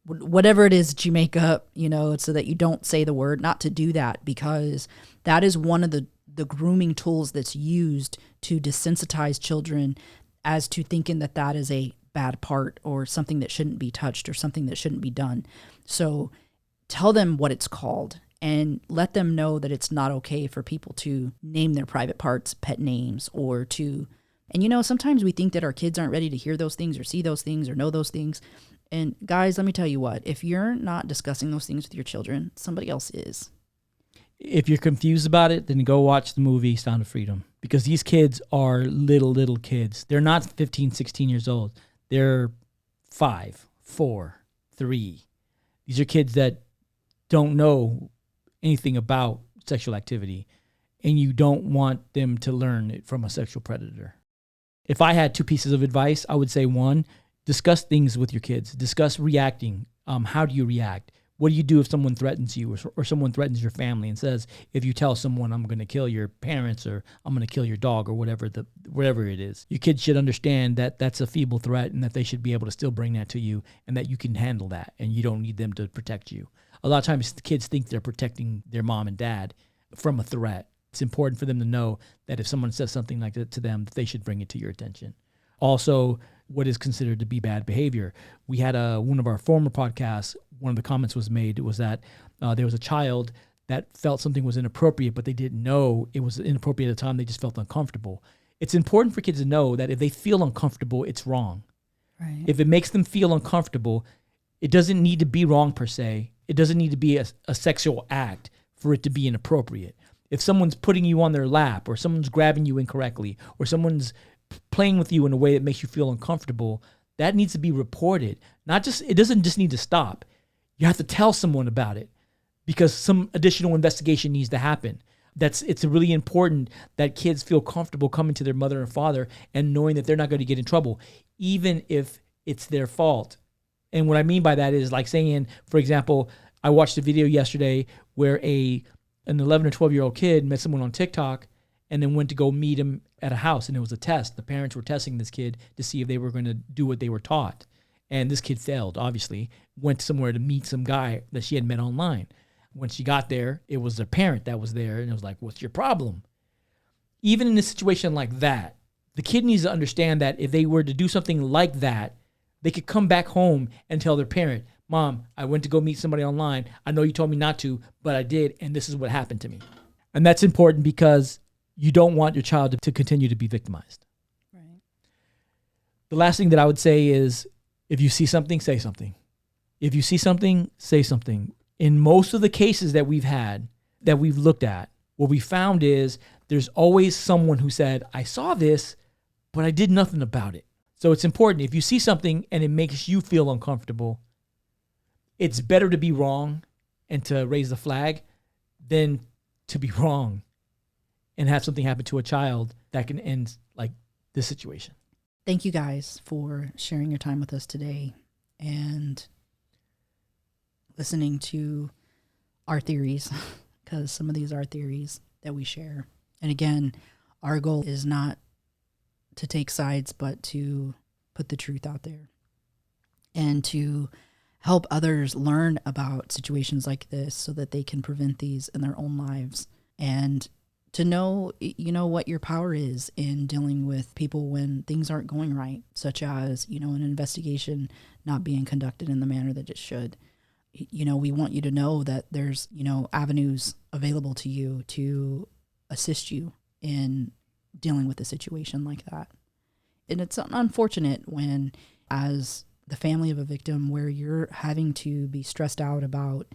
whatever it is that you make up, so that you don't say the word, not to do that, because that is one of the grooming tools that's used to desensitize children as to thinking that is a bad part or something that shouldn't be touched or something that shouldn't be done. So tell them what it's called and let them know that it's not okay for people to name their private parts pet names or to, and sometimes we think that our kids aren't ready to hear those things or see those things or know those things. And guys, let me tell you what, if you're not discussing those things with your children, somebody else is. If you're confused about it, then go watch the movie Sound of Freedom, because these kids are little kids. They're not 15, 16 years old. They're 5, 4, 3. These are kids that don't know anything about sexual activity, and you don't want them to learn it from a sexual predator. If I had 2 pieces of advice, I would say 1, discuss things with your kids. Discuss reacting. How do you react? What do you do if someone threatens you or someone threatens your family and says, if you tell someone I'm going to kill your parents or I'm going to kill your dog or whatever it is? Your kids should understand that that's a feeble threat and that they should be able to still bring that to you and that you can handle that and you don't need them to protect you. A lot of times the kids think they're protecting their mom and dad from a threat. It's important for them to know that if someone says something like that to them, that they should bring it to your attention. Also, what is considered to be bad behavior. We had one of our former podcasts, one of the comments was made was that there was a child that felt something was inappropriate, but they didn't know it was inappropriate at the time. They just felt uncomfortable. It's important for kids to know that if they feel uncomfortable, it's wrong. Right. If it makes them feel uncomfortable, it doesn't need to be wrong per se. It doesn't need to be a sexual act for it to be inappropriate. If someone's putting you on their lap or someone's grabbing you incorrectly or someone's playing with you in a way that makes you feel uncomfortable, that needs to be reported. It doesn't just need to stop. You have to tell someone about it because some additional investigation needs to happen. It's really important that kids feel comfortable coming to their mother and father and knowing that they're not going to get in trouble, even if it's their fault. And what I mean by that is like saying, for example, I watched a video yesterday where an 11 or 12-year-old kid met someone on TikTok and then went to go meet him at a house, and it was a test. The parents were testing this kid to see if they were going to do what they were taught. And this kid failed, obviously, went somewhere to meet some guy that she had met online. When she got there, it was their parent that was there, and it was like, what's your problem? Even in a situation like that, the kid needs to understand that if they were to do something like that, they could come back home and tell their parent, Mom, I went to go meet somebody online. I know you told me not to, but I did, and this is what happened to me. And that's important because you don't want your child to continue to be victimized. Right. The last thing that I would say is, if you see something, say something. If you see something, say something. In most of the cases that we've had, that we've looked at, what we found is there's always someone who said, I saw this, but I did nothing about it. So it's important. If you see something and it makes you feel uncomfortable, it's better to be wrong and to raise the flag than to be wrong and have something happen to a child that can end like this situation. Thank you guys for sharing your time with us today and listening to our theories, because some of these are theories that we share. And again, our goal is not to take sides, but to put the truth out there and to help others learn about situations like this so that they can prevent these in their own lives, and to know, what your power is in dealing with people when things aren't going right, such as, an investigation not being conducted in the manner that it should. We want you to know that there's, avenues available to you to assist you in dealing with a situation like that. And it's unfortunate when, as the family of a victim, where you're having to be stressed out about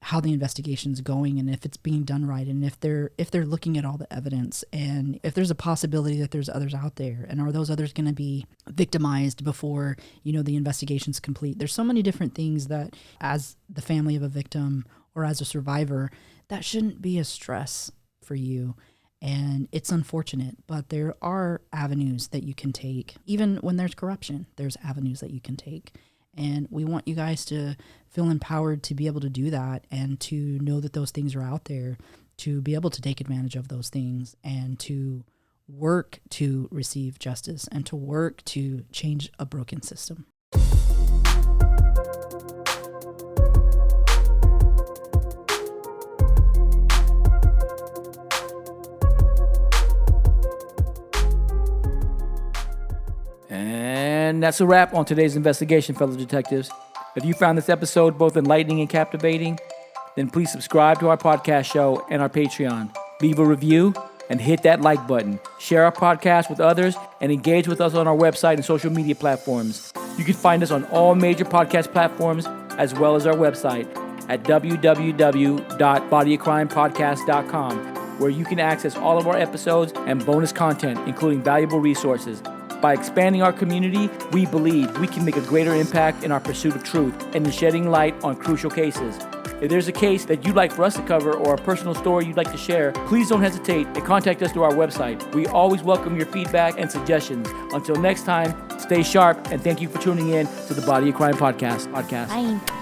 how the investigation's going and if it's being done right, and if they're looking at all the evidence, and if there's a possibility that there's others out there, and are those others going to be victimized before the investigation's complete. There's so many different things that, as the family of a victim or as a survivor, that shouldn't be a stress for you. And it's unfortunate, but there are avenues that you can take. Even when there's corruption, there's avenues that you can take. And we want you guys to feel empowered to be able to do that, and to know that those things are out there, to be able to take advantage of those things, and to work to receive justice, and to work to change a broken system. And that's a wrap on today's investigation, fellow detectives. If you found this episode both enlightening and captivating, then please subscribe to our podcast show and our Patreon. Leave a review and hit that like button. Share our podcast with others and engage with us on our website and social media platforms. You can find us on all major podcast platforms as well as our website at www.bodyofcrimepodcast.com, where you can access all of our episodes and bonus content, including valuable resources. By expanding our community, we believe we can make a greater impact in our pursuit of truth and in shedding light on crucial cases. If there's a case that you'd like for us to cover or a personal story you'd like to share, please don't hesitate and contact us through our website. We always welcome your feedback and suggestions. Until next time, stay sharp, and thank you for tuning in to the Body of Crime podcast. Bye.